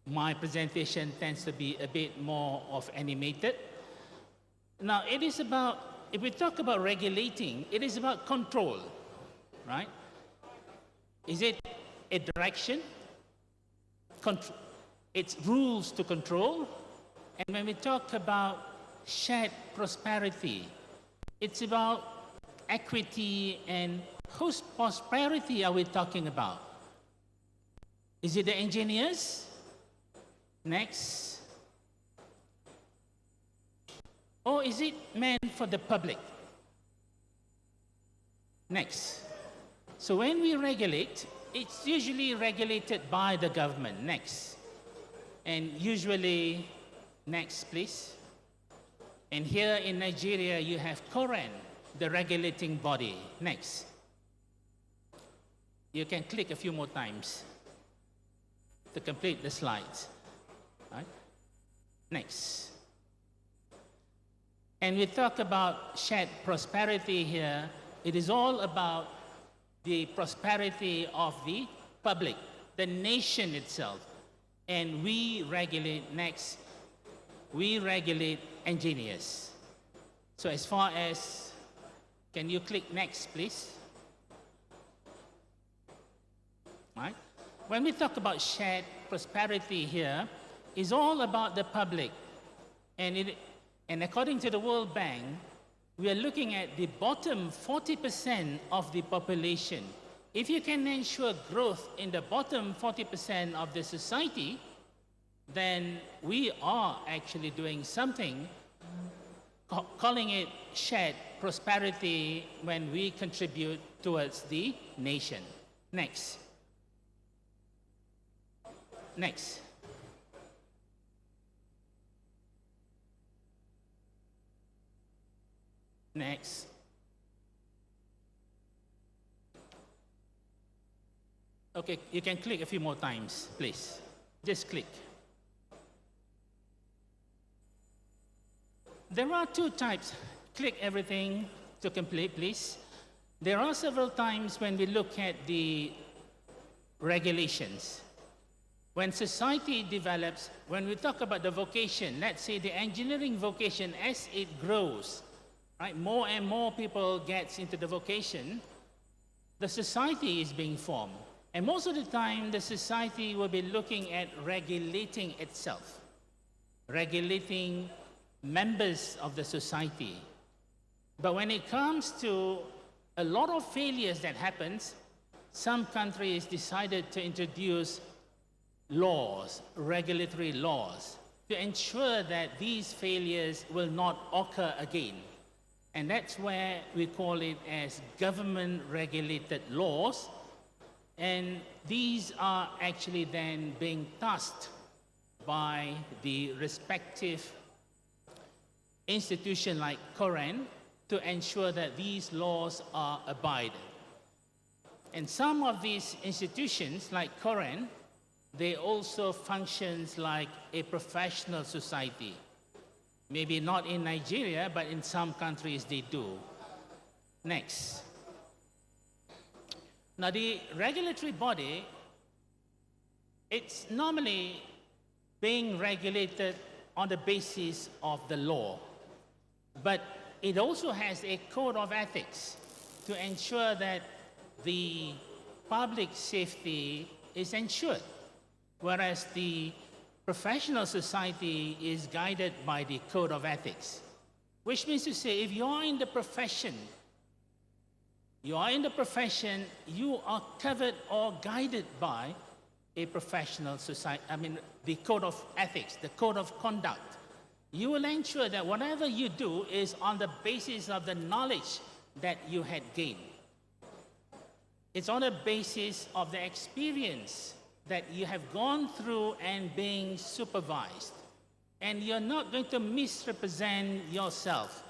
My presentation tends to be a bit more of animated. Now, it is about, if we talk about regulating, it is about control, right? Is it a direction? It's rules to control. And when we talk about shared prosperity, it's about equity, and whose prosperity are we talking about? Is it the engineers? Next. Or is it meant for the public? Next. So when we regulate, it's usually regulated by the government. Next. And usually, next please. And here in Nigeria, you have COREN, the regulating body. Next. You can click a few more times to complete the slides. Right? Next. And we talk about shared prosperity here. It is all about the prosperity of the public, the nation itself. And we regulate, next, we regulate engineers. So as far as, can you click next, please? Right? When we talk about shared prosperity here, it's all about the public. And according to the World Bank, we are looking at the bottom 40% of the population. If you can ensure growth in the bottom 40% of the society, then we are actually doing something, calling it shared prosperity when we contribute towards the nation. Next. Next. Next. Okay, you can click a few more times, please. Just click. There are two types. Click everything to complete, please. There are several times when we look at the regulations. When society develops, when we talk about the vocation, let's say the engineering vocation, as it grows, right, more and more people get into the vocation, the society is being formed. And most of the time, the society will be looking at regulating itself, regulating members of the society. But when it comes to a lot of failures that happens, some countries decided to introduce laws, regulatory laws, to ensure that these failures will not occur again. And that's where we call it as government-regulated laws. And these are actually then being tasked by the respective institution like COREN to ensure that these laws are abided. And some of these institutions like COREN, they also functions like a professional society. Maybe not in Nigeria, but in some countries they do. Next. Now the regulatory body, it's normally being regulated on the basis of the law. But it also has a code of ethics to ensure that the public safety is ensured, whereas the professional society is guided by the code of ethics. Which means to say, if you are in the profession, you are covered or guided by a professional society, the code of ethics, the code of conduct. You will ensure that whatever you do is on the basis of the knowledge that you had gained. It's on the basis of the experience that you have gone through and being supervised. And you're not going to misrepresent yourself.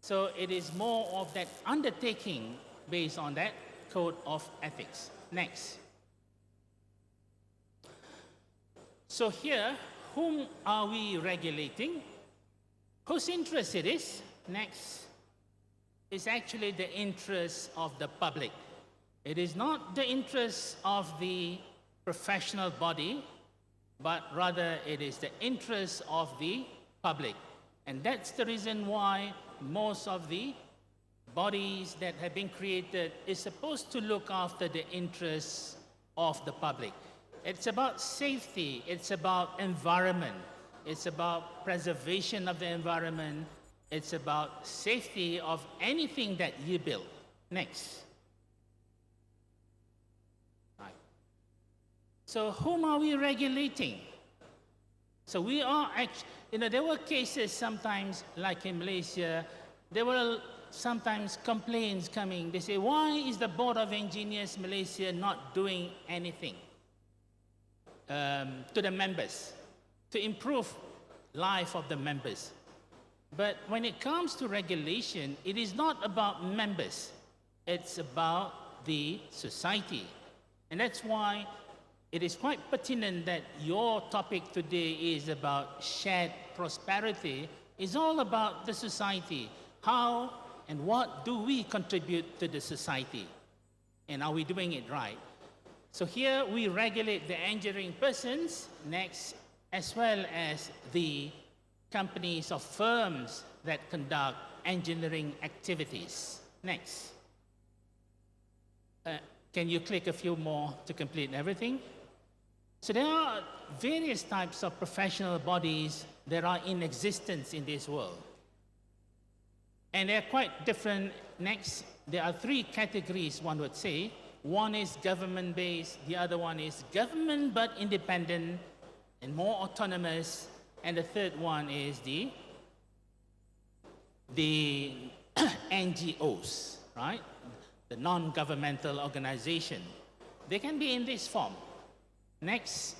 So it is more of that undertaking based on that code of ethics. Next. So here, whom are we regulating? Whose interest it is? Next. Is actually the interest of the public. It is not the interest of the professional body, but rather it is the interest of the public. And that's the reason why most of the bodies that have been created is supposed to look after the interests of the public. It's about safety, it's about environment, it's about preservation of the environment, it's about safety of anything that you build. Next. Right. So whom are we regulating? So we are actually, there were cases sometimes, like in Malaysia, there were sometimes complaints coming. They say, why is the Board of Engineers Malaysia not doing anything to the members, to improve life of the members? But when it comes to regulation, it is not about members. It's about the society. And that's why it is quite pertinent that your topic today is about shared prosperity. It's all about the society. How and what do we contribute to the society? And are we doing it right? So here we regulate the engineering persons, next, as well as the companies or firms that conduct engineering activities. Next. Can you click a few more to complete everything? So there are various types of professional bodies that are in existence in this world. And they're quite different. Next, there are three categories, one would say. One is government-based, the other one is government but independent and more autonomous, and the third one is the NGOs, right? The non-governmental organization. They can be in this form. Next.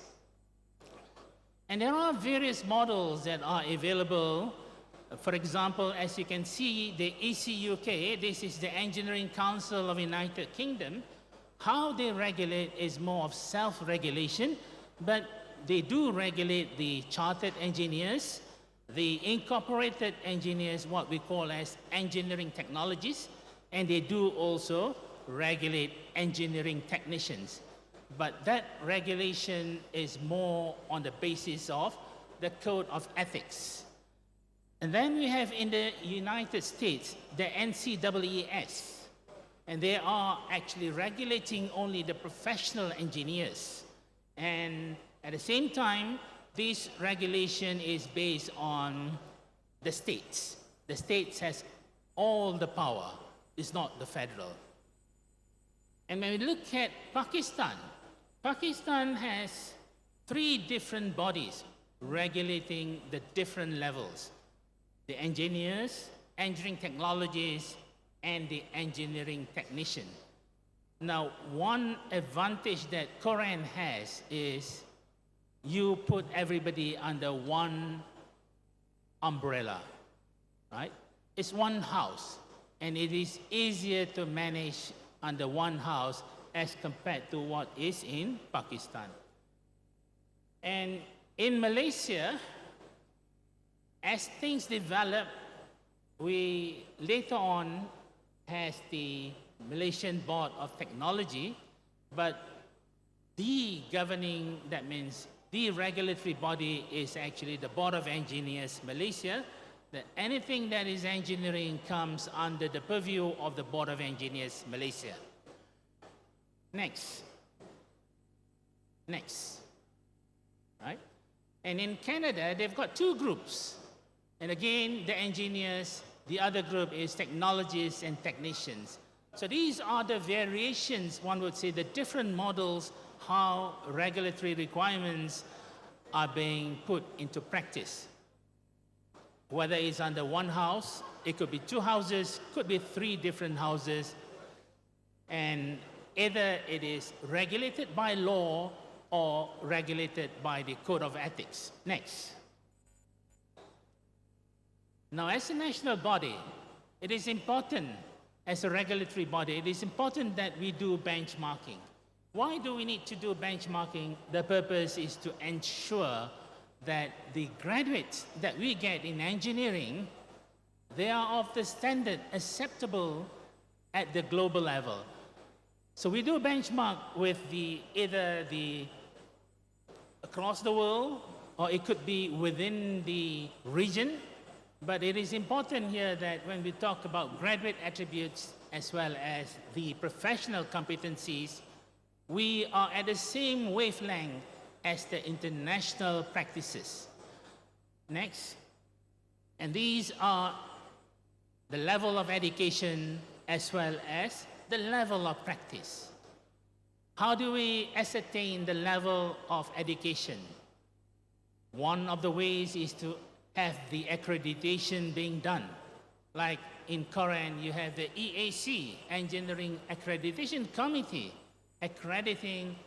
And there are various models that are available. For example, as you can see, the ECUK, this is the Engineering Council of the United Kingdom. How they regulate is more of self-regulation, but they do regulate the chartered engineers, the incorporated engineers, what we call as engineering technologies, and they do also regulate engineering technicians. But that regulation is more on the basis of the code of ethics. And then we have in the United States, the NCEES, and they are actually regulating only the professional engineers. And at the same time, this regulation is based on the states. The states has all the power. It's not the federal. And when we look at Pakistan, Pakistan has 3 different bodies regulating the different levels. The engineers, engineering technologies, and the engineering technician. Now, one advantage that COREN has is you put everybody under one umbrella, right? It's one house, and it is easier to manage under one house as compared to what is in Pakistan. And in Malaysia, as things develop, we later on has the Malaysian Board of Technology, but the governing, that means the regulatory body is actually the Board of Engineers Malaysia, that anything that is engineering comes under the purview of the Board of Engineers Malaysia. Next. Next. Right? And in Canada, they've got 2 groups. And again, the engineers, the other group is technologists and technicians. So these are the variations, one would say, the different models, how regulatory requirements are being put into practice. Whether it's under one house, it could be 2 houses, could be 3 different houses, and either it is regulated by law or regulated by the Code of Ethics. Next. Now, as a national body, it is important as a regulatory body, it is important that we do benchmarking. Why do we need to do benchmarking? The purpose is to ensure that the graduates that we get in engineering, they are of the standard acceptable at the global level. So we do benchmark with either across the world, or it could be within the region. But it is important here that when we talk about graduate attributes as well as the professional competencies, we are at the same wavelength as the international practices. Next. And these are the level of education as well as the level of practice. How do we ascertain the level of education? One of the ways is to have the accreditation being done. Like in COREN, you have the EAC, Engineering Accreditation Committee, accrediting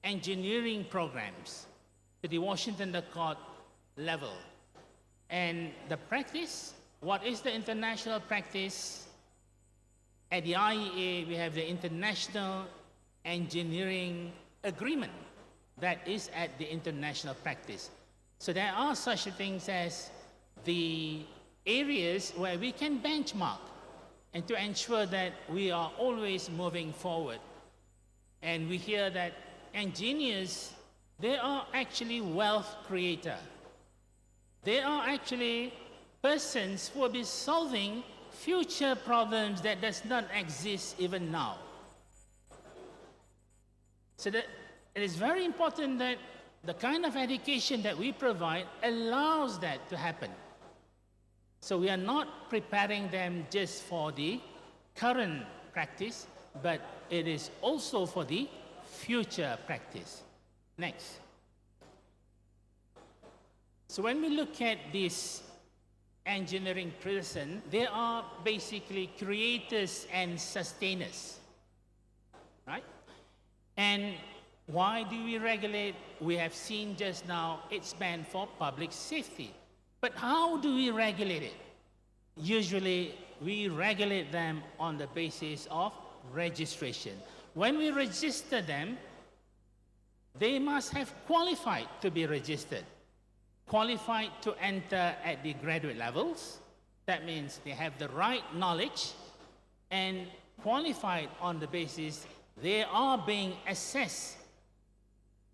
engineering programs to the Washington Accord level. And the practice, what is the international practice? At the IEA, we have the International Engineering Agreement that is at the international practice. So there are such things as the areas where we can benchmark and to ensure that we are always moving forward. And we hear that engineers, they are actually wealth creator. They are actually persons who will be solving future problems that does not exist even now. So that it is very important that the kind of education that we provide allows that to happen. So we are not preparing them just for the current practice, but it is also for the future practice. Next. So when we look at this engineering person, they are basically creators and sustainers, right? And why do we regulate? We have seen just now it's meant for public safety. But how do we regulate it? Usually we regulate them on the basis of registration. When we register them, they must have qualified to be registered. Qualified to enter at the graduate levels. That means they have the right knowledge, and qualified on the basis they are being assessed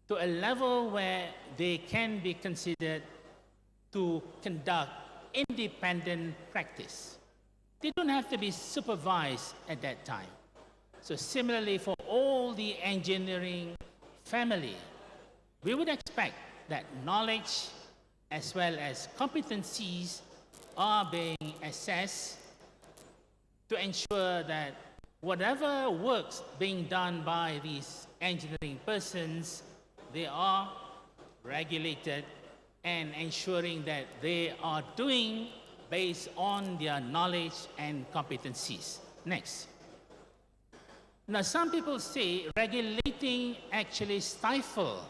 to a level where they can be considered to conduct independent practice. They don't have to be supervised at that time. So similarly, for all the engineering family, we would expect that knowledge as well as competencies are being assessed to ensure that whatever works being done by these engineering persons, they are regulated and ensuring that they are doing based on their knowledge and competencies. Next. Now, some people say regulating actually stifles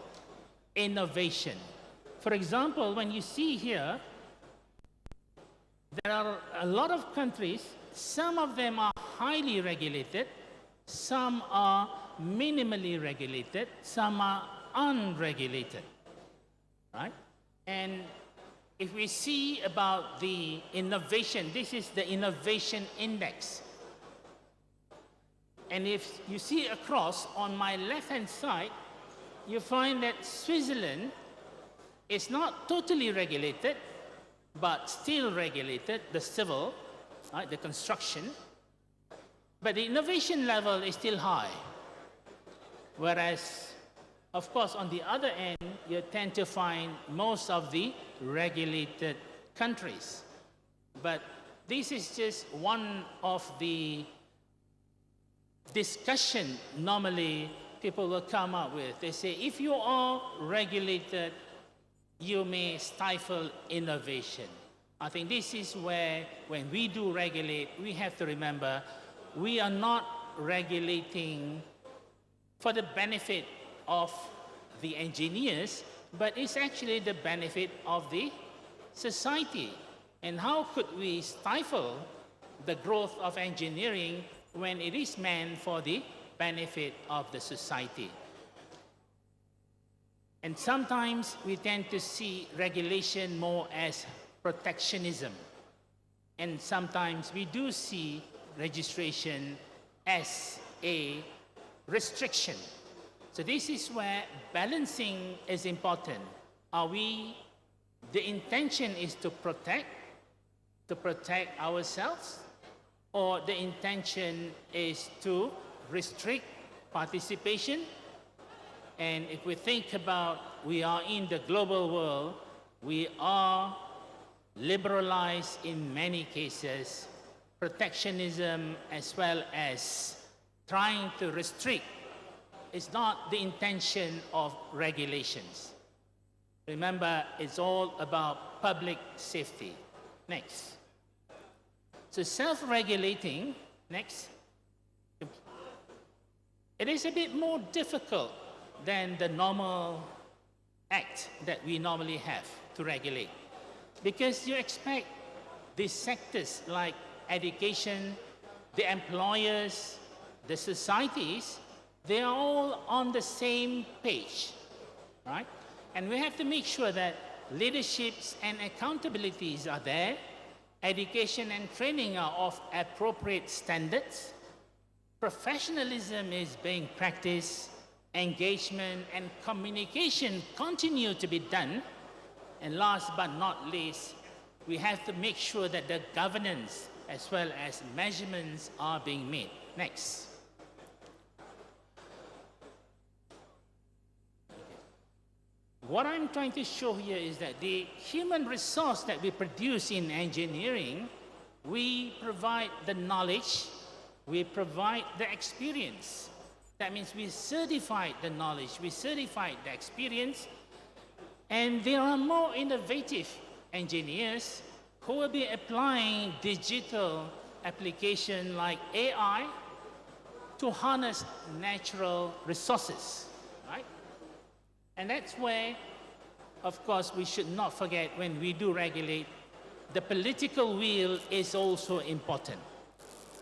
innovation. For example, when you see here, there are a lot of countries, some of them are highly regulated, some are minimally regulated, some are unregulated, right? And if we see about the innovation, this is the innovation index. And if you see across on my left-hand side, you find that Switzerland is not totally regulated, but still regulated, the civil, right, the construction. But the innovation level is still high. Whereas, of course, on the other end, you tend to find most of the regulated countries. But this is just one of the discussion normally people will come up with. They say, if you are regulated, you may stifle innovation. I think this is where, when we do regulate, we have to remember, we are not regulating for the benefit of the engineers, but it's actually the benefit of the society. And how could we stifle the growth of engineering when it is meant for the benefit of the society. And sometimes we tend to see regulation more as protectionism. And sometimes we do see registration as a restriction. So this is where balancing is important. The intention is to protect ourselves, or the intention is to restrict participation? And if we think about, we are in the global world, we are liberalized in many cases, protectionism as well as trying to restrict is not the intention of regulations. Remember, it's all about public safety. Next. So self-regulating, next. It is a bit more difficult than the normal act that we normally have to regulate, because you expect these sectors like education, the employers, the societies, they are all on the same page, right? And we have to make sure that leaderships and accountabilities are there, education and training are of appropriate standards, professionalism is being practiced, engagement and communication continue to be done, and last but not least, we have to make sure that the governance as well as measurements are being made. Next. What I'm trying to show here is that the human resource that we produce in engineering, we provide the knowledge, we provide the experience. That means we certify the knowledge, we certify the experience, and there are more innovative engineers who will be applying digital application like AI to harness natural resources, right? And that's where, of course, we should not forget when we do regulate, the political will is also important,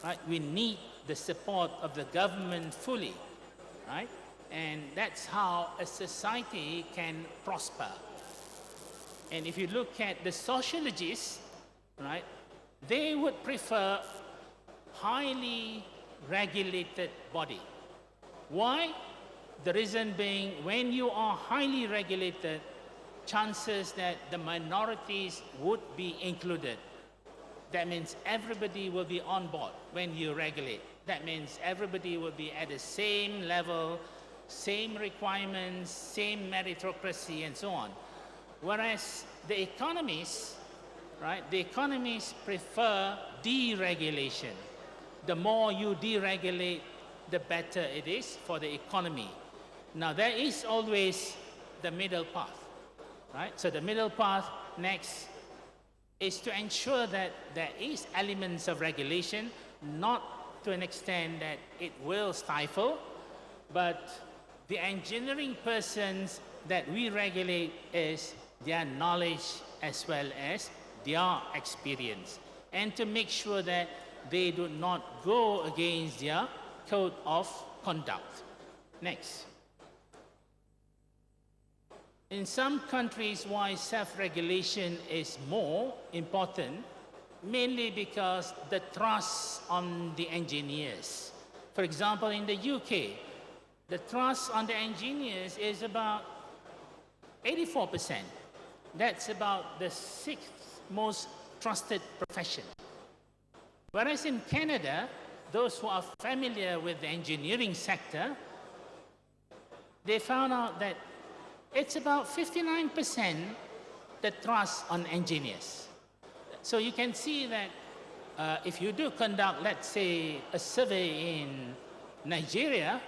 right? We need the support of the government fully, right? And that's how a society can prosper. And if you look at the sociologists, right, they would prefer highly regulated body. Why? The reason being, when you are highly regulated, chances that the minorities would be included. That means everybody will be on board when you regulate. That means everybody will be at the same level, same requirements, same meritocracy, and so on. Whereas the economists, right, the economists prefer deregulation. The more you deregulate, the better it is for the economy. Now, there is always the middle path, right? So the middle path next is to ensure that there is elements of regulation, not to an extent that it will stifle, but the engineering persons that we regulate is their knowledge as well as their experience, and to make sure that they do not go against their code of conduct. Next. In some countries, why self-regulation is more important, mainly because the trust on the engineers. For example, in the UK, the trust on the engineers is about 84%. That's about the 6th most trusted profession. Whereas in Canada, those who are familiar with the engineering sector, they found out that it's about 59% the trust on engineers. So you can see that if you do conduct, let's say, a survey in Nigeria,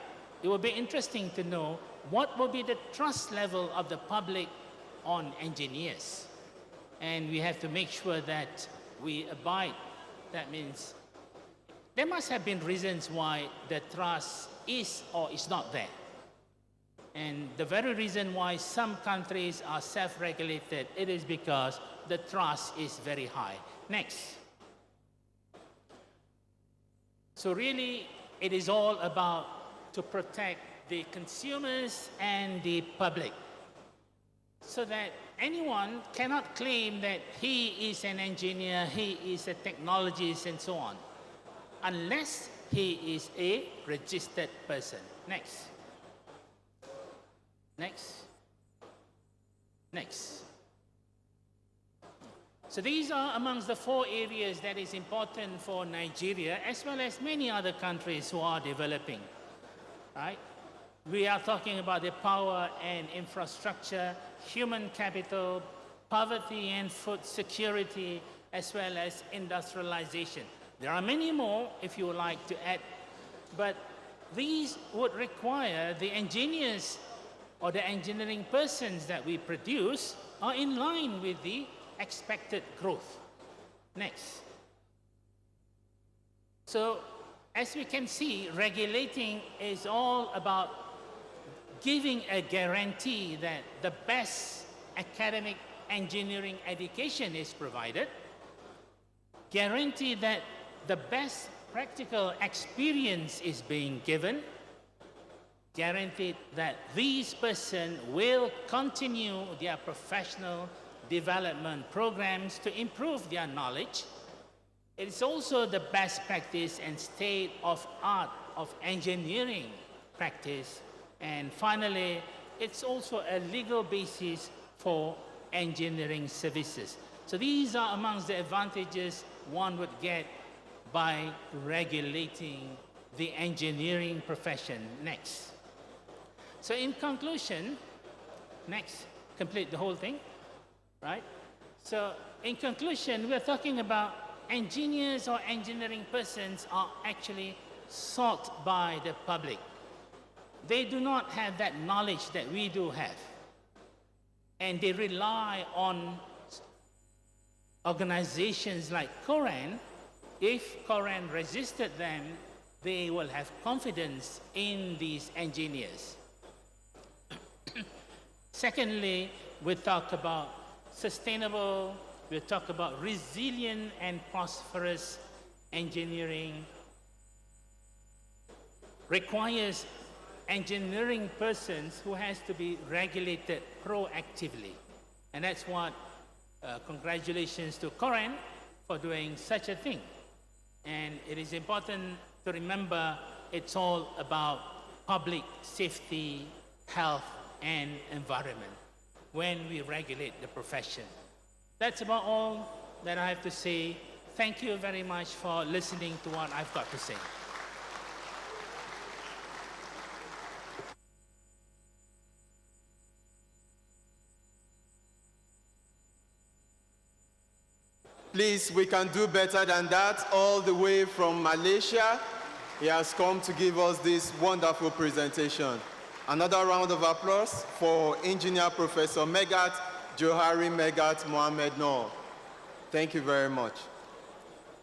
it will be interesting to know what will be the trust level of the public on engineers. And we have to make sure that we abide. That means there must have been reasons why the trust is or is not there. And the very reason why some countries are self-regulated, it is because the trust is very high. Next. So really, it is all about to protect the consumers and the public, so that anyone cannot claim that he is an engineer, he is a technologist, and so on, unless he is a registered person. Next. Next. Next. So these are amongst the 4 areas that is important for Nigeria, as well as many other countries who are developing, right? We are talking about the power and infrastructure, human capital, poverty and food security, as well as industrialization. There are many more if you would like to add, but these would require the engineers or the engineering persons that we produce are in line with the expected growth. Next. So, as we can see, regulating is all about giving a guarantee that the best academic engineering education is provided, guarantee that the best practical experience is being given, guaranteed that these persons will continue their professional development programs to improve their knowledge. It is also the best practice and state of art of engineering practice. And finally, it's also a legal basis for engineering services. So these are amongst the advantages one would get by regulating the engineering profession. Next. So in conclusion, next, complete the whole thing, right? So in conclusion, we're talking about engineers or engineering persons are actually sought by the public. They do not have that knowledge that we do have. And they rely on organizations like COREN. If COREN resisted them, they will have confidence in these engineers. Secondly, we talk about sustainable, we talk about resilient and prosperous engineering. Requires engineering persons who has to be regulated proactively. And that's what, congratulations to COREN for doing such a thing. And it is important to remember it's all about public safety, health, and environment when we regulate the profession. That's about all that I have to say. Thank you very much for listening to what I've got to say. Please, we can do better than that. All the way from Malaysia, he has come to give us this wonderful presentation. Another round of applause for Engineer Professor Megat Johari Megat Mohamed Noor. Thank you very much.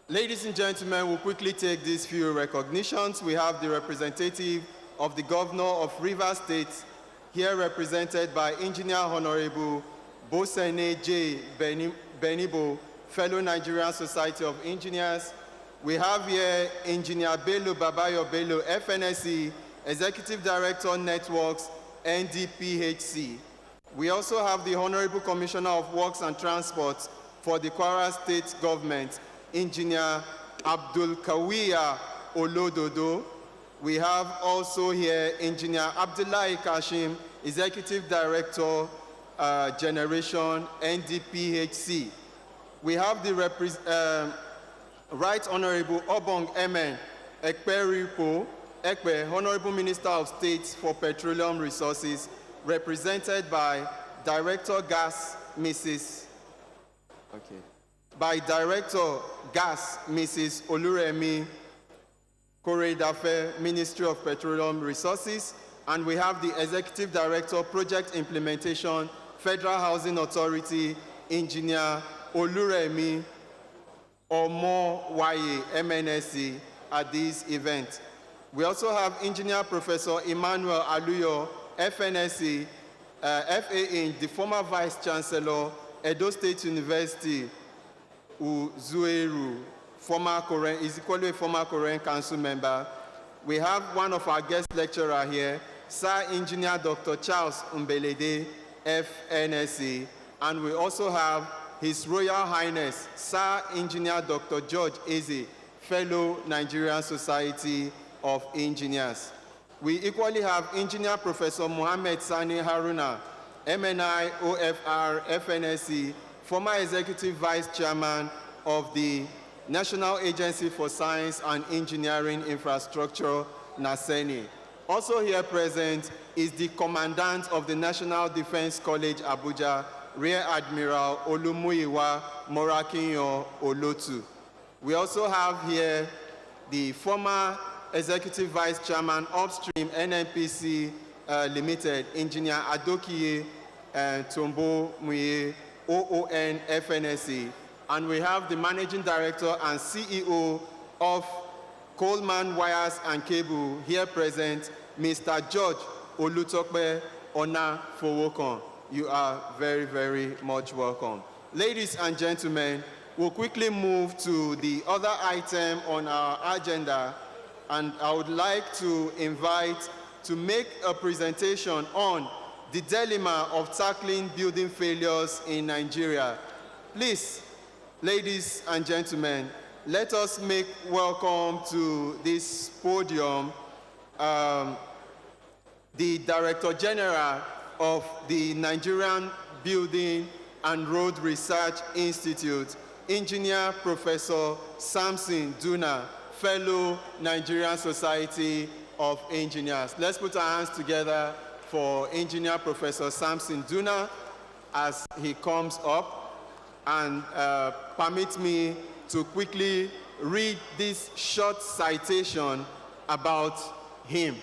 Ladies and gentlemen, we'll quickly take these few recognitions. We have the representative of the Governor of Rivers State, here represented by Engineer Honorable Bosene J. Benibo, fellow Nigerian Society of Engineers. We have here Engineer Bello Babayo Bello, FNSE, Executive Director Networks, NDPHC. We also have the Honorable Commissioner of Works and Transport for the Kwara State Government, Engineer Abdul Kawiya Olododo. We have also here Engineer Abdullahi Kashim, Executive Director, Generation, NDPHC. We have the Right Honorable Obong Emen Ekperipo Ekpe, Honorable Minister of State for Petroleum Resources, represented by Director Gas, Mrs. Oluremi Koredafe, Ministry of Petroleum Resources, and we have the Executive Director, Project Implementation, Federal Housing Authority, Engineer Oluremi Omo Waye, MNSC, at this event. We also have Engineer Professor Emmanuel Aluyo, FNSC, FAA, the former Vice Chancellor, Edo State University, Uzueru, former COREN, is equally a former COREN council member. We have one of our guest lecturer here, Sir Engineer Dr. Charles Umbelede, FNSC, and we also have His Royal Highness, Sir Engineer Dr. George Eze, fellow Nigerian Society of Engineers. We equally have Engineer Professor Mohammed Sani Haruna, MNI, OFR, FNSC, former Executive Vice Chairman of the National Agency for Science and Engineering Infrastructure, NASENI. Also here present is the Commandant of the National Defense College, Abuja, Rear Admiral Olumuyiwa Morakinyo Olotu. We also have here the former Executive Vice Chairman Upstream NNPC Limited, Engineer Adokiye Tombo Muye, OON FNSC. And we have the Managing Director and CEO of Coleman Wires and Cable, here present, Mr. George Olutokpe Ona Fowokon. You are very, very much welcome. Ladies and gentlemen, we'll quickly move to the other item on our agenda, and I would like to invite to make a presentation on the dilemma of tackling building failures in Nigeria. Please, ladies and gentlemen, let us make welcome to this podium the Director General of the Nigerian Building and Road Research Institute, Engineer Professor Samson Duna, fellow Nigerian Society of Engineers. Let's put our hands together for Engineer Professor Samson Duna as he comes up, and permit me to quickly read this short citation about him.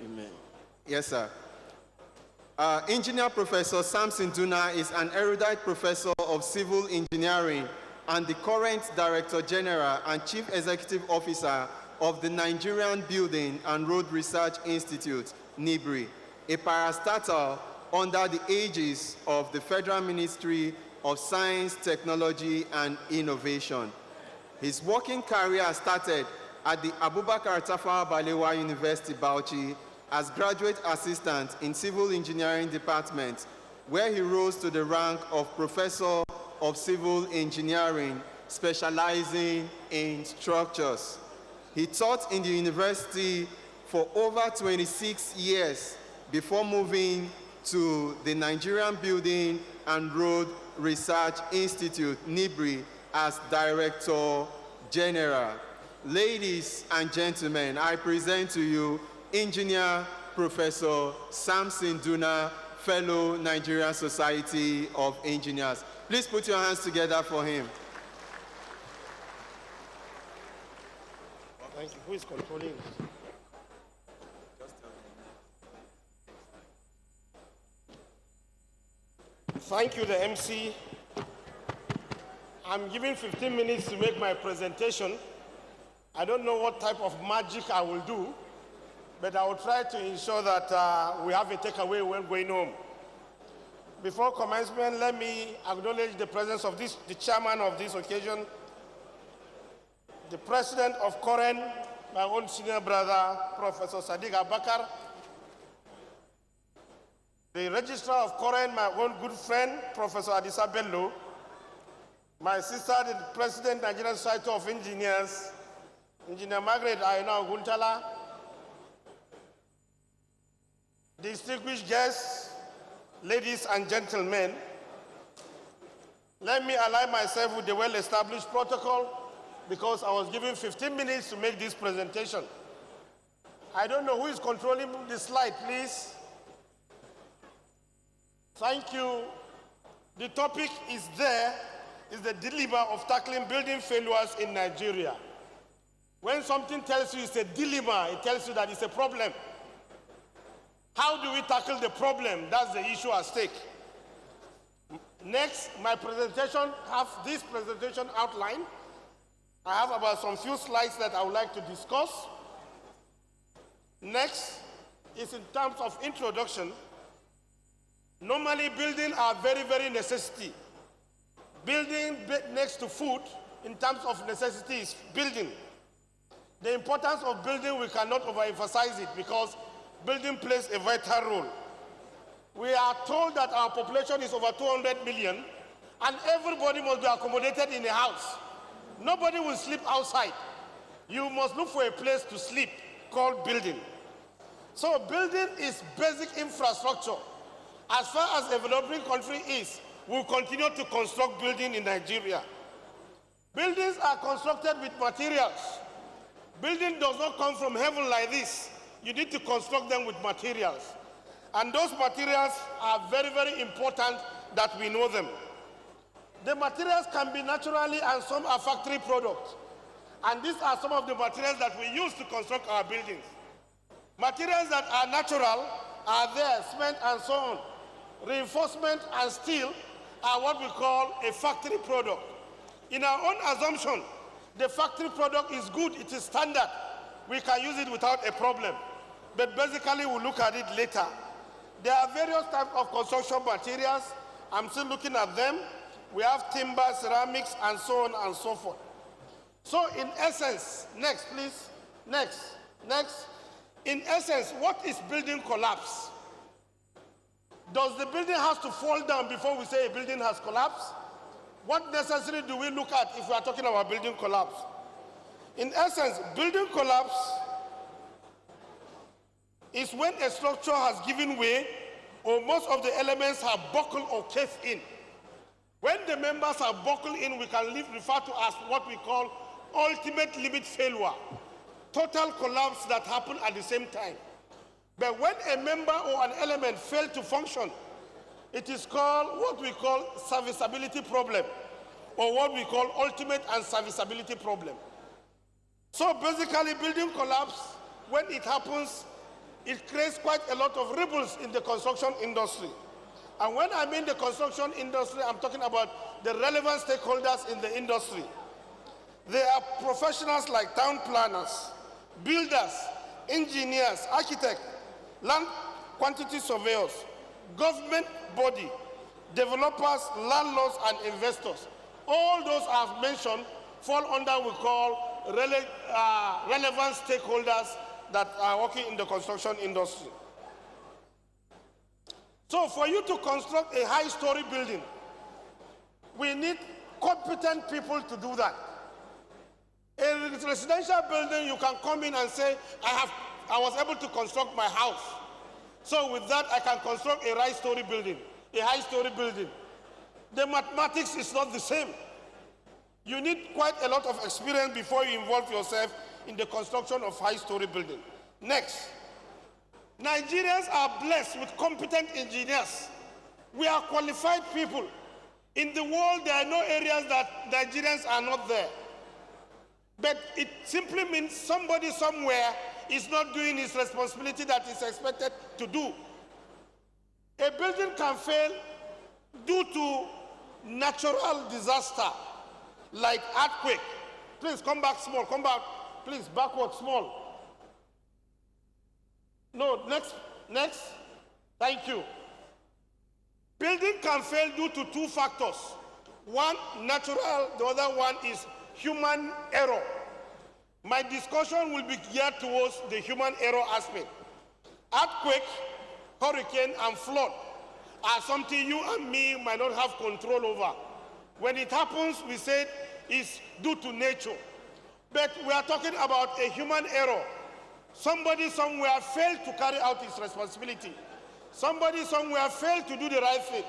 Amen. Yes, sir. Engineer Professor Samson Duna is an erudite professor of civil engineering and the current Director General and Chief Executive Officer of the Nigerian Building and Road Research Institute, NIBRI, a parastatal under the aegis of the Federal Ministry of Science, Technology, and Innovation. His working career started at the Abubakar Tafawa Balewa University, Bauchi, as graduate assistant in Civil Engineering Department, where he rose to the rank of Professor of Civil Engineering, specializing in structures. He taught in the university for over 26 years before moving to the Nigerian Building and Road Research Institute, NIBRI, as Director General. Ladies and gentlemen, I present to you Engineer Professor Samson Duna, fellow Nigerian Society of Engineers. Please put your hands together for him. Thank you. Who is controlling? Thank you, the MC. I'm given 15 minutes to make my presentation. I don't know what type of magic I will do, but I will try to ensure that we have a takeaway when going home. Before commencement, let me acknowledge the presence of the chairman of this occasion, the president of COREN, my own senior brother, Professor Sadiq Abakar, the registrar of COREN, my own good friend, Professor Adisa Bello, my sister, the president, Nigerian Society of Engineers, Engineer Margaret Ayana Oguntala, distinguished guests, ladies and gentlemen, let me align myself with the well-established protocol because I was given 15 minutes to make this presentation. I don't know who is controlling the slide, please. Thank you. The topic is the dilemma of tackling building failures in Nigeria. When something tells you it's a dilemma, it tells you that it's a problem. How do we tackle the problem? That's the issue at stake. Next, my presentation, have this presentation outline. I have about some few slides that I would like to discuss. Next is in terms of introduction. Normally, buildings are very, very necessity. Building next to food in terms of necessity is building. The importance of building, we cannot overemphasize it because building plays a vital role. We are told that our population is over 200 million and everybody must be accommodated in a house. Nobody will sleep outside. You must look for a place to sleep called building. So building is basic infrastructure. As far as a developing country is, we'll continue to construct building in Nigeria. Buildings are constructed with materials. Building does not come from heaven like this. You need to construct them with materials. And those materials are very, very important that we know them. The materials can be naturally and some are factory products. And these are some of the materials that we use to construct our buildings. Materials that are natural are there, cement and so on. Reinforcement and steel are what we call a factory product. In our own assumption, the factory product is good, it is standard. We can use it without a problem. But basically, we'll look at it later. There are various types of construction materials. I'm still looking at them. We have timber, ceramics, and so on and so forth. So in essence, next please, next. In essence, what is building collapse? Does the building have to fall down before we say a building has collapsed? What necessarily do we look at if we are talking about building collapse? In essence, building collapse is when a structure has given way or most of the elements have buckled or caved in. When the members have buckled in, we can refer to as what we call ultimate limit failure, total collapse that happened at the same time. But when a member or an element fails to function, it is called what we call serviceability problem, or what we call ultimate and serviceability problem. So basically, building collapse, when it happens, it creates quite a lot of ripples in the construction industry. And when I mean the construction industry, I'm talking about the relevant stakeholders in the industry. They are professionals like town planners, builders, engineers, architects, land quantity surveyors, government body, developers, landlords, and investors. All those I've mentioned fall under what we call relevant stakeholders that are working in the construction industry. So for you to construct a high-story building, we need competent people to do that. A residential building, you can come in and say, I was able to construct my house. So with that, I can construct a high-story building. The mathematics is not the same. You need quite a lot of experience before you involve yourself in the construction of high-story building. Next, Nigerians are blessed with competent engineers. We are qualified people. In the world, there are no areas that Nigerians are not there. But it simply means somebody somewhere is not doing his responsibility that is expected to do. A building can fail due to natural disaster, like earthquake. Please come back small, come back, please, backward small. No, next, thank you. Building can fail due to two factors. One, natural, the other one is human error. My discussion will be geared towards the human error aspect. Earthquake, hurricane, and flood are something you and me might not have control over. When it happens, we say it's due to nature. But we are talking about a human error. Somebody somewhere failed to carry out his responsibility. Somebody somewhere failed to do the right thing.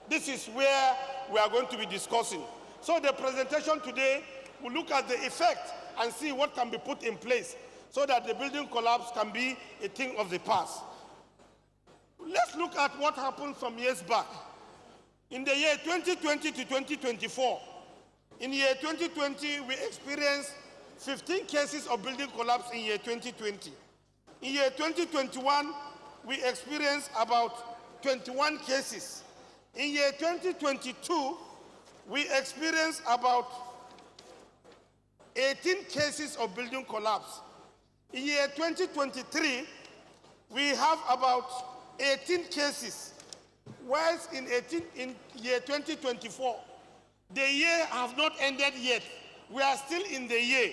This is where we are going to be discussing. So the presentation today will look at the effect and see what can be put in place so that the building collapse can be a thing of the past. Let's look at what happened some years back. In the year 2020 to 2024, in year 2020, we experienced 15 cases of building collapse in year 2020. In year 2021, we experienced about 21 cases. In year 2022, we experienced about 18 cases of building collapse. In year 2023, we have about 18 cases, whilst in year 2024, The year has not ended yet. We are still in the year.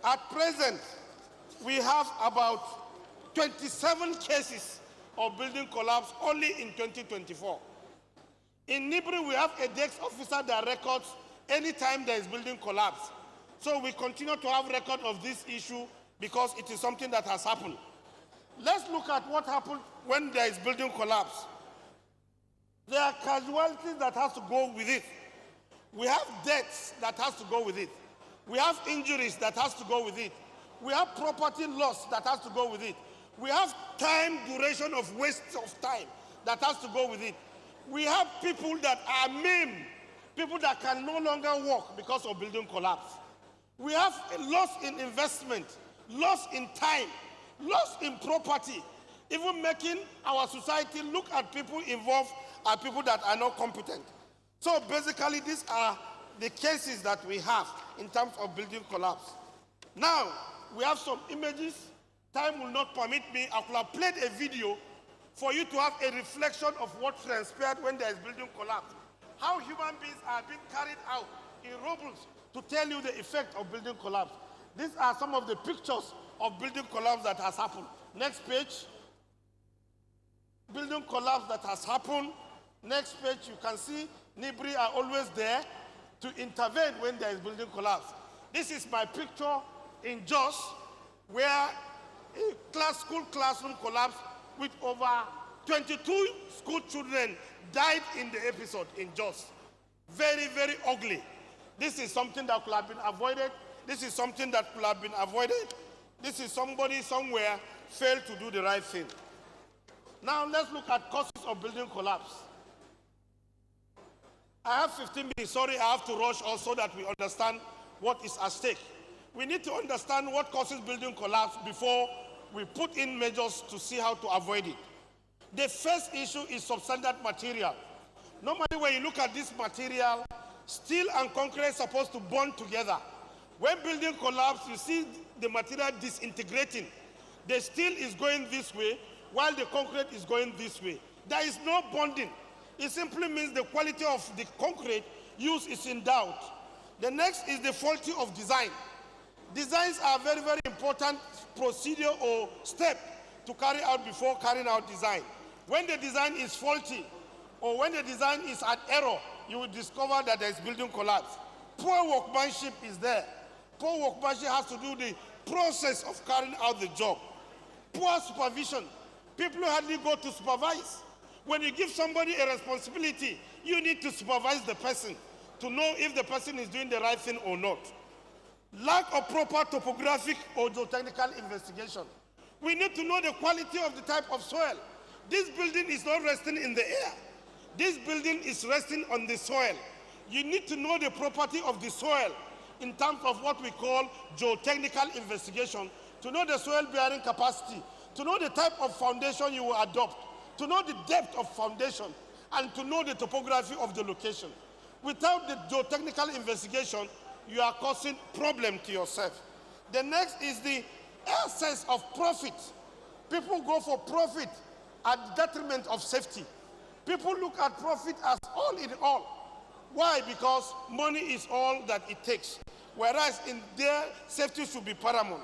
At present, we have about 27 cases of building collapse only in 2024. In Nibri, we have a desk officer that records anytime there is building collapse. So we continue to have record of this issue because it is something that has happened. Let's look at what happened when there is building collapse. There are casualties that has to go with it. We have deaths that has to go with it. We have injuries that has to go with it. We have property loss that has to go with it. We have time duration of waste of time that has to go with it. We have people that are maimed, people that can no longer walk because of building collapse. We have a loss in investment, loss in time, loss in property, even making our society look at people involved as people that are not competent. So basically, these are the cases that we have in terms of building collapse. Now, we have some images. Time will not permit me. I could have played a video for you to have a reflection of what transpired when there is building collapse. How human beings are being carried out in robots to tell you the effect of building collapse. These are some of the pictures of building collapse that has happened. Next page. Building collapse that has happened. Next page, you can see Nibri are always there to intervene when there is building collapse. This is my picture in Jos, where a school classroom collapsed with over 22 school children died in the episode in Jos. Very, very ugly. This is something that could have been avoided. This is something that could have been avoided. This is somebody somewhere failed to do the right thing. Now let's look at causes of building collapse. I have 15 minutes. Sorry, I have to rush also that we understand what is at stake. We need to understand what causes building collapse before we put in measures to see how to avoid it. The first issue is substandard material. Normally when you look at this material, steel and concrete are supposed to bond together. When building collapse, you see the material disintegrating. The steel is going this way, while the concrete is going this way. There is no bonding. It simply means the quality of the concrete used is in doubt. The next is the faulty of design. Designs are very, very important procedure or step to carry out before carrying out design. When the design is faulty or when the design is at error, you will discover that there is building collapse. Poor workmanship is there. Poor workmanship has to do the process of carrying out the job. Poor supervision. People hardly go to supervise. When you give somebody a responsibility, you need to supervise the person to know if the person is doing the right thing or not. Lack of proper topographic or geotechnical investigation. We need to know the quality of the type of soil. This building is not resting in the air. This building is resting on the soil. You need to know the property of the soil in terms of what we call geotechnical investigation, to know the soil bearing capacity, to know the type of foundation you will adopt, to know the depth of foundation, and to know the topography of the location. Without the geotechnical investigation, you are causing problem to yourself. The next is the essence of profit. People go for profit at the detriment of safety. People look at profit as all in all. Why? Because money is all that it takes. Whereas in there, safety should be paramount.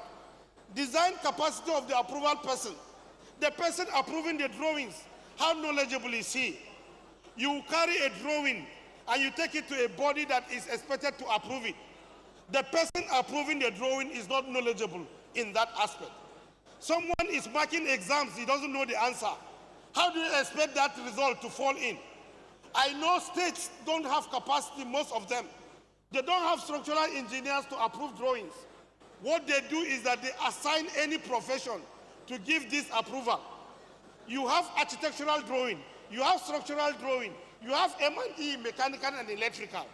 Design capacity of the approval person. The person approving the drawings, how knowledgeable is he? You carry a drawing and you take it to a body that is expected to approve it. The person approving the drawing is not knowledgeable in that aspect. Someone is marking exams, he doesn't know the answer. How do you expect that result to fall in? I know states don't have capacity, most of them. They don't have structural engineers to approve drawings. What they do is that they assign any profession to give this approval. You have architectural drawing, you have structural drawing, you have M&E, mechanical and electrical.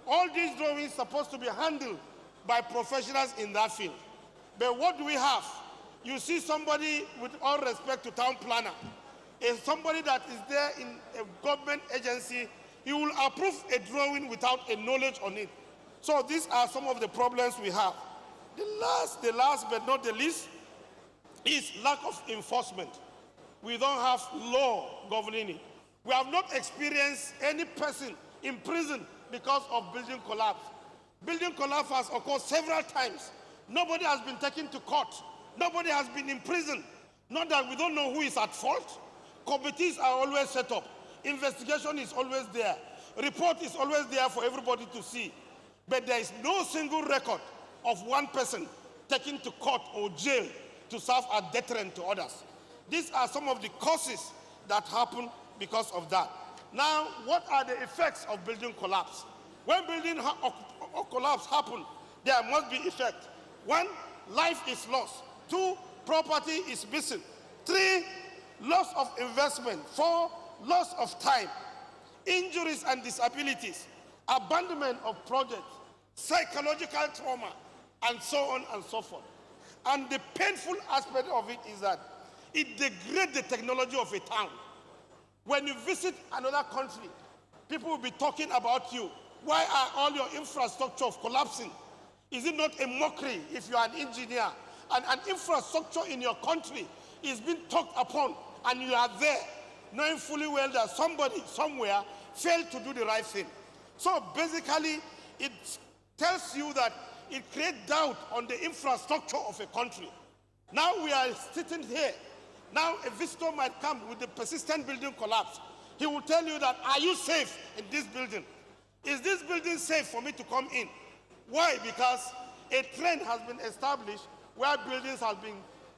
All these drawings are supposed to be handled by professionals in that field. But what do we have? You see somebody, with all respect to town planner, is somebody that is there in a government agency, he will approve a drawing without a knowledge on it. So these are some of the problems we have. The last but not the least is lack of enforcement. We don't have law governing it. We have not experienced any person in prison because of building collapse. Building collapse has occurred several times. Nobody has been taken to court. Nobody has been in prison. Not that we don't know who is at fault. Committees are always set up. Investigation is always there. Report is always there for everybody to see. But there is no single record of one person taken to court or jail to serve as deterrent to others. These are some of the causes that happen because of that. Now, what are the effects of building collapse? When building collapse happens, there must be effect. 1, life is lost. 2, property is missing. 3, loss of investment. 4, loss of time. Injuries and disabilities. Abandonment of projects. Psychological trauma. And so on and so forth. And the painful aspect of it is that it degrades the technology of a town. When you visit another country, people will be talking about you. Why are all your infrastructure collapsing? Is it not a mockery if you are an engineer and an infrastructure in your country is being talked upon and you are there knowing fully well that somebody somewhere failed to do the right thing? So basically, it tells you that it creates doubt on the infrastructure of a country. Now we are sitting here. Now a visitor might come with the persistent building collapse. He will tell you that, are you safe in this building? Is this building safe for me to come in? Why? Because a trend has been established where buildings have been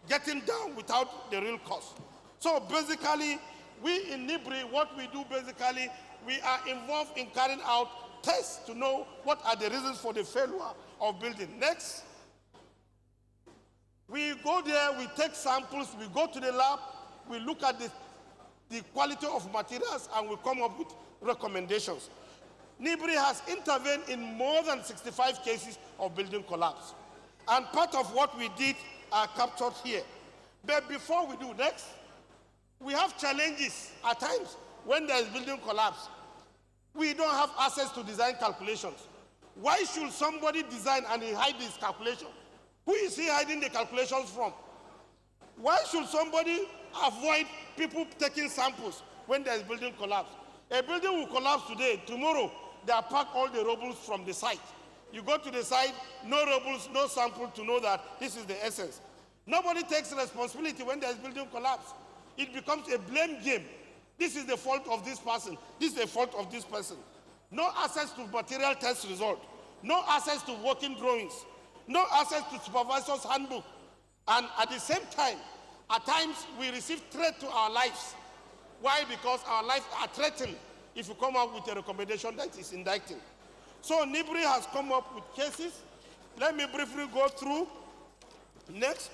getting down without the real cost. So basically, we in NIBRI, what we do basically, we are involved in carrying out tests to know what are the reasons for the failure of building. Next. We go there, we take samples, we go to the lab, we look at the quality of materials, and we come up with recommendations. NIBRI has intervened in more than 65 cases of building collapse. And part of what we did are captured here. But before we do, next, we have challenges at times when there is building collapse. We don't have access to design calculations. Why should somebody design and he hide his calculation? Who is he hiding the calculations from? Why should somebody avoid people taking samples when there is building collapse? A building will collapse today. Tomorrow, they are packed all the rubble from the site. You go to the site, no rubble, no sample to know that this is the essence. Nobody takes responsibility when there is building collapse. It becomes a blame game. This is the fault of this person. This is the fault of this person. No access to material test result. No access to working drawings. No access to supervisor's handbook. And at the same time, at times we receive threat to our lives. Why? Because our lives are threatened if you come up with a recommendation that is indicting. So NIBRI has come up with cases. Let me briefly go through. Next.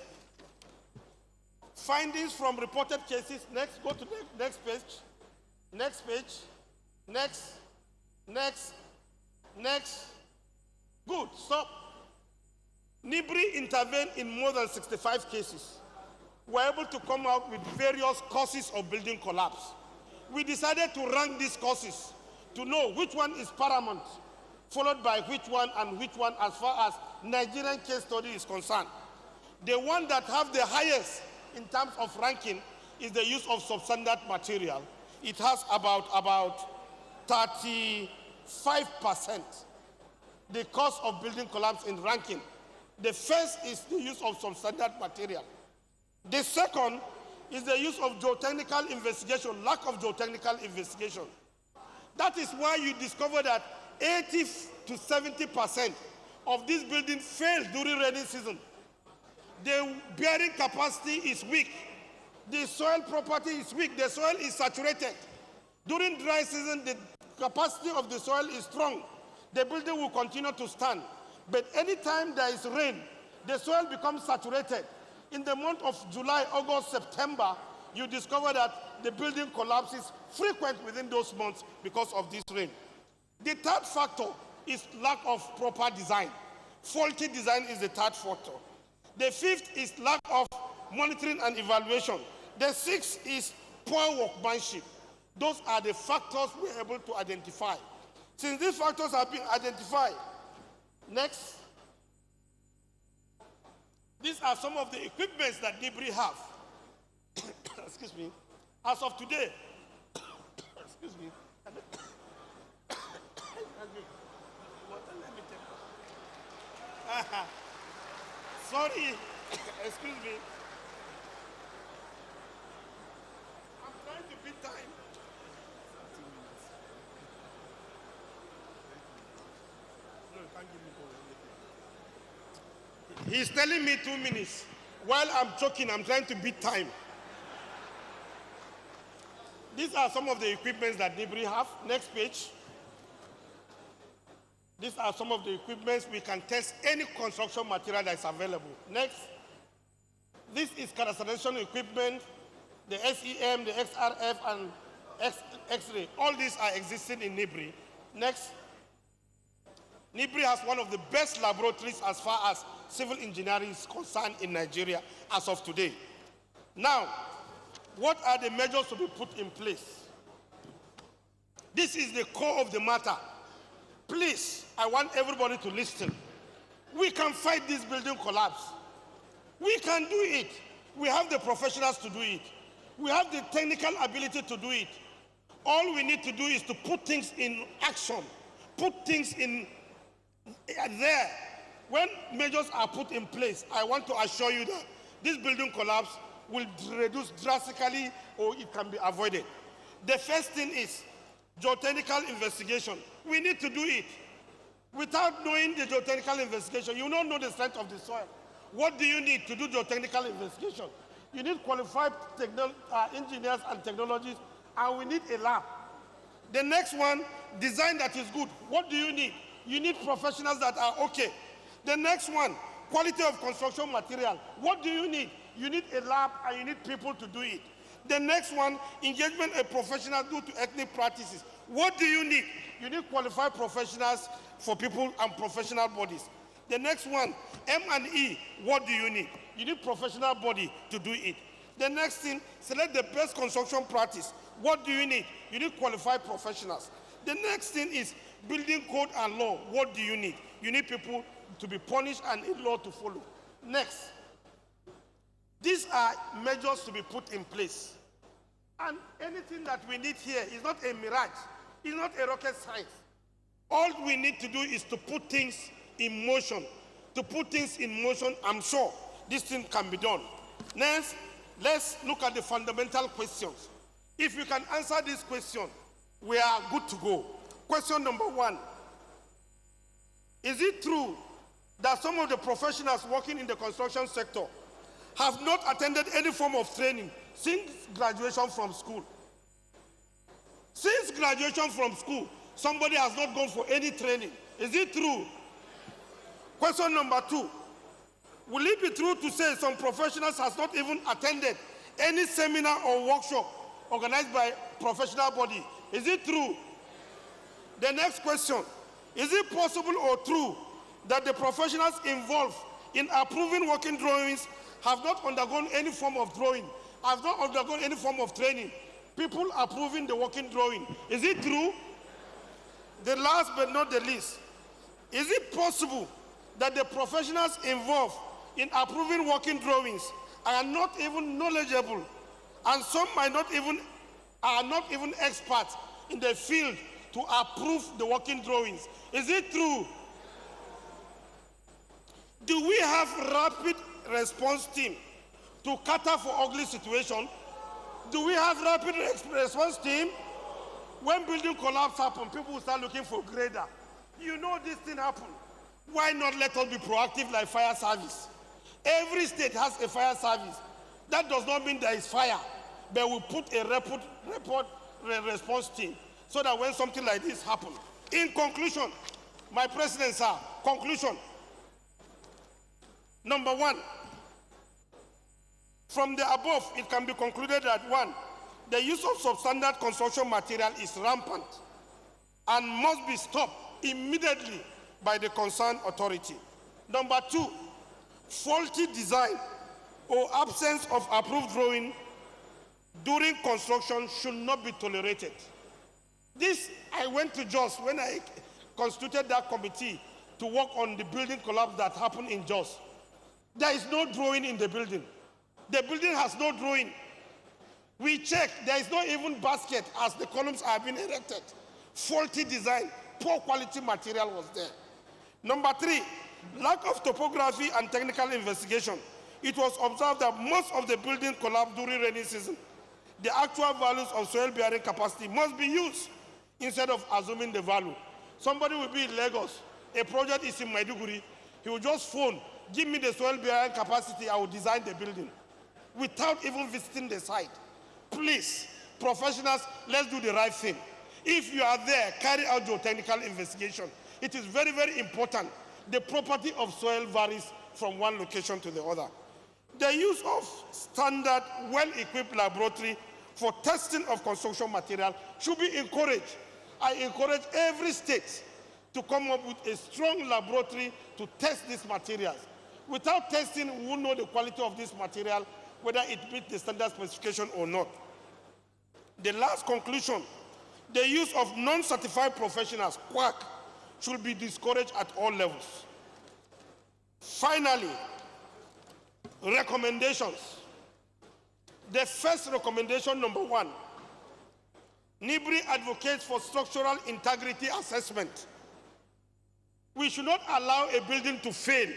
Findings from reported cases. Next, go to the next page. Next page. Next. Next. Next. Good, stop. NIBRI intervened in more than 65 cases. We were able to come out with various causes of building collapse. We decided to rank these causes to know which one is paramount, followed by which one and which one as far as Nigerian case study is concerned. The one that have the highest in terms of ranking is the use of substandard material. It has about 35%. The cause of building collapse in ranking. The first is the use of substandard material. The second is the use of geotechnical investigation, lack of geotechnical investigation. That is why you discover that 80 to 70% of these buildings fail during rainy season. The bearing capacity is weak. The soil property is weak. The soil is saturated. During dry season, the capacity of the soil is strong. The building will continue to stand. But anytime there is rain, the soil becomes saturated. In the month of July, August, September, you discover that the building collapses frequent within those months because of this rain. The third factor is lack of proper design. Faulty design is the third factor. The fifth is lack of monitoring and evaluation. The sixth is poor workmanship. Those are the factors we're able to identify. Since these factors have been identified, next. These are some of the equipments that NIBRI have. Excuse me. As of today, excuse me. Sorry, excuse me. I'm trying to beat time. No, you can't give me 2 minutes. He's telling me 2 minutes. While I'm choking, I'm trying to beat time. These are some of the equipments that Nibri have. Next page. These are some of the equipments we can test any construction material that is available. Next. This is characterization equipment, the SEM, the XRF, and X-ray. All these are existing in Nibri. Next. Nibri has one of the best laboratories as far as civil engineering is concerned in Nigeria as of today. Now, what are the measures to be put in place? This is the core of the matter. Please, I want everybody to listen. We can fight this building collapse. We can do it. We have the professionals to do it. We have the technical ability to do it. All we need to do is to put things in action, put things in there. When measures are put in place, I want to assure you that this building collapse will reduce drastically or it can be avoided. The first thing is geotechnical investigation. We need to do it. Without knowing the geotechnical investigation, you don't know the strength of the soil. What do you need to do geotechnical investigation? You need qualified engineers and technologists, and we need a lab. The next one, design that is good. What do you need? You need professionals that are okay. The next one, quality of construction material. What do you need? You need a lab and you need people to do it. The next one, engagement of professionals due to ethnic practices. What do you need? You need qualified professionals for people and professional bodies. The next one, M&E. What do you need? You need professional body to do it. The next thing, select the best construction practice. What do you need? You need qualified professionals. The next thing is building code and law. What do you need? You need people to be punished and a law to follow. Next. These are measures to be put in place. And anything that we need here is not a mirage. It's not a rocket science. All we need to do is to put things in motion. To put things in motion, I'm sure this thing can be done. Next, let's look at the fundamental questions. If you can answer this question, we are good to go. Question number 1. Is it true that some of the professionals working in the construction sector have not attended any form of training since graduation from school? Since graduation from school, somebody has not gone for any training. Is it true? Question number 2. Will it be true to say some professionals has not even attended any seminar or workshop organized by professional body? Is it true? The next question. Is it possible or true that the professionals involved in approving working drawings have not undergone any form of drawing, have not undergone any form of training? People approving the working drawing. Is it true? The last but not the least, is it possible that the professionals involved in approving working drawings are not even knowledgeable, and some are not even experts in the field to approve the working drawings? Is it true? Do we have rapid response team to cater for ugly situation? Do we have rapid response team? When building collapse happen, people will start looking for grader. You know this thing happen. Why not let us be proactive like fire service? Every state has a fire service. That does not mean there is fire, but we put a response team so that when something like this happens. In conclusion, my president, sir, conclusion. Number 1, from the above, it can be concluded that 1, the use of substandard construction material is rampant and must be stopped immediately by the concerned authority. Number 2, faulty design or absence of approved drawing during construction should not be tolerated. This, I went to Jos when I constituted that committee to work on the building collapse that happened in Jos. There is no drawing in the building. The building has no drawing. We checked, there is not even basket as the columns are being erected. Faulty design, poor quality material was there. Number 3, lack of topography and technical investigation. It was observed that most of the buildings collapsed during rainy season. The actual values of soil bearing capacity must be used instead of assuming the value. Somebody will be in Lagos, a project is in Maiduguri, he will just phone, give me the soil bearing capacity, I will design the building, without even visiting the site. Please, professionals, let's do the right thing. If you are there, carry out your technical investigation. It is very, very important. The property of soil varies from one location to the other. The use of standard, well-equipped laboratory for testing of construction material should be encouraged. I encourage every state to come up with a strong laboratory to test these materials. Without testing, we won't know the quality of this material, whether it meets the standard specification or not. The last conclusion, the use of non-certified professionals, quack, should be discouraged at all levels. Finally, recommendations. The first recommendation, number 1, NIBRI advocates for structural integrity assessment. We should not allow a building to fail,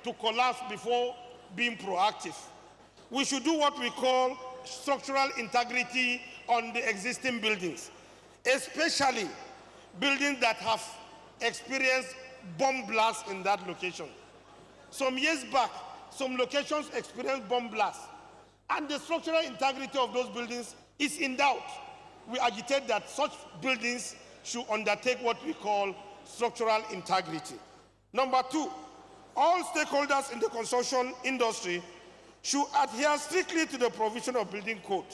to collapse before being proactive. We should do what we call structural integrity on the existing buildings, especially buildings that have experienced bomb blasts in that location. Some years back, some locations experienced bomb blasts, and the structural integrity of those buildings is in doubt. We agitate that such buildings should undertake what we call structural integrity. Number 2, all stakeholders in the construction industry should adhere strictly to the provision of building code.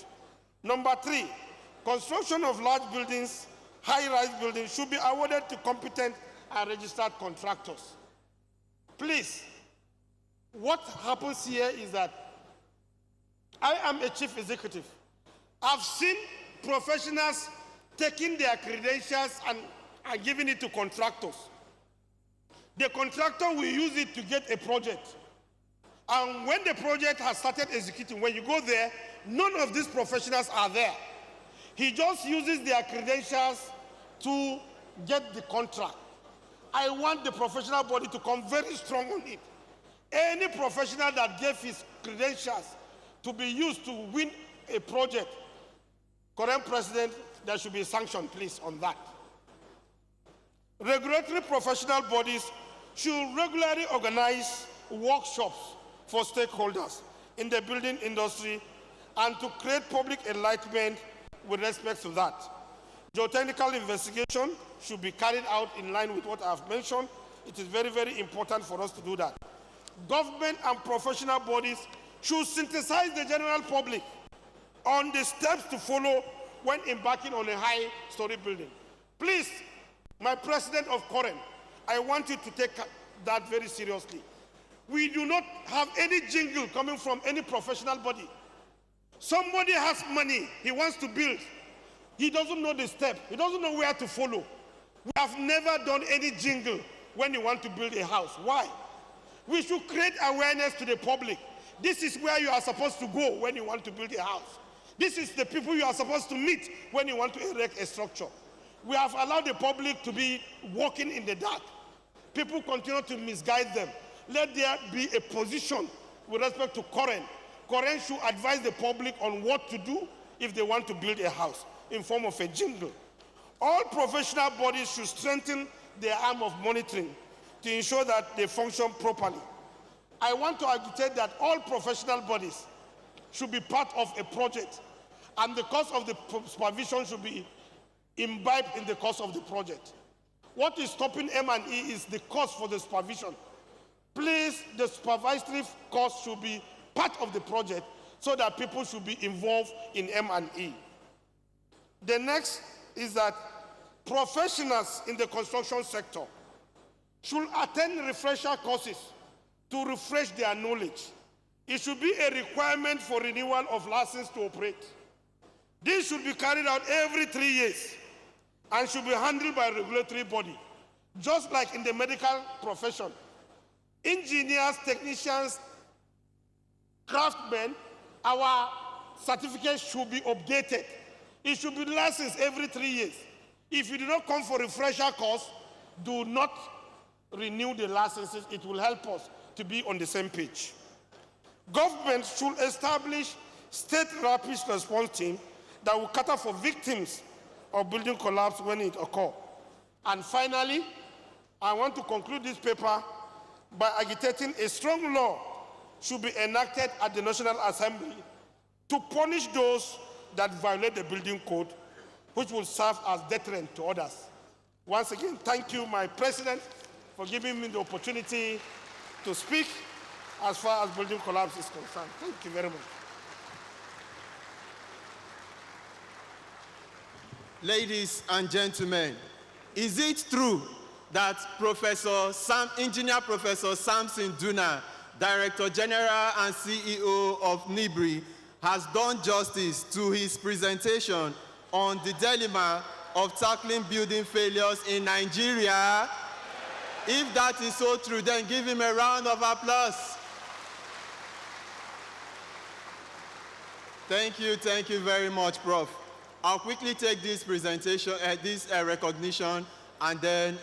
Number 3, construction of large buildings, high-rise buildings, should be awarded to competent and registered contractors. Please, what happens here is that I am a chief executive. I've seen professionals taking their credentials and giving it to contractors. The contractor will use it to get a project. And when the project has started executing, when you go there, none of these professionals are there. He just uses their credentials to get the contract. I want the professional body to come very strong on it. Any professional that gave his credentials to be used to win a project, current president, there should be a sanction, please, on that. Regulatory professional bodies should regularly organize workshops for stakeholders in the building industry and to create public enlightenment with respect to that. Geotechnical investigation should be carried out in line with what I have mentioned. It is very, very important for us to do that. Government and professional bodies should synthesize the general public on the steps to follow when embarking on a high-story building. Please, my president of COREN, I want you to take that very seriously. We do not have any jingle coming from any professional body. Somebody has money, he wants to build. He doesn't know the step, he doesn't know where to follow. We have never done any jingle when you want to build a house. Why? We should create awareness to the public. This is where you are supposed to go when you want to build a house. This is the people you are supposed to meet when you want to erect a structure. We have allowed the public to be walking in the dark. People continue to misguide them. Let there be a position with respect to COREN. COREN should advise the public on what to do if they want to build a house in form of a jingle. All professional bodies should strengthen their arm of monitoring to ensure that they function properly. I want to agitate that all professional bodies should be part of a project, and the cost of the supervision should be imbibed in the cost of the project. What is stopping M&E is the cost for the supervision. Please, the supervisory cost should be part of the project so that people should be involved in M&E. The next is that professionals in the construction sector should attend refresher courses to refresh their knowledge. It should be a requirement for renewal of license to operate. This should be carried out every 3 years and should be handled by a regulatory body, just like in the medical profession. Engineers, technicians, craftsmen, our certificates should be updated. It should be licensed every 3 years. If you do not come for refresher course, do not renew the licenses. It will help us to be on the same page. Government should establish state rapid response team that will cater for victims of building collapse when it occurs. And finally, I want to conclude this paper by agitating a strong law should be enacted at the National Assembly to punish those that violate the building code, which will serve as deterrent to others. Once again, thank you, my President, for giving me the opportunity to speak as far as building collapse is concerned. Thank you very much. Ladies and gentlemen, is it true that Engineer Professor Samson Duna, Director General and CEO of NIBRI, has done justice to his presentation on the dilemma of tackling building failures in Nigeria? If that is so true, then give him a round of applause. Thank you very much, Prof. I'll quickly take this presentation, this recognition, and then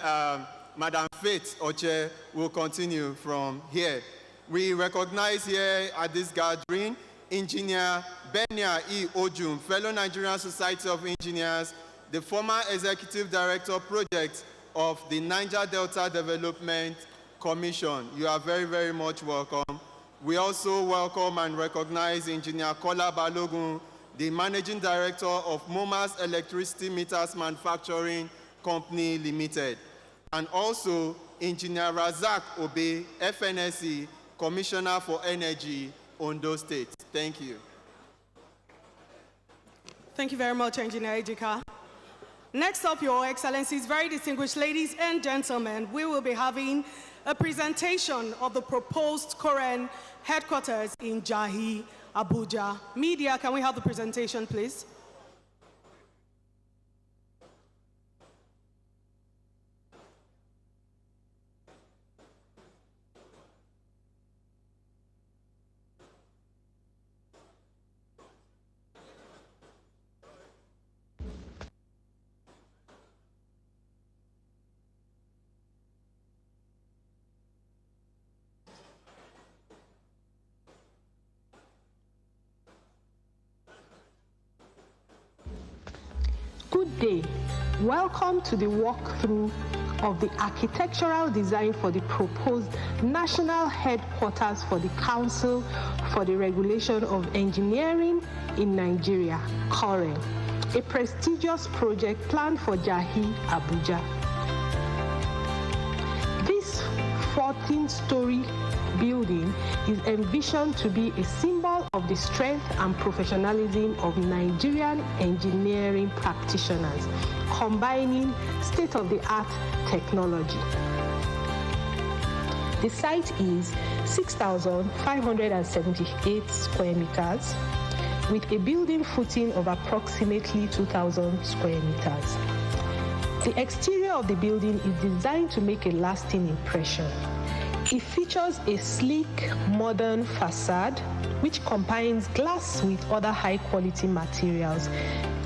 Madam Faith Oche will continue from here. We recognize here at this gathering Engineer Benia E. Ojum, fellow Nigerian Society of Engineers, the former Executive Director Project of the Niger Delta Development Commission. You are very, very much welcome. We also welcome and recognize Engineer Kola Balogun, the Managing Director of MoMA's Electricity Meters Manufacturing Company Limited, and also Engineer Razak Obe, FNSE, Commissioner for Energy, Ondo State. Thank you. Thank you very much, Engineer Ejika. Next up, Your Excellencies, very distinguished ladies and gentlemen, we will be having a presentation of the proposed COREN headquarters in Jahi, Abuja. Media, can we have the presentation, please? Good day. Welcome to the walkthrough of the architectural design for the proposed national headquarters for the Council for the Regulation of Engineering in Nigeria, COREN, a prestigious project planned for Jahi, Abuja. This 14-story building is envisioned to be a symbol of the strength and professionalism of Nigerian engineering practitioners, combining state-of-the-art technology. The site is 6,578 square meters with a building footing of approximately 2,000 square meters. The exterior of the building is designed to make a lasting impression. It features a sleek, modern facade which combines glass with other high-quality materials,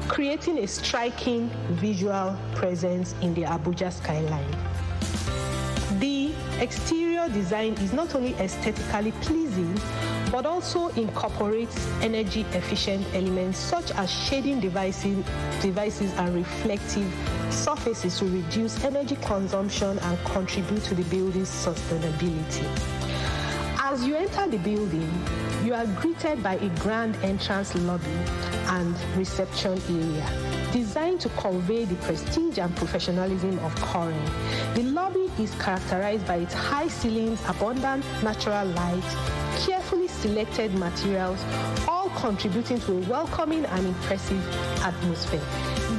creating a striking visual presence in the Abuja skyline. The exterior design is not only aesthetically pleasing, but also incorporates energy-efficient elements such as shading devices and reflective surfaces to reduce energy consumption and contribute to the building's sustainability. As you enter the building, you are greeted by a grand entrance lobby and reception area, designed to convey the prestige and professionalism of COREN. The lobby is characterized by its high ceilings, abundant natural light, carefully selected materials, all contributing to a welcoming and impressive atmosphere.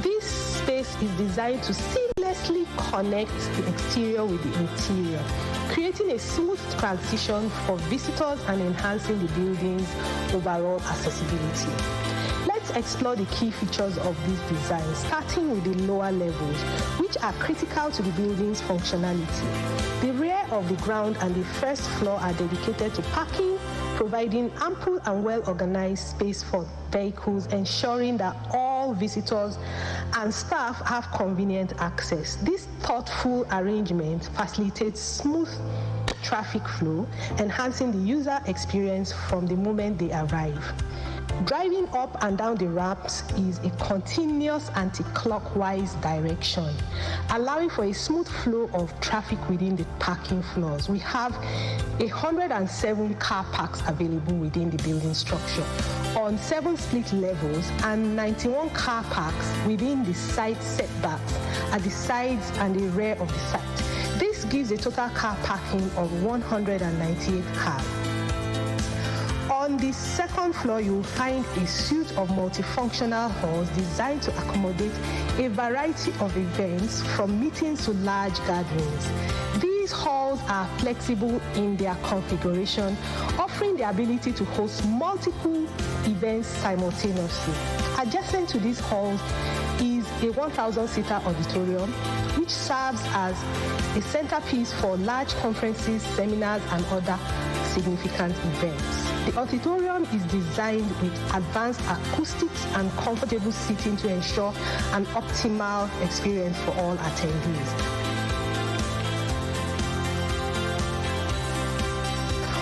This space is designed to seamlessly connect the exterior with the interior, creating a smooth transition for visitors and enhancing the building's overall accessibility. Let's explore the key features of this design, starting with the lower levels, which are critical to the building's functionality. The rear of the ground and the first floor are dedicated to parking, providing ample and well-organized space for vehicles, ensuring that all visitors and staff have convenient access. This thoughtful arrangement facilitates smooth traffic flow, enhancing the user experience from the moment they arrive. Driving up and down the ramps is a continuous anti-clockwise direction, allowing for a smooth flow of traffic within the parking floors. We have 107 car parks available within the building structure on 7 split levels and 91 car parks within the site setbacks at the sides and the rear of the site. This gives a total car parking of 198 cars. On the second floor, you will find a suite of multifunctional halls designed to accommodate a variety of events, from meetings to large gatherings. These halls are flexible in their configuration, offering the ability to host multiple events simultaneously. Adjacent to these halls is a 1,000-seater auditorium, which serves as a centerpiece for large conferences, seminars, and other significant events. The auditorium is designed with advanced acoustics and comfortable seating to ensure an optimal experience for all attendees.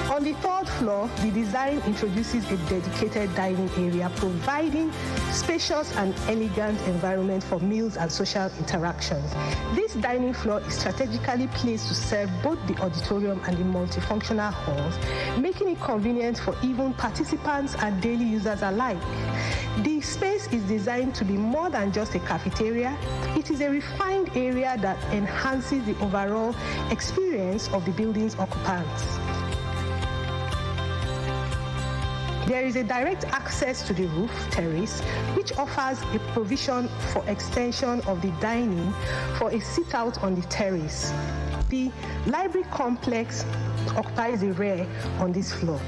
On the third floor, the design introduces a dedicated dining area, providing spacious and elegant environment for meals and social interactions. This dining floor is strategically placed to serve both the auditorium and the multifunctional halls, making it convenient for even participants and daily users alike. The space is designed to be more than just a cafeteria. It is a refined area that enhances the overall experience of the building's occupants. There is a direct access to the roof terrace, which offers a provision for extension of the dining for a sit-out on the terrace. The library complex occupies the rear on this floor.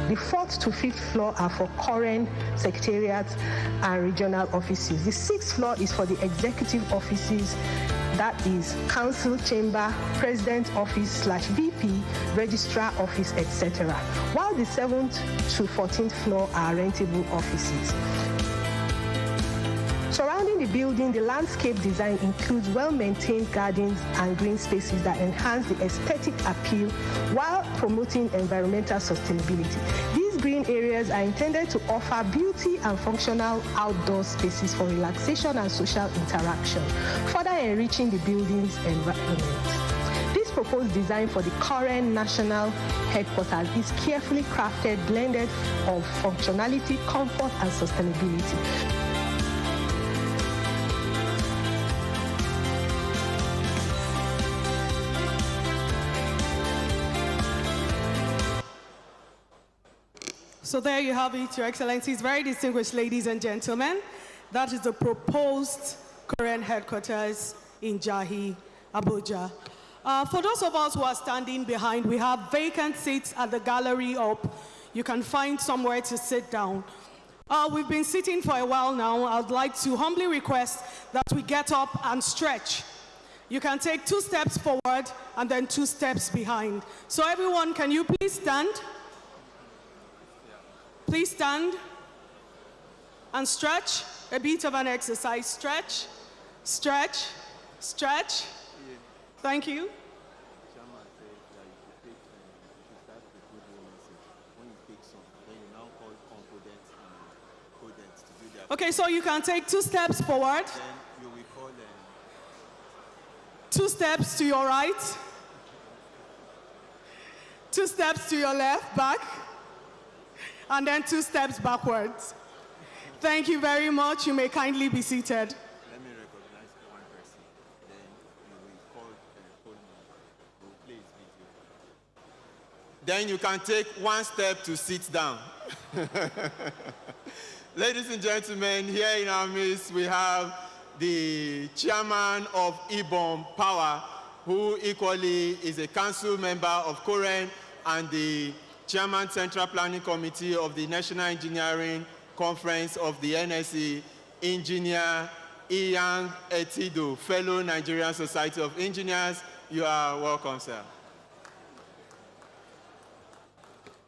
The 4th to 5th floor are for COREN secretariats and regional offices. The 6th floor is for the executive offices, that is council chamber, president office / VP, registrar office, etc. While the 7th to 14th floor are rentable offices. Surrounding the building, the landscape design includes well-maintained gardens and green spaces that enhance the aesthetic appeal while promoting environmental sustainability. These green areas are intended to offer beauty and functional outdoor spaces for relaxation and social interaction, further enriching the building's environment. This proposed design for the COREN National Headquarters is carefully crafted, blended of functionality, comfort, and sustainability. So there you have it, Your Excellencies, very distinguished ladies and gentlemen. That is the proposed COREN headquarters in Jahi, Abuja. For those of us who are standing behind, we have vacant seats at the gallery up. You can find somewhere to sit down. We've been sitting for a while now. I'd like to humbly request that we get up and stretch. You can take 2 steps forward and then 2 steps behind. So everyone, can you please stand? Please stand and stretch. A bit of an exercise. Stretch, stretch, stretch. Thank you. Okay, so you can take 2 steps forward. 2 steps to your right. 2 steps to your left, back. And then 2 steps backwards. Thank you very much. You may kindly be seated. Let me recognize one person. Then you will call the phone number. We'll play his video. Then you can take 1 step to sit down. Ladies and gentlemen, here in our midst, we have the chairman of IBOM Power, who equally is a council member of COREN and the Chairman Central Planning Committee of the National Engineering Conference of the NSE, Engineer Iyang Etido, fellow Nigerian Society of Engineers. You are welcome, sir.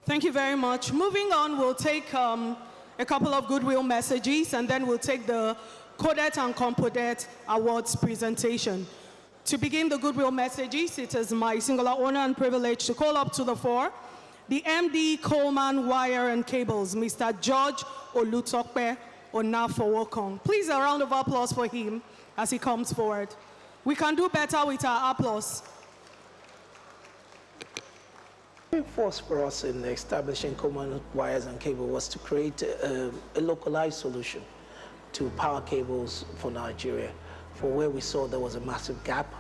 Thank you very much. Moving on, we'll take a couple of goodwill messages, and then we'll take the Codet and Compodet Awards presentation. To begin the goodwill messages, it is my singular honor and privilege to call up to the fore the MD Coleman Wire and Cables, Mr. George Olutokpe Onafowokong. Please a round of applause for him as he comes forward. We can do better with our applause. The force for us in establishing Coleman Wires and Cable was to create a localized solution to power cables for Nigeria, for where we saw there was a massive gap.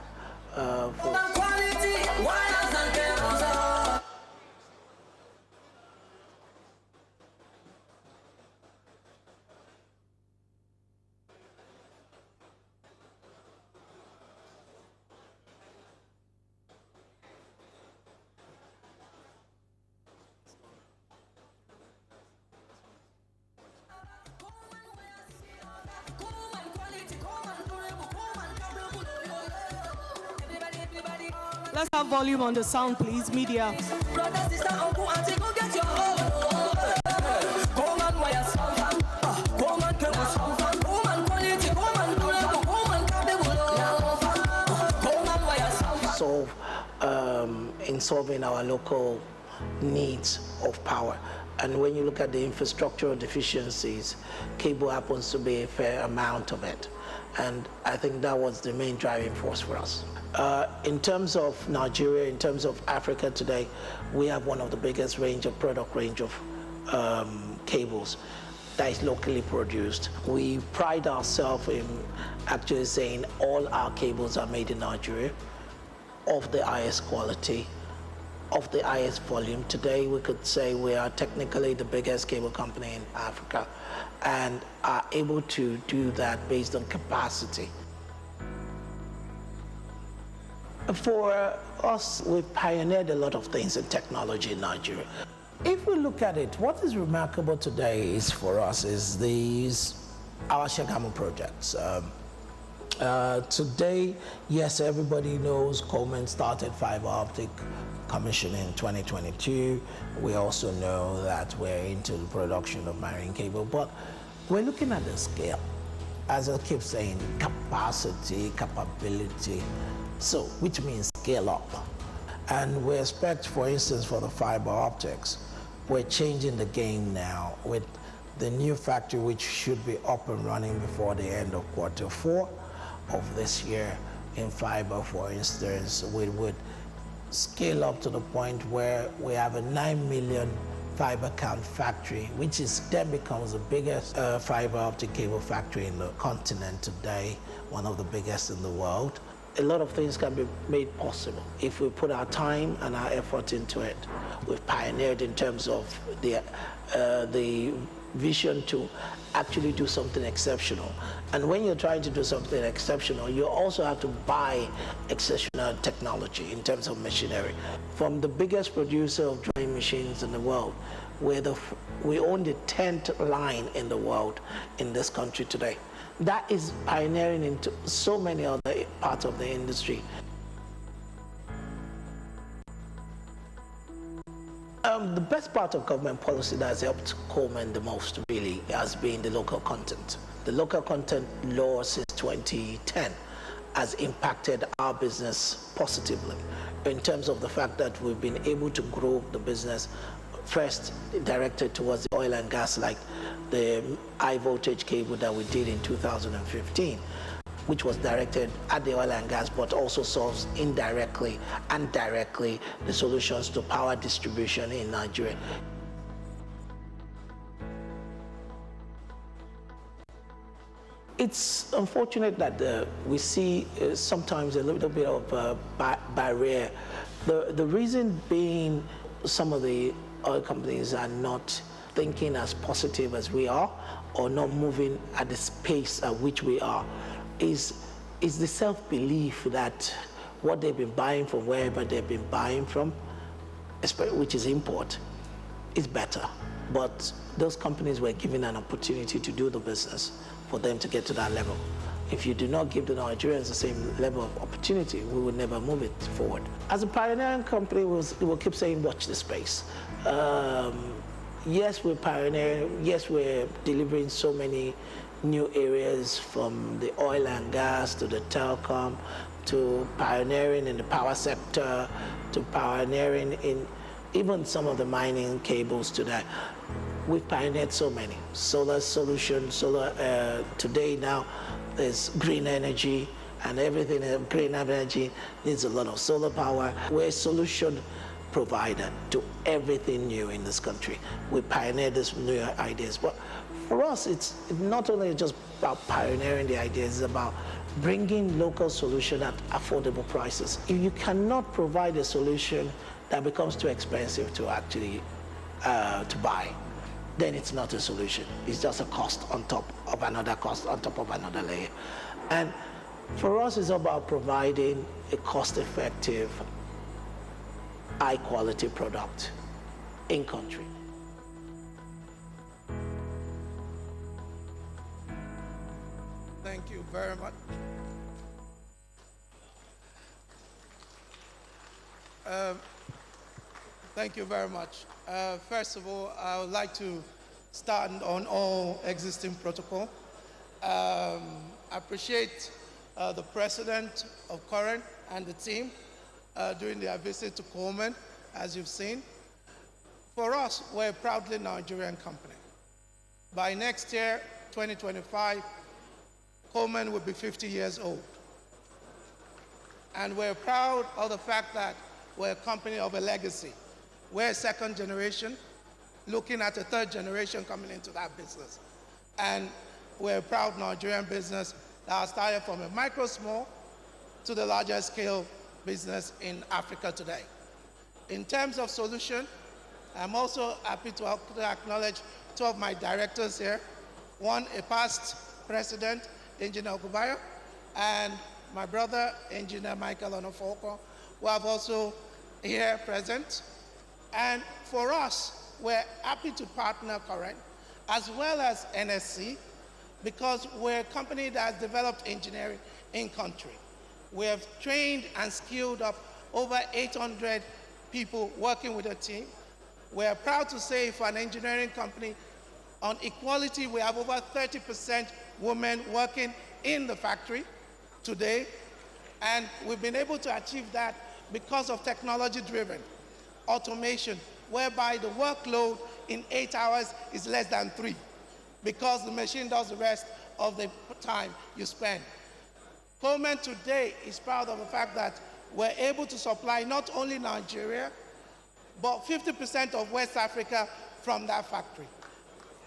Let's have volume on the sound, please, media. In solving our local needs of power. And when you look at the infrastructural deficiencies, cable happens to be a fair amount of it. And I think that was the main driving force for us. In terms of Nigeria, in terms of Africa today, we have one of the biggest product range of cables that is locally produced. We pride ourselves in actually saying all our cables are made in Nigeria, of the highest quality, of the highest volume. Today we could say we are technically the biggest cable company in Africa and are able to do that based on capacity. For us, we've pioneered a lot of things in technology in Nigeria. If we look at it, what is remarkable today is for us is our Shagamu projects. Today, yes, everybody knows Coleman started fiber optic commissioning in 2022. We also know that we're into the production of marine cable, but we're looking at the scale. As I keep saying, capacity, capability, so which means scale up. And we expect, for instance, for the fiber optics, we're changing the game now with the new factory, which should be up and running before the end of Q4 of this year in fiber. For instance, we would scale up to the point where we have a 9 million fiber count factory, which then becomes the biggest fiber optic cable factory in the continent today, one of the biggest in the world. A lot of things can be made possible if we put our time and our effort into it. We've pioneered in terms of the vision to actually do something exceptional. And when you're trying to do something exceptional, you also have to buy exceptional technology in terms of machinery. From the biggest producer of drilling machines in the world, we own the 10th line in the world in this country today. That is pioneering into so many other parts of the industry. The best part of government policy that has helped Coleman the most really has been the local content. The local content law since 2010 has impacted our business positively in terms of the fact that we've been able to grow the business first directed towards the oil and gas, like the high voltage cable that we did in 2015, which was directed at the oil and gas, but also solves indirectly and directly the solutions to power distribution in Nigeria. It's unfortunate that we see sometimes a little bit of a barrier. The reason being some of the oil companies are not thinking as positive as we are, or not moving at the pace at which we are, is the self-belief that what they've been buying from wherever they've been buying from, which is import, is better. But those companies were given an opportunity to do the business for them to get to that level. if you do not give the Nigerians the same level of opportunity, we will never move it forward. As a pioneering company, we'll keep saying, watch the space. Yes, we're pioneering. Yes, we're delivering so many new areas, from the oil and gas to the telecom, to pioneering in the power sector, to pioneering in even some of the mining cables today. We've pioneered so many. Solar solutions, today now there's green energy, and everything in green energy needs a lot of solar power. We're a solution provider to everything new in this country. We pioneered these new ideas. But for us, it's not only just about pioneering the ideas, it's about bringing local solution at affordable prices. If you cannot provide a solution that becomes too expensive to actually to buy, then it's not a solution. It's just a cost on top of another cost, on top of another layer. And for us, it's about providing a cost-effective, high-quality product in country. Thank you very much. Thank you very much. First of all, I would like to stand on all existing protocol. I appreciate the president of COREN and the team during their visit to Coleman, as you've seen. For us, we're a proudly Nigerian company. By next year, 2025, Coleman will be 50 years old. And we're proud of the fact that we're a company of a legacy. We're a second generation, looking at a third generation coming into that business. And we're a proud Nigerian business that started from a micro small to the larger scale business in Africa today. In terms of solution, I'm also happy to acknowledge two of my directors here. One, a past president, Engineer Okubayo, and my brother, Engineer Michael Onofoko, who are also here present. And for us, we're happy to partner COREN, as well as NSC, because we're a company that has developed engineering in country. We have trained and skilled up over 800 people working with the team. We're proud to say for an engineering company, on equality, we have over 30% women working in the factory today. And we've been able to achieve that because of technology-driven automation, whereby the workload in 8 hours is less than 3, because the machine does the rest of the time you spend. Coleman today is proud of the fact that we're able to supply not only Nigeria, but 50% of West Africa from that factory.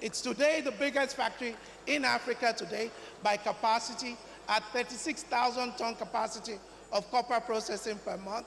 It's today the biggest factory in Africa today by capacity, at 36,000 ton capacity of copper processing per month,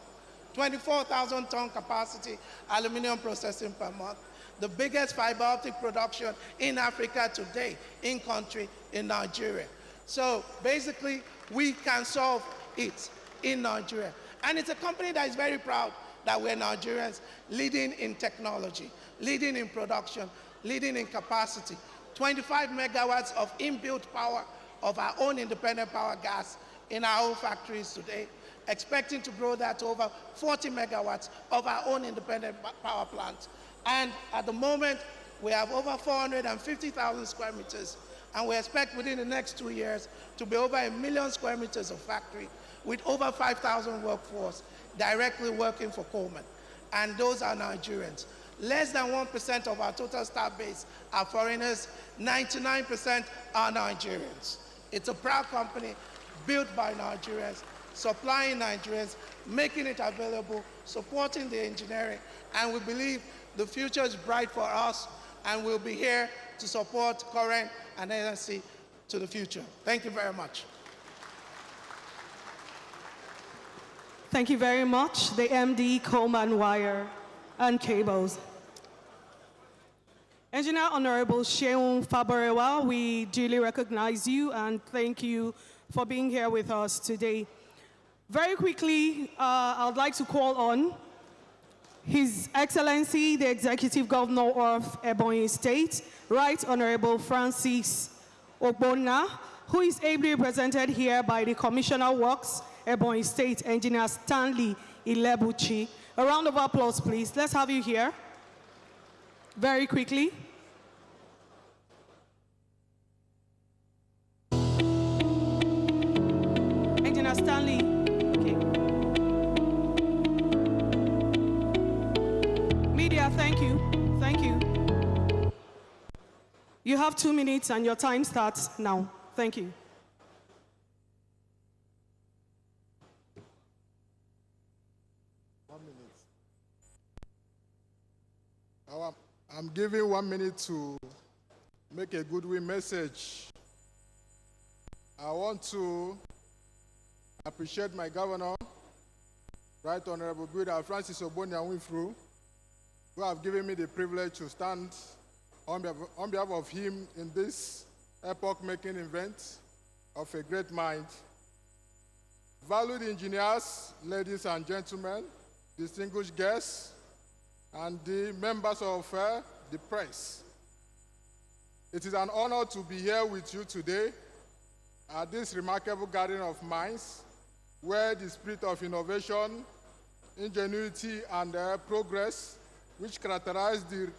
24,000 ton capacity aluminum processing per month, the biggest fiber optic production in Africa today, in country, in Nigeria. So basically, we can solve it in Nigeria. And it's a company that is very proud that we're Nigerians, leading in technology, leading in production, leading in capacity. 25 megawatts of inbuilt power of our own independent power gas in our own factories today, expecting to grow that to over 40 megawatts of our own independent power plant. And at the moment, we have over 450,000 square meters, and we expect within the next 2 years to be over 1 million square meters of factory with over 5,000 workforce directly working for Coleman. And those are Nigerians. Less than 1% of our total staff base are foreigners, 99% are Nigerians. It's a proud company built by Nigerians, supplying Nigerians, making it available, supporting the engineering, and we believe the future is bright for us, and we'll be here to support COREN and NSC to the future. Thank you very much. Thank you very much, the MD, Coleman Wire and Cables. Engineer Honorable Sheun Fabarewa, we duly recognize you and thank you for being here with us today. Very quickly, I would like to call on His Excellency, the Executive Governor of Ebonyi State, Right Honorable Francis Ogbonna, who is ably represented here by the Commissioner Works, Ebonyi State Engineer Stanley Ilebuchi. A round of applause, please. Let's have you here. Very quickly. Engineer Stanley. Okay. Media, thank you. Thank you. You have 2 minutes and your time starts now. Thank you. I'm giving 1 minute to make a goodwill message. I want to appreciate my governor, Right Honorable Builder Francis Obonia Winfrey, who have given me the privilege to stand on behalf of him in this epoch-making event of a great mind. Valued engineers, ladies and gentlemen, distinguished guests, and the members of the press. It is an honor to be here with you today at this remarkable gathering of minds, where the spirit of innovation, ingenuity, and progress, which characterize the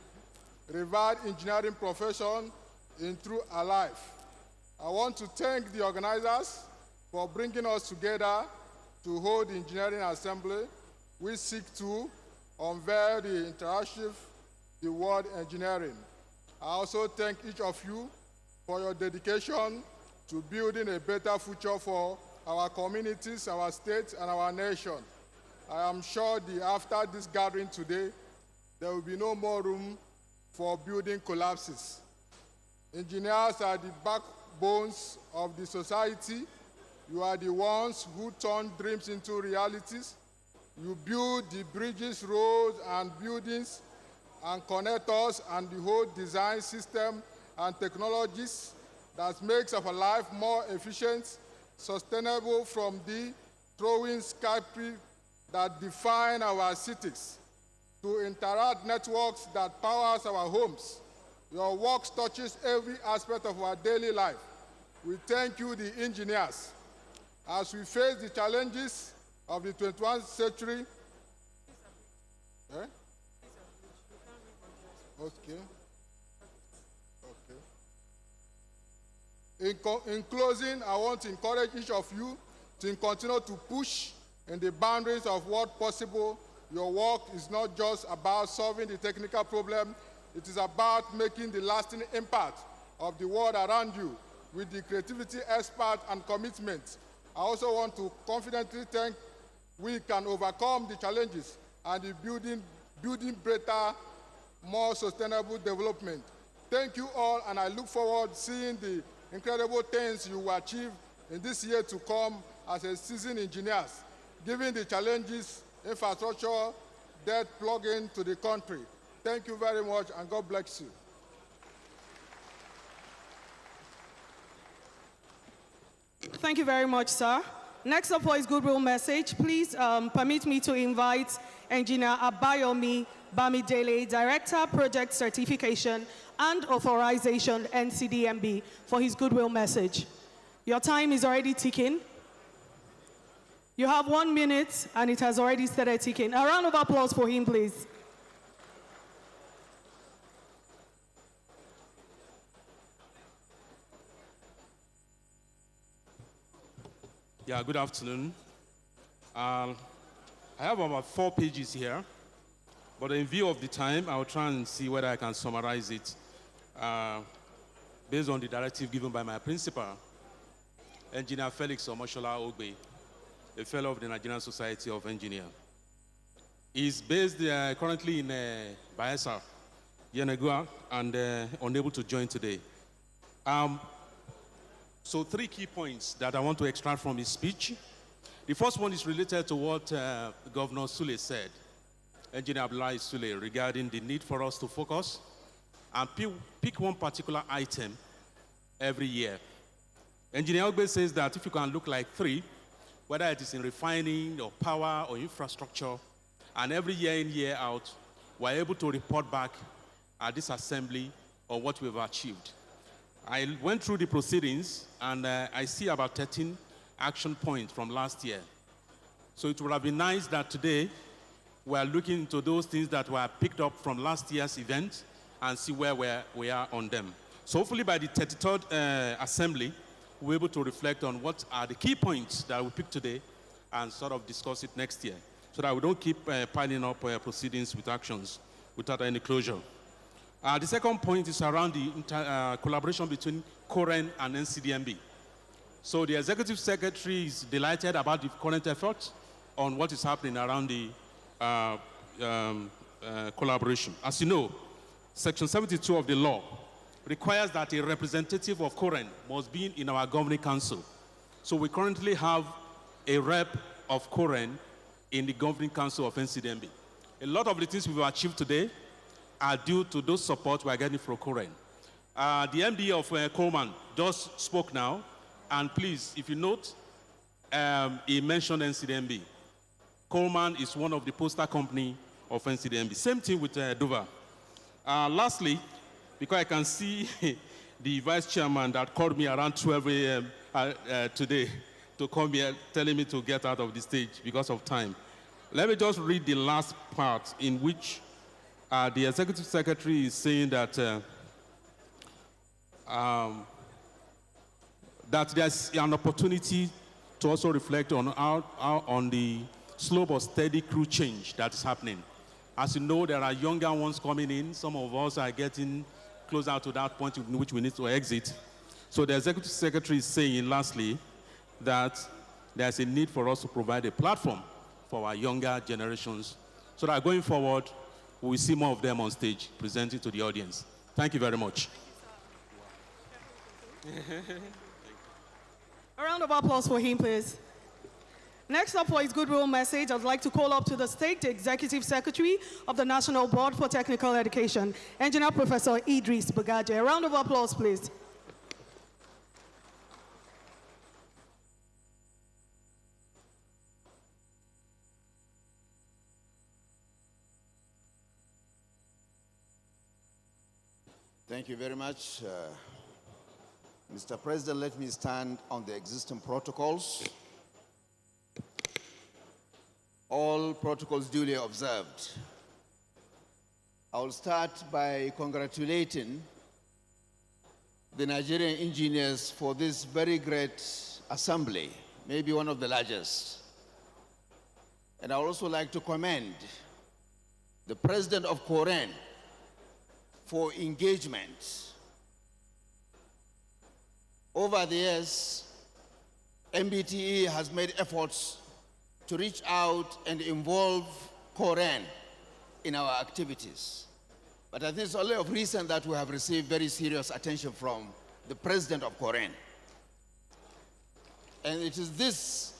revered engineering profession, in truth alive. I want to thank the organizers for bringing us together to hold the Engineering Assembly, which seek to unveil the interactive, the word engineering. I also thank each of you for your dedication to building a better future for our communities, our state, and our nation. I am sure after this gathering today, there will be no more room for building collapses. Engineers are the backbones of the society. You are the ones who turn dreams into realities. You build the bridges, roads, and buildings, and connectors, and the whole design system and technologies that makes our life more efficient, sustainable, from the throwing skyscrapers that define our cities to interact networks that powers our homes. Your work touches every aspect of our daily life. We thank you, the engineers. As we face the challenges of the 21st century, Okay. In closing, I want to encourage each of you to continue to push in the boundaries of what possible. Your work is not just about solving the technical problem, it is about making the lasting impact of the world around you with the creativity, expert, and commitment. I also want to confidently think we can overcome the challenges and the building better, more sustainable development. Thank you all, and I look forward to seeing the incredible things you will achieve in this year to come as a seasoned engineers, given the challenges, infrastructure, debt plug-in to the country. Thank you very much, and God bless you. Thank you very much, sir. Next up for his goodwill message, please permit me to invite Engineer Abayomi Bamidele, Director, Project Certification and Authorization, NCDMB, for his goodwill message. Your time is already ticking. You have 1 minute, and it has already started ticking. A round of applause for him, please. Yeah, good afternoon. I have about 4 pages here, but in view of the time, I'll try and see whether I can summarize it based on the directive given by my principal, Engineer Felix Omoshola Ogbe, a fellow of the Nigerian Society of Engineers. He's based currently in Bayelsa, Yenagoa, and unable to join today. So 3 key points that I want to extract from his speech. The first one is related to what Governor Sule said, Engineer Abdullahi Sule, regarding the need for us to focus and pick one particular item every year. Engineer Ogbe says that if you can look like 3, whether it is in refining or power or infrastructure, and every year in, year out, we're able to report back at this assembly on what we've achieved. I went through the proceedings, and I see about 13 action points from last year. So it would have been nice that today we are looking into those things that were picked up from last year's event and see where we are on them. So hopefully by the 33rd Assembly, we're able to reflect on what are the key points that we picked today and sort of discuss it next year, so that we don't keep piling up proceedings with actions without any closure. The second point is around the collaboration between COREN and NCDMB. So the Executive Secretary is delighted about the current efforts on what is happening around the collaboration. As you know, Section 72 of the law requires that a representative of COREN must be in our governing council. So we currently have a rep of COREN in the governing council of NCDMB. A lot of the things we've achieved today are due to those support we're getting from COREN. The MD of Coleman just spoke now, and please, if you note, he mentioned NCDMB. Coleman is one of the poster company of NCDMB. Same thing with Dover. Lastly, because I can see the vice chairman that called me around 12 a.m. Today to come here telling me to get out of the stage because of time. Let me just read the last part in which the Executive Secretary is saying that that there's an opportunity to also reflect on on the slow but steady crew change that is happening. As you know, there are younger ones coming in. Some of us are getting closer to that point in which we need to exit. So the Executive Secretary is saying, lastly, that there's a need for us to provide a platform for our younger generations so that going forward, we will see more of them on stage presenting to the audience. Thank you very much. A round of applause for him, please. Next up for his goodwill message, I'd like to call up to the State Executive Secretary of the National Board for Technical Education, Engineer Professor Idris Bagaje. A round of applause, please. Thank you very much. Mr. President, let me stand on the existing protocols. All protocols duly observed. I will start by congratulating the Nigerian engineers for this very great assembly, maybe one of the largest. And I would also like to commend the President of COREN for engagement. Over the years, MBTE has made efforts to reach out and involve COREN in our activities. But I think it's only of recent that we have received very serious attention from the President of COREN. And it is this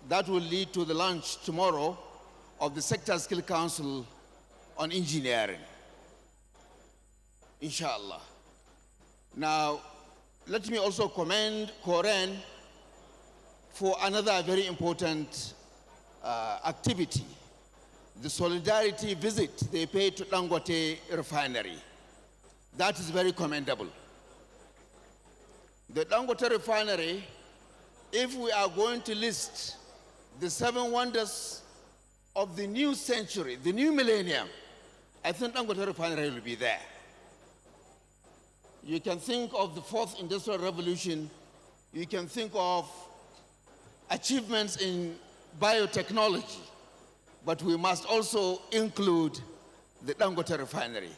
that will lead to the launch tomorrow of the Sector Skill Council on Engineering. Inshallah. Now, let me also commend COREN for another very important activity, the solidarity visit they paid to Dangote Refinery. That is very commendable. The Dangote Refinery, if we are going to list the 7 wonders of the new century, the new millennium, I think Dangote Refinery will be there. You can think of the 4th Industrial Revolution. You can think of achievements in biotechnology, but we must also include the Dangote Refinery.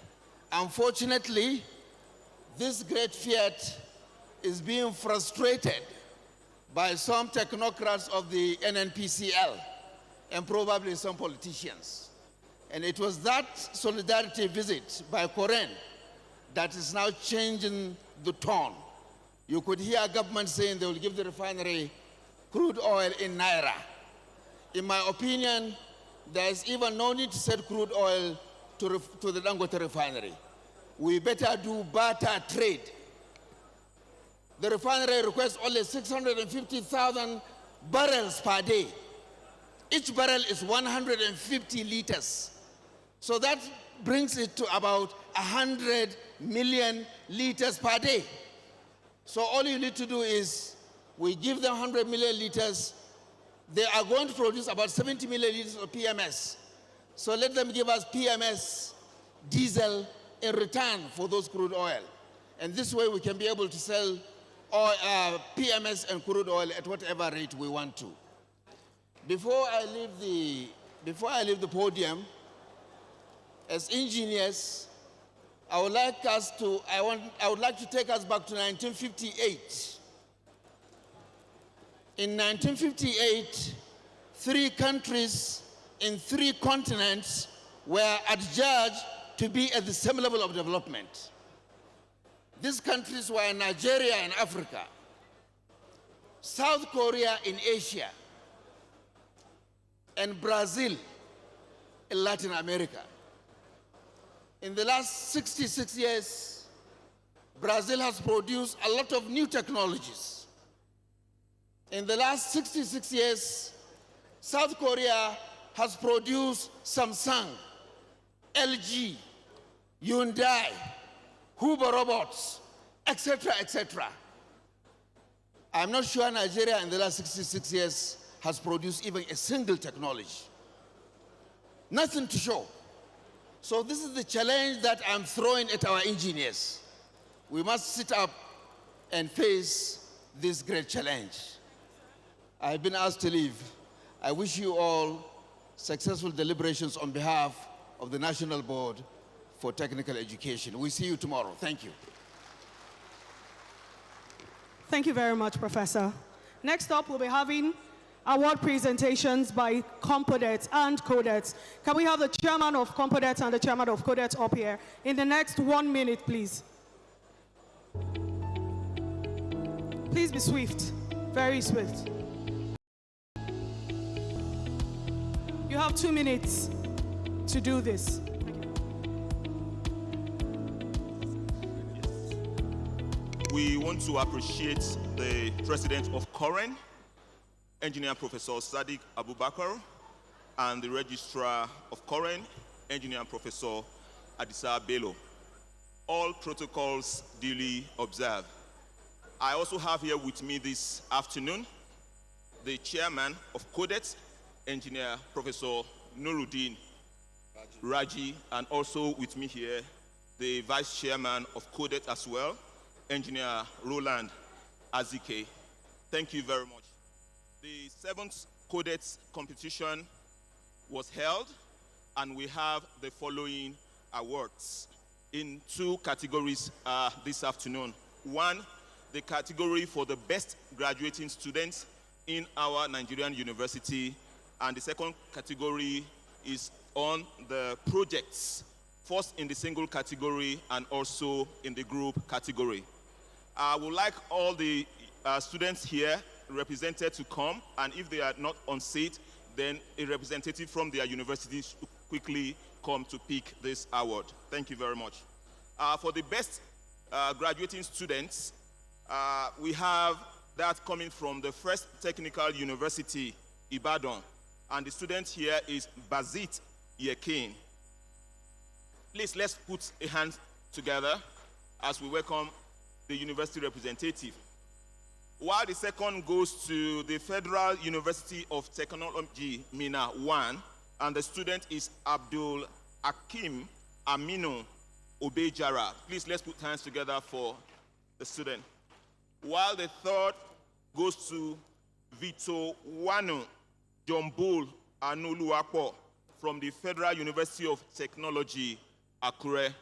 Unfortunately, this great fiat is being frustrated by some technocrats of the NNPCL and probably some politicians. And it was that solidarity visit by COREN that is now changing the tone. You could hear government saying they will give the refinery crude oil in Naira. In my opinion, there is even no need to send crude oil to the Dangote refinery. We better do barter trade. The refinery requests only 650,000 barrels per day. Each barrel is 150 liters. So that brings it to about 100 million liters per day. So all you need to do is, we give them 100 million liters. They are going to produce about 70 million liters of PMS. So let them give us PMS diesel in return for those crude oil. And this way we can be able to sell PMS and crude oil at whatever rate we want to. Before I leave the podium, as engineers, I would like to take us back to 1958. In 1958, 3 countries in 3 continents were adjudged to be at the same level of development. These countries were Nigeria in Africa, South Korea in Asia, and Brazil in Latin America. In the last 66 years, Brazil has produced a lot of new technologies. In the last 66 years, South Korea has produced Samsung, LG, Hyundai, Huber robots, etc., etc. I'm not sure Nigeria in the last 66 years has produced even a single technology. Nothing to show. So this is the challenge that I'm throwing at our engineers. We must sit up and face this great challenge. I've been asked to leave. I wish you all successful deliberations on behalf of the National Board for Technical Education. We see you tomorrow. Thank you. Thank you very much, Professor. Next up, we'll be having award presentations by Compodets and Codets. Can we have the chairman of Compodets and the chairman of Codets up here in the next 1 minute, please? Please be swift, very swift. You have 2 minutes to do this. We want to appreciate the president of COREN, Engineer Professor Sadiq Abubakar, and the registrar of COREN, Engineer Professor Adisa Bello. All protocols duly observed. I also have here with me this afternoon the chairman of CODET, Engineer Professor Nuruddin Raji, and also with me here the vice chairman of CODET as well, Engineer Roland Azike. Thank you very much. The 7th CODET competition was held, and we have the following awards in 2 categories this afternoon. One, the category for the best graduating students in our Nigerian university, and the second category is on the projects, first in the single category and also in the group category. I would like all the students here represented to come, and if they are not on seat, then a representative from their university should quickly come to pick this award. Thank you very much. For the best graduating students, we have that coming from the First Technical University, Ibadan, and the student here is Bazit Yekin. Please, let's put a hand together as we welcome the university representative. While the second goes to the Federal University of Technology, Mina 1, and the student is Abdul Hakim Aminu Obejara. Please, let's put hands together for the student. While the third goes to Vito Wanu Jombul Anuluapo from the Federal University of Technology, Akure.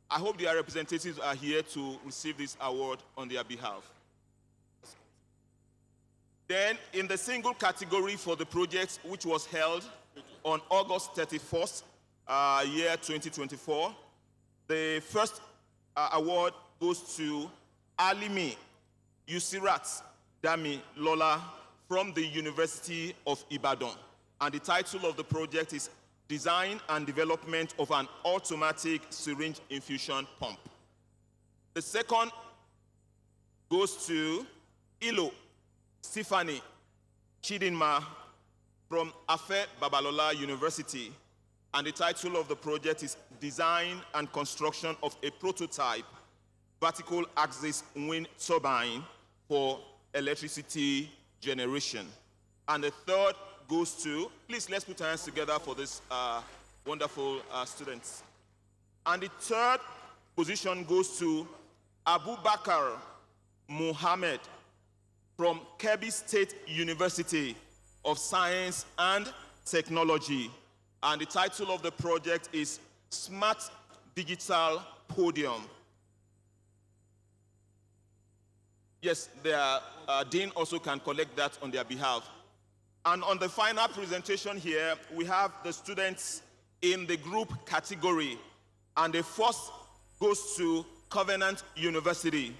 I hope their representatives are here to receive this award on their behalf. Then, in the single category for the project, which was held on August 31st, year 2024, the first award goes to Alimi Yusirat Dami Lola from the University of Ibadan. And the title of the project is Design and Development of an Automatic Syringe Infusion Pump. The second goes to Ilo Stephanie Chidinma from Afe Babalola University. And the title of the project is Design and Construction of a Prototype vertical axis wind turbine for electricity generation. And the third goes to, please let's put our hands together for this wonderful students. And the third position goes to Abu Bakr Muhammad from Kebbi State University of Science and Technology. And the title of the project is Smart Digital Podium. Yes, their dean also can collect that on their behalf. And on the final presentation here, we have the students in the group category. And the first goes to Covenant University.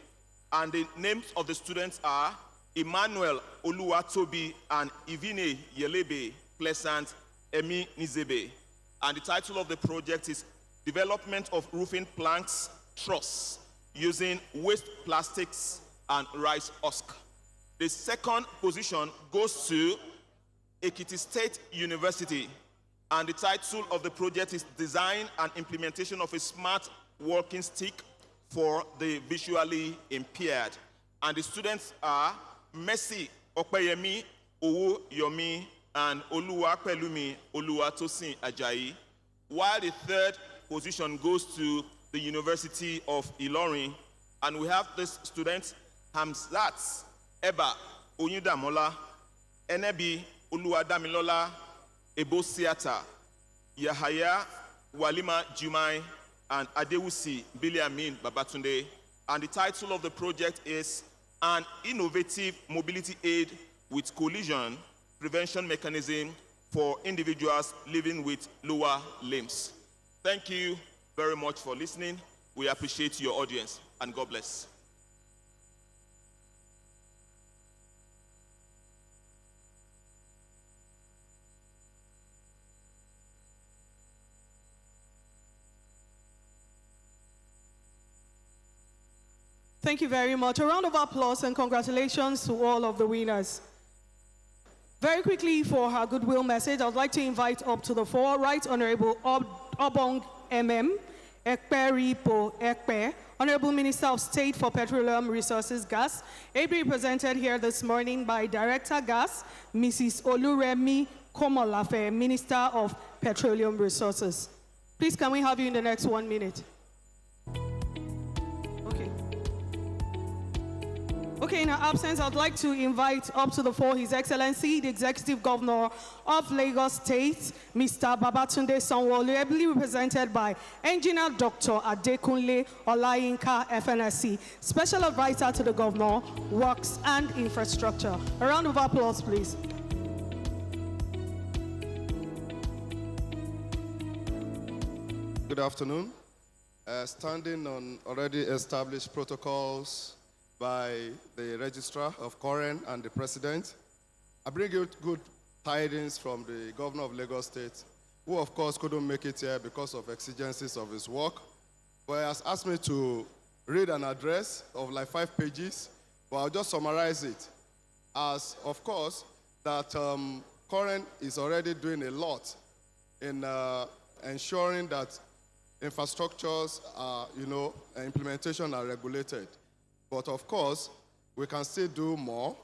And the names of the students are Emmanuel Oluwatobi and Ivine Yelebe Pleasant Emi Nizebe. And the title of the project is Development of Roofing Planks Truss using Waste Plastics and Rice Husk. The second position goes to Ekiti State University. And the title of the project is Design and Implementation of a Smart Walking Stick for the Visually Impaired. And the students are Messi Okpeyemi Owoyomi and Oluwapelumi Oluwatosin Ajayi, while the third position goes to the University of Ilorin. And we have this student Hamzat Eba Onyudamola, Enebi Oluwadamilola Ebosiata, Yahaya Walima Jumai, and Adewusi Biliamin Babatunde. And the title of the project is An Innovative Mobility Aid with Collision Prevention Mechanism for Individuals Living with Lower Limbs. Thank you very much for listening. We appreciate your audience, and God bless. Thank you very much. A round of applause and congratulations to all of the winners. Very quickly, for her goodwill message, I would like to invite up to the fore Right Honorable Obong MM Ekperi Po Ekpe, Honorable Minister of State for Petroleum Resources Gas, ably represented here this morning by Director Gas, Mrs. Oluremi Komolafe, Minister of Petroleum Resources. Please, can we have you in the next 1 minute? Okay, in her absence, I'd like to invite up to the fore His Excellency, the Executive Governor of Lagos State, Mr. Babatunde Sanwo-Olu, ably represented by Engineer Dr. Adekunle Olayinka, FNSC, Special Advisor to the Governor, Works and Infrastructure. A round of applause, please. Good afternoon. Standing on already established protocols by the Registrar of COREN and the President, I bring you good tidings from the Governor of Lagos State, who of course couldn't make it here because of exigencies of his work, but he has asked me to read an address of like 5 pages, but I'll just summarize it as, of course, that COREN is already doing a lot in ensuring that infrastructures are, implementation are regulated. But of course, we can still do more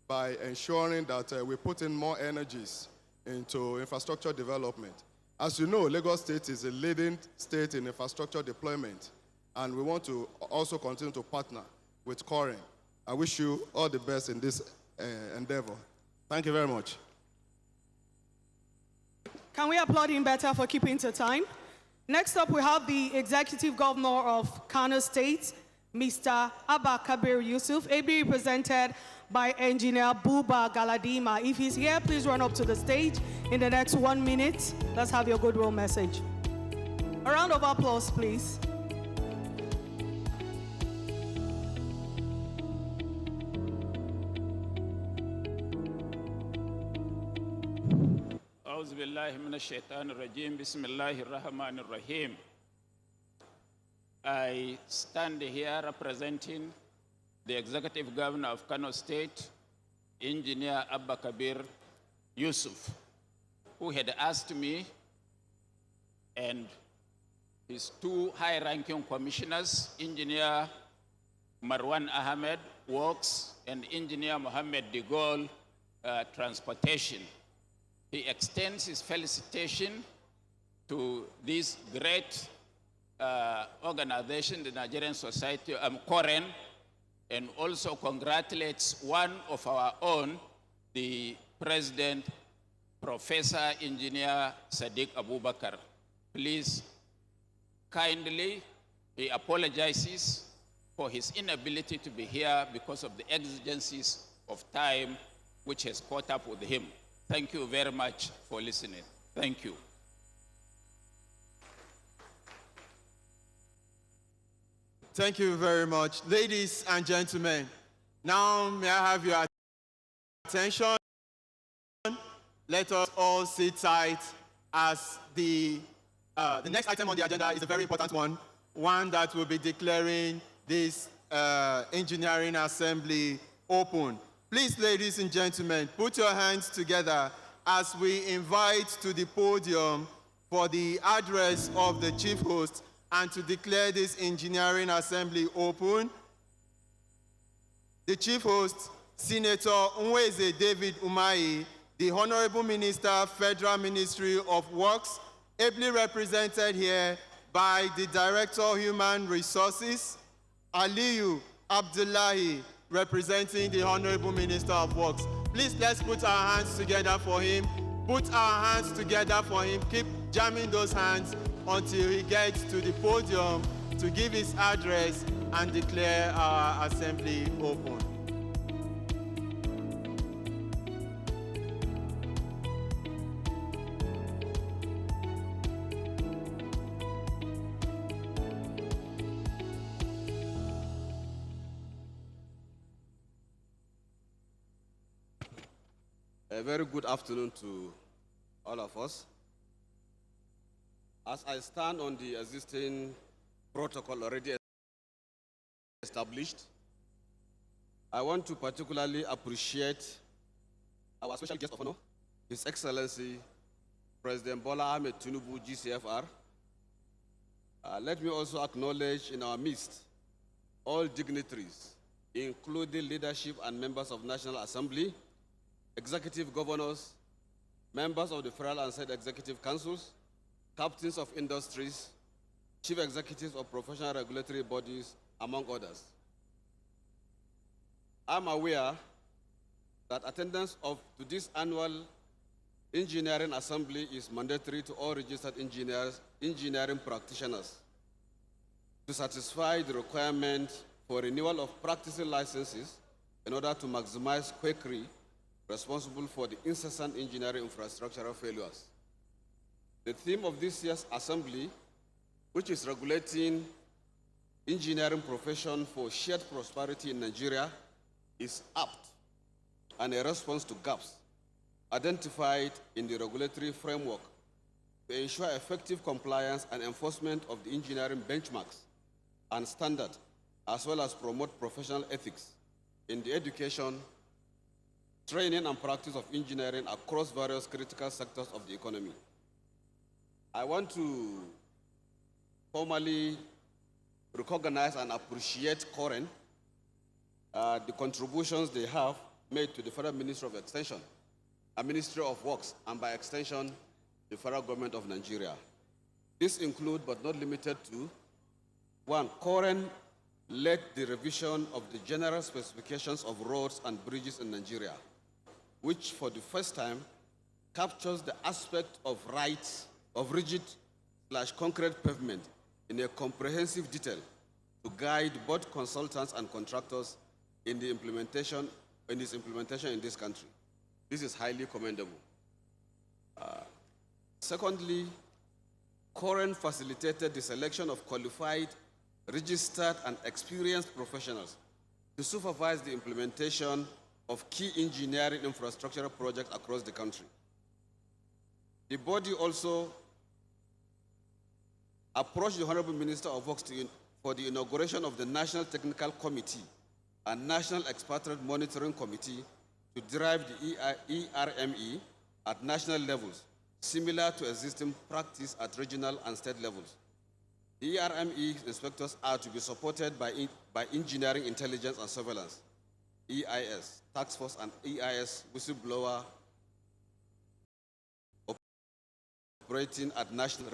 by ensuring that we put in more energies into infrastructure development. As you know, Lagos State is a leading state in infrastructure deployment, and we want to also continue to partner with COREN. I wish you all the best in this endeavor. Thank you very much. Can we applaud him better for keeping to time? Next up, we have the Executive Governor of Kano State, Mr. Abba Kabir Yusuf, ably represented by Engineer Buba Galadima. If he's here, please run up to the stage in the next 1 minute. Let's have your goodwill message. A round of applause, please. أعوذ بالله من الشيطان الرجيم بسم الله الرحمن الرحيم. I stand here representing the Executive Governor of Kano State, Engineer Abba Kabir Yusuf, who had asked me and his 2 high-ranking commissioners, Engineer Marwan Ahmed, Works, and Engineer Mohammed De Gaulle, Transportation. He extends his felicitation to this great organization, the Nigerian Society, COREN, and also congratulates one of our own, the President, Professor Engineer Sadiq Abubakar. Please, kindly, he apologizes for his inability to be here because of the exigencies of time which has caught up with him. Thank you very much for listening. Thank you. Thank you very much. Ladies and gentlemen, now may I have your attention? Let us all sit tight as the next item on the agenda is a very important one that will be declaring this engineering assembly open. Please, ladies and gentlemen, put your hands together as we invite to the podium for the address of the chief host and to declare this engineering assembly open. The chief host, Senator Nweze David Umahi, the Honorable Minister, Federal Ministry of Works, ably represented here by the Director of Human Resources, Aliyu Abdullahi, representing the Honorable Minister of Works. Please, let's put our hands together for him. Put our hands together for him. Keep jamming those hands until he gets to the podium to give his address and declare our assembly open. A very good afternoon to all of us. As I stand on the existing protocol already established, I want to particularly appreciate our special guest of honor, His Excellency President Bola Ahmed Tinubu, GCFR. Let me also acknowledge in our midst all dignitaries, including leadership and members of National Assembly, executive governors, members of the Federal and State Executive Councils, captains of industries, chief executives of professional regulatory bodies, among others. I'm aware that attendance to this annual engineering assembly is mandatory to all registered engineering practitioners to satisfy the requirement for renewal of practicing licenses in order to maximize quackery responsible for the incessant engineering infrastructural failures. The theme of this year's assembly, which is regulating engineering profession for shared prosperity in Nigeria, is apt and a response to gaps identified in the regulatory framework to ensure effective compliance and enforcement of the engineering benchmarks and standards, as well as promote professional ethics in the education, training and practice of engineering across various critical sectors of the economy. I want to formally recognize and appreciate COREN, the contributions they have made to the Federal Ministry of Extension, a Ministry of Works, and by extension, the Federal Government of Nigeria. This include, but not limited to, 1, COREN led the revision of the general specifications of roads and bridges in Nigeria, which for the first time captures the aspect of rights of rigid/concrete pavement in a comprehensive detail to guide both consultants and contractors in its implementation in this country. This is highly commendable. Secondly, COREN facilitated the selection of qualified, registered, and experienced professionals to supervise the implementation of key engineering infrastructure projects across the country. The body also approached the Honorable Minister of Works for the inauguration of the National Technical Committee and National Expatriate Monitoring Committee to drive the ERME at national levels, similar to existing practice at regional and state levels. ERME inspectors are to be supported by Engineering Intelligence and Surveillance, EIS, Task Force and EIS whistleblower operating at national.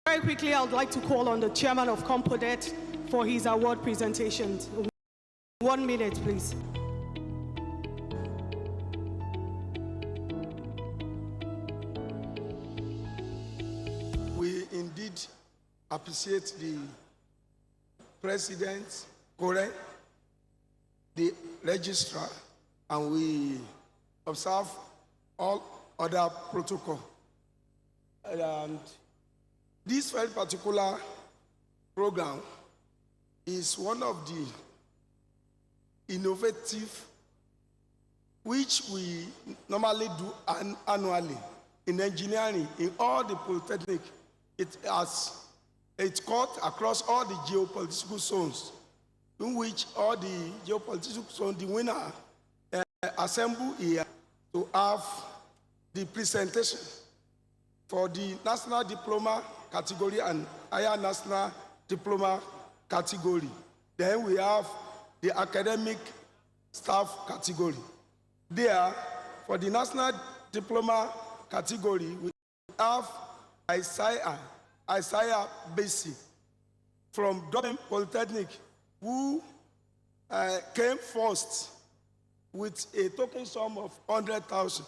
Very quickly, I would like to call on the chairman of Compodet for his award presentation. 1 minute, please. We indeed appreciate the President, COREN, the registrar, and we observe all other protocol. And this very particular program is one of the innovative which we normally do annually in engineering in all the polytechnic. It's cut across all the geopolitical zones, in which all the geopolitical zones, the winner assemble here to have the presentation for the national diploma category and higher national diploma category. Then we have the academic staff category. There, for the national diploma category, we have Isaiah Basi from Dublin Polytechnic, who came first with a token sum of 100,000.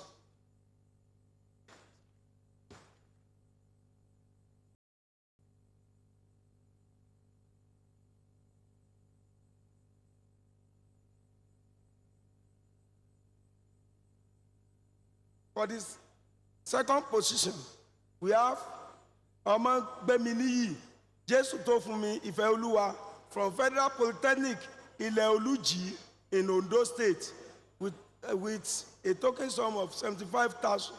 For this second position, we have Oman Bemini Jesu Tofumi Ifeoluwa from Federal Polytechnic Ileoluji in Ondo State with a token sum of 75,000.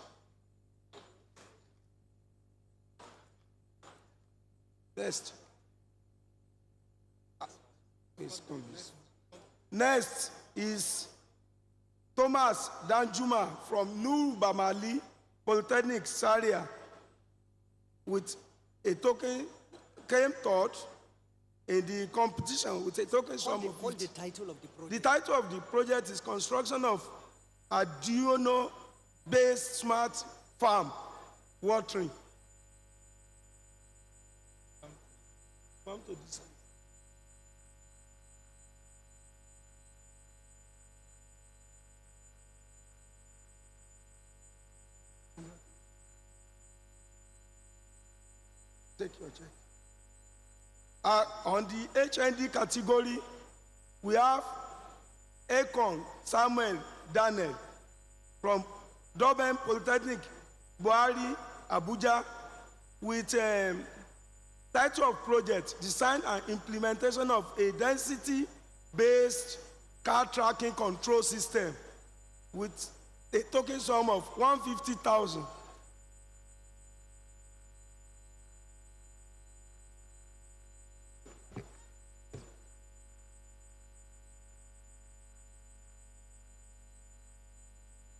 Next. Next is Thomas Danjuma from Nur Bamali Polytechnic, Zaria, with a token, came third in the competition with a token sum of What the title of the project? The title of the project is Construction of Arduino-based smart farm watering. Come to this side. Take your check. On the HND category, we have Akon Samuel Daniel from Durban Polytechnic, Buhari, Abuja, with title of project, design and implementation of a density-based car tracking control system with a token sum of 150,000.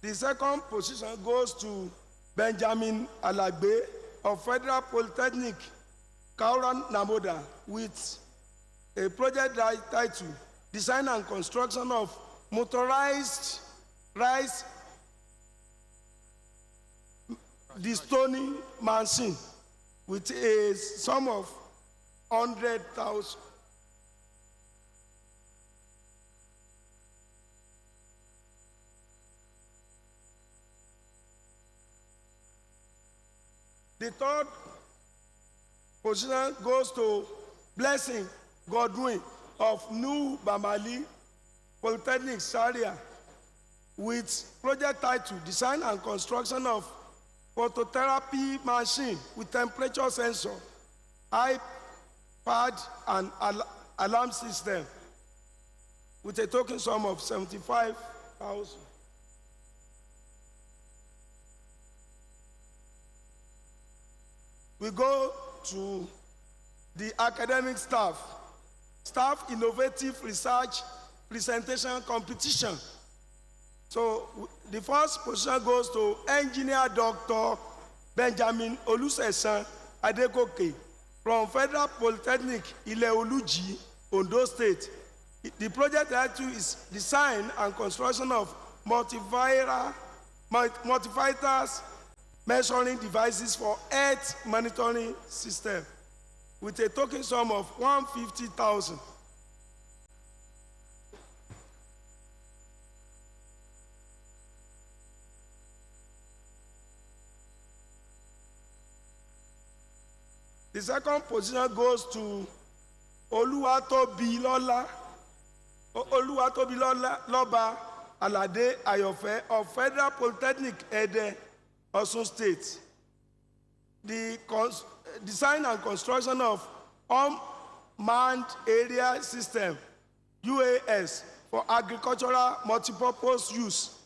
The second position goes to Benjamin Alagbe of Federal Polytechnic, Kauran Namoda, with a project title, Design and Construction of Motorized Rice Destoning Machine, with a sum of 100,000. The third position goes to Blessing Godwin of New Bamali Polytechnic, Zaria, with project title, Design and Construction of Phototherapy Machine with Temperature Sensor, iPad and Alarm System, with a token sum of 75,000. We go to the academic staff innovative research presentation competition. So the first position goes to Engineer Dr. Benjamin Olusesan Adegoke from Federal Polytechnic, Ile-Oluji, Ondo State. The project title is Design and Construction of Multifighters Measuring Devices for Earth Monitoring System, with a token sum of 150,000. The second position goes to Oluwatobilola Loba Alade Ayofe of Federal Polytechnic, Ede, Osun State. The design and construction of unmanned area system, UAS, for agricultural multipurpose use,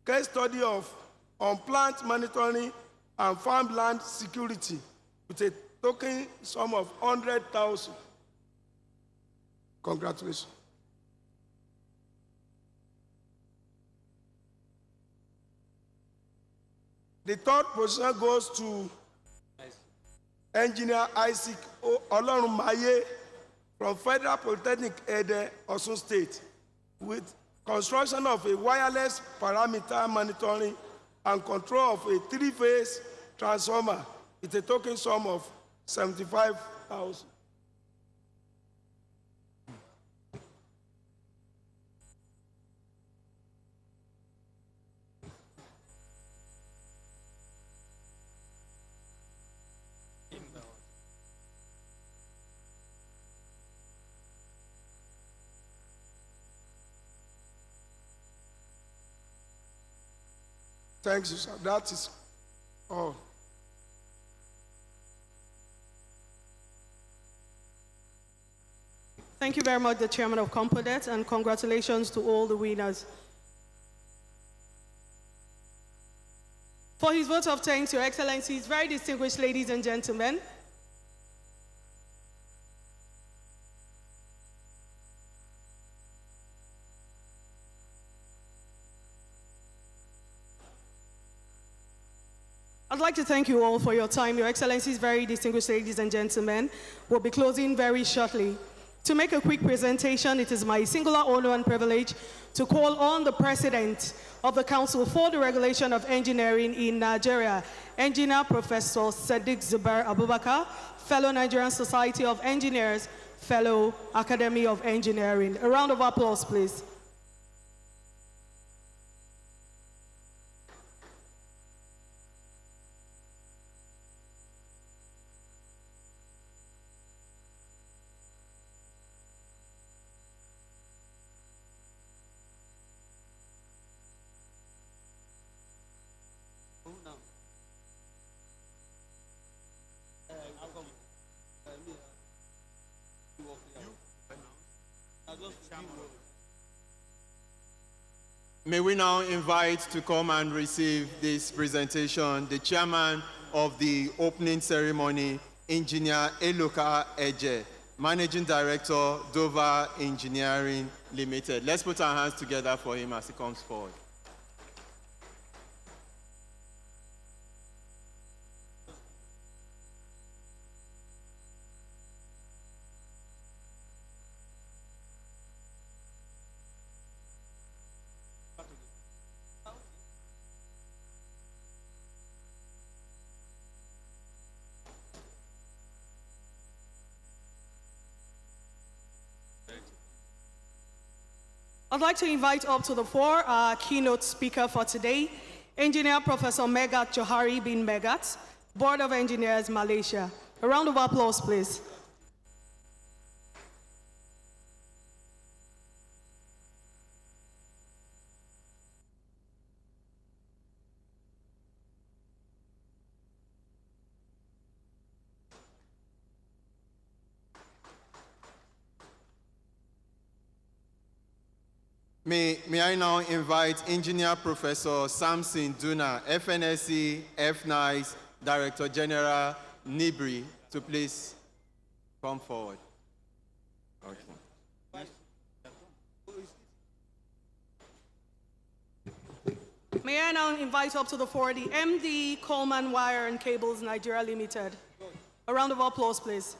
case study of on-plant monitoring and farmland security, with a token sum of 100,000. Congratulations. The third position goes to Engineer Isaac Olorunmaye from Federal Polytechnic, Ede, Osun State, with construction of a wireless parameter monitoring and control of a three-phase transformer with a token sum of 75,000. Thanks, sir. That is all. Thank you very much, the Chairman of Compodet, and congratulations to all the winners. For his vote of thanks, Your Excellencies, very distinguished ladies and gentlemen, I'd like to thank you all for your time. Your Excellencies, very distinguished ladies and gentlemen, we'll be closing very shortly. To make a quick presentation, it is my singular honor and privilege to call on the President of the Council for the Regulation of Engineering in Nigeria, Engineer Professor Sadiq Zubair Abubakar, fellow Nigerian Society of Engineers, fellow Academy of Engineering. A round of applause, please. May we now invite to come and receive this presentation the chairman of the opening ceremony, Engineer Eloka Eje, Managing Director, Dover Engineering Limited. Let's put our hands together for him as he comes forward. I'd like to invite up to the floor our keynote speaker for today, Engineer Professor Megat Johari bin Megat, Board of Engineers, Malaysia. A round of applause, please. May I now invite Engineer Professor Samson Duna, FNSC, FNICE, Director General, NIBRI, to please come forward. Okay. May I now invite up to the floor the MD, Coleman Wire and Cables, Nigeria Limited. A round of applause, please.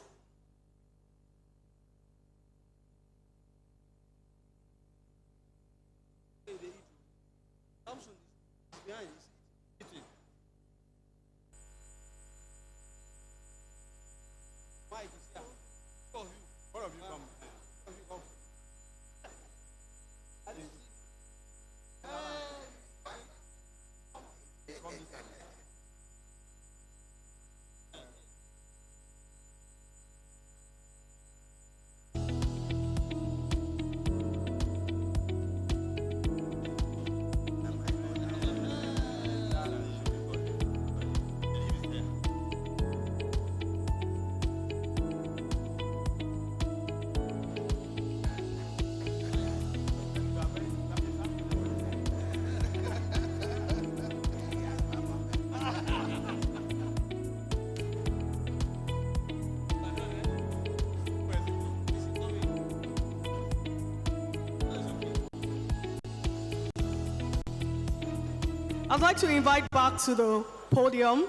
I'd like to invite back to the podium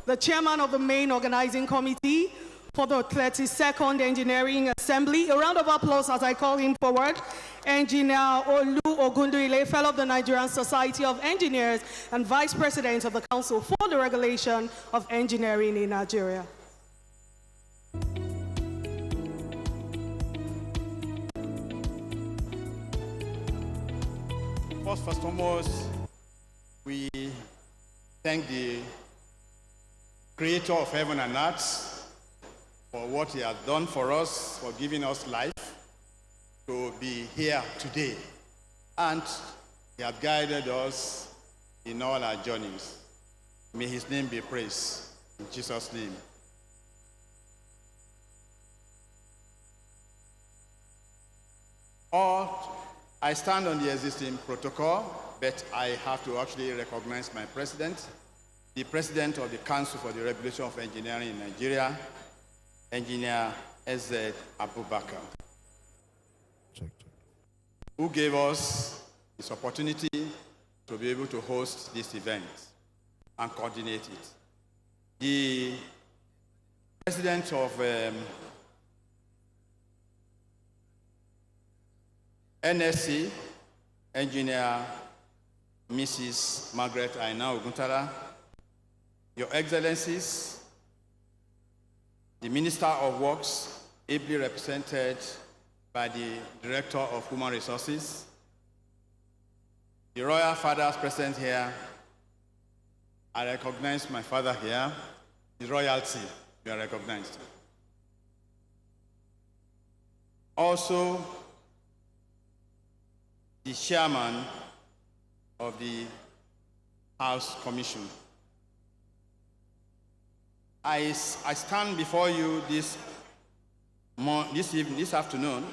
the chairman of the main organizing committee for the 32nd Engineering Assembly. A round of applause as I call him forward. Engineer Olu Ogunduile, fellow of the Nigerian Society of Engineers and Vice President of the Council for the Regulation of Engineering in Nigeria. First and foremost, we thank the Creator of heaven and earth for what he has done for us, for giving us life to be here today. And he has guided us in all our journeys. May his name be praised. In Jesus' name. I stand on the existing protocol, but I have to actually recognize my president, the president of the Council for the Regulation of Engineering in Nigeria, Engineer S.Z. Abubakar, who gave us this opportunity to be able to host this event and coordinate it. The president of NSC, Engineer Mrs. Margaret Aina Oguntala, Your Excellencies, the Minister of Works, ably represented by the Director of Human Resources, the royal fathers present here. I recognize my father here, the royalty, you are recognized. Also, the chairman of the House Commission. I stand before you this afternoon,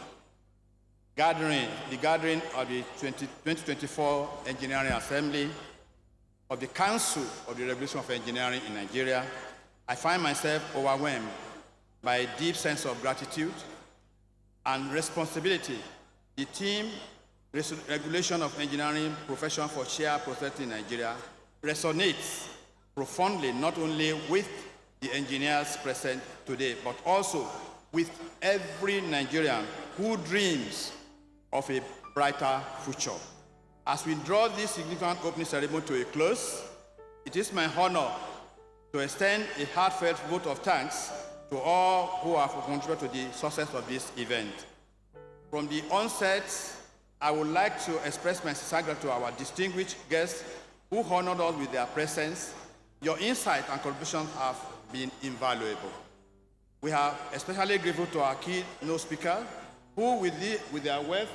the gathering of the 2024 Engineering Assembly of the Council of the Revolution of Engineering in Nigeria. I find myself overwhelmed by a deep sense of gratitude and responsibility. The team Regulation of Engineering Profession for Shared Prosperity in Nigeria resonates profoundly not only with the engineers present today, but also with every Nigerian who dreams of a brighter future. As we draw this significant opening ceremony to a close, it is my honor to extend a heartfelt vote of thanks to all who have contributed to the success of this event. From the onset, I would like to express my sincere gratitude to our distinguished guests who honored us with their presence. Your insight and contributions have been invaluable. We are especially grateful to our keynote speaker, who with their wealth,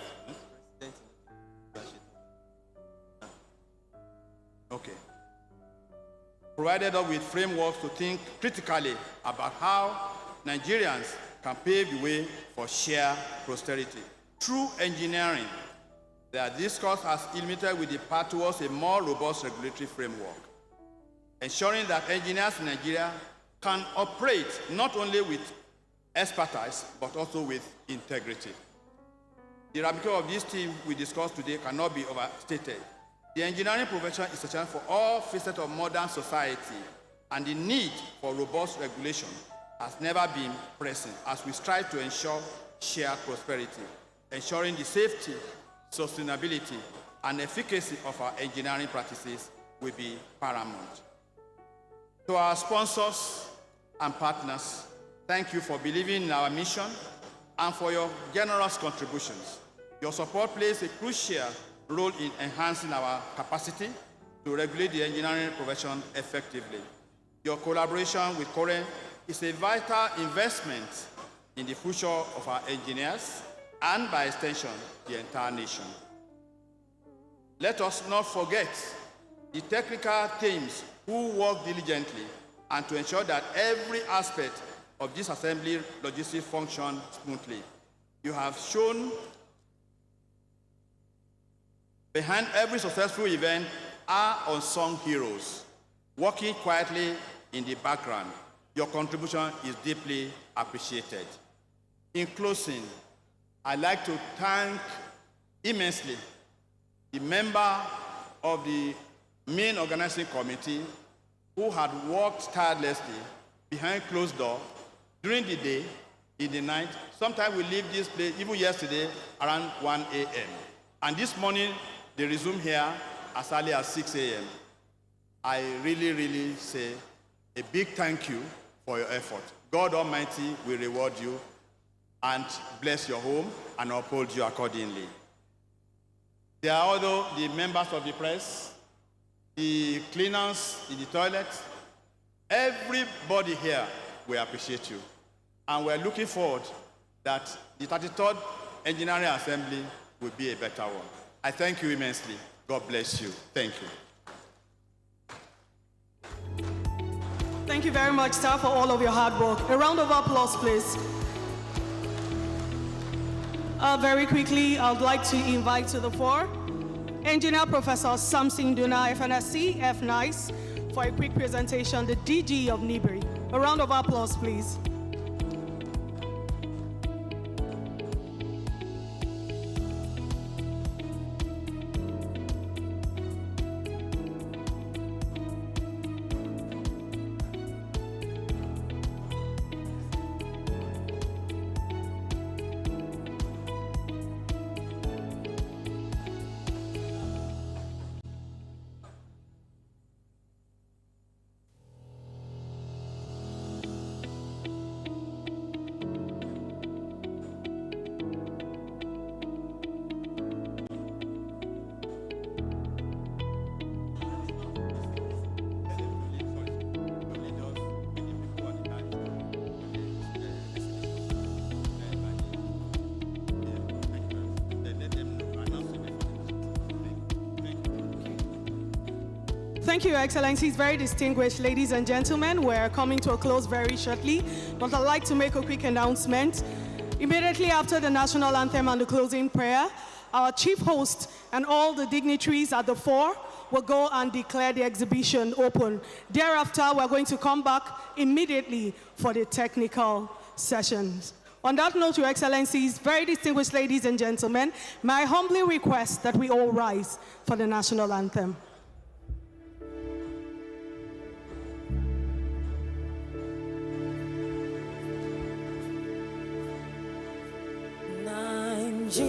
provided us with frameworks to think critically about how Nigerians can pave the way for shared prosperity. Through engineering, their discourse has illuminated with the path towards a more robust regulatory framework, ensuring that engineers in Nigeria can operate not only with expertise, but also with integrity. The ramifications of this theme we discussed today cannot be overstated. The engineering profession is a challenge for all facets of modern society, and the need for robust regulation has never been pressing as we strive to ensure shared prosperity, ensuring the safety, sustainability, and efficacy of our engineering practices will be paramount. To our sponsors and partners, thank you for believing in our mission and for your generous contributions. Your support plays a crucial role in enhancing our capacity to regulate the engineering profession effectively. Your collaboration with COREN is a vital investment in the future of our engineers and, by extension, the entire nation. Let us not forget the technical teams who work diligently and to ensure that every aspect of this assembly logistics functions smoothly. You have shown behind every successful event are unsung heroes, working quietly in the background. Your contribution is deeply appreciated. In closing, I'd like to thank immensely the member of the main organizing committee who had worked tirelessly behind closed doors during the day, in the night. Sometimes we leave this place, even yesterday, around 1 a.m. And this morning, they resume here as early as 6 a.m. I really, really say a big thank you for your effort. God Almighty will reward you and bless your home and uphold you accordingly. There are also the members of the press, the cleaners in the toilet. Everybody here will appreciate you. And we're looking forward that the 33rd Engineering Assembly will be a better one. I thank you immensely. God bless you. Thank you. Thank you very much, sir, for all of your hard work. A round of applause, please. Very quickly, I'd like to invite to the floor Engineer Professor Samson Duna, FNSC, FNICE, for a quick presentation, the DG of NIBRI. A round of applause, please. Thank you, Your Excellencies. Very distinguished ladies and gentlemen. We're coming to a close very shortly, but I'd like to make a quick announcement. Immediately after the national anthem and the closing prayer, our chief host and all the dignitaries at the fore will go and declare the exhibition open. Thereafter, we're going to come back immediately for the technical sessions. On that note, Your Excellencies, very distinguished ladies and gentlemen, may I humbly request that we all rise for the national anthem. Nigeria,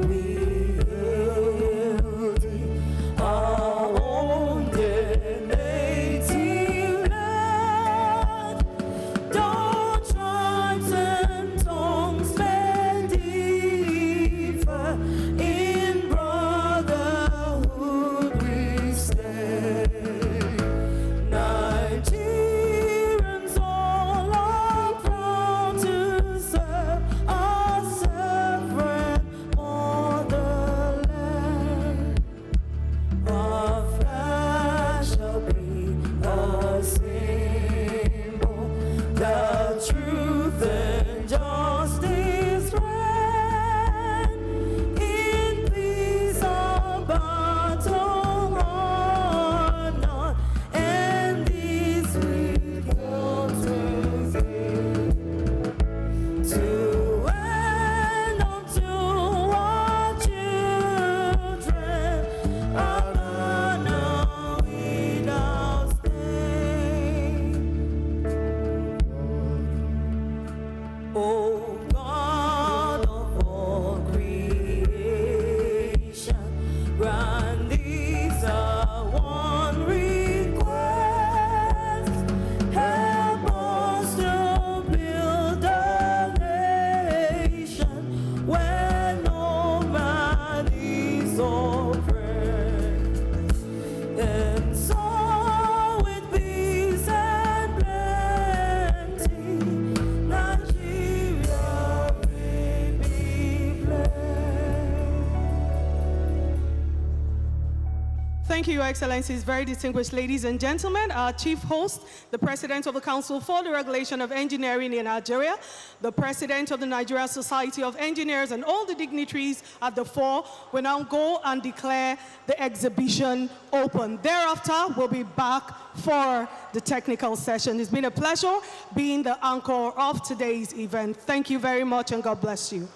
we hail thee, our own dear native land. Though tribes and tongues may differ, in brotherhood we stand. Nigerians all are proud to serve our sovereign motherland. Our flag shall be a symbol that truth and justice reign. In peace or battle or not, and this we go to end unto our children a banner without stain. O God of all creation, grant this our one request. Help us to build a nation where no man is oppressed, and so with peace and plenty, Nigeria may be blessed. Thank you, Your Excellencies. Very distinguished ladies and gentlemen, our chief host, the President of the Council for the Regulation of Engineering in Nigeria, the President of the Nigeria Society of Engineers, and all the dignitaries at the fore will now go and declare the exhibition open. Thereafter, we'll be back for the technical session. It's been a pleasure being the anchor of today's event. Thank you very much, and God bless you.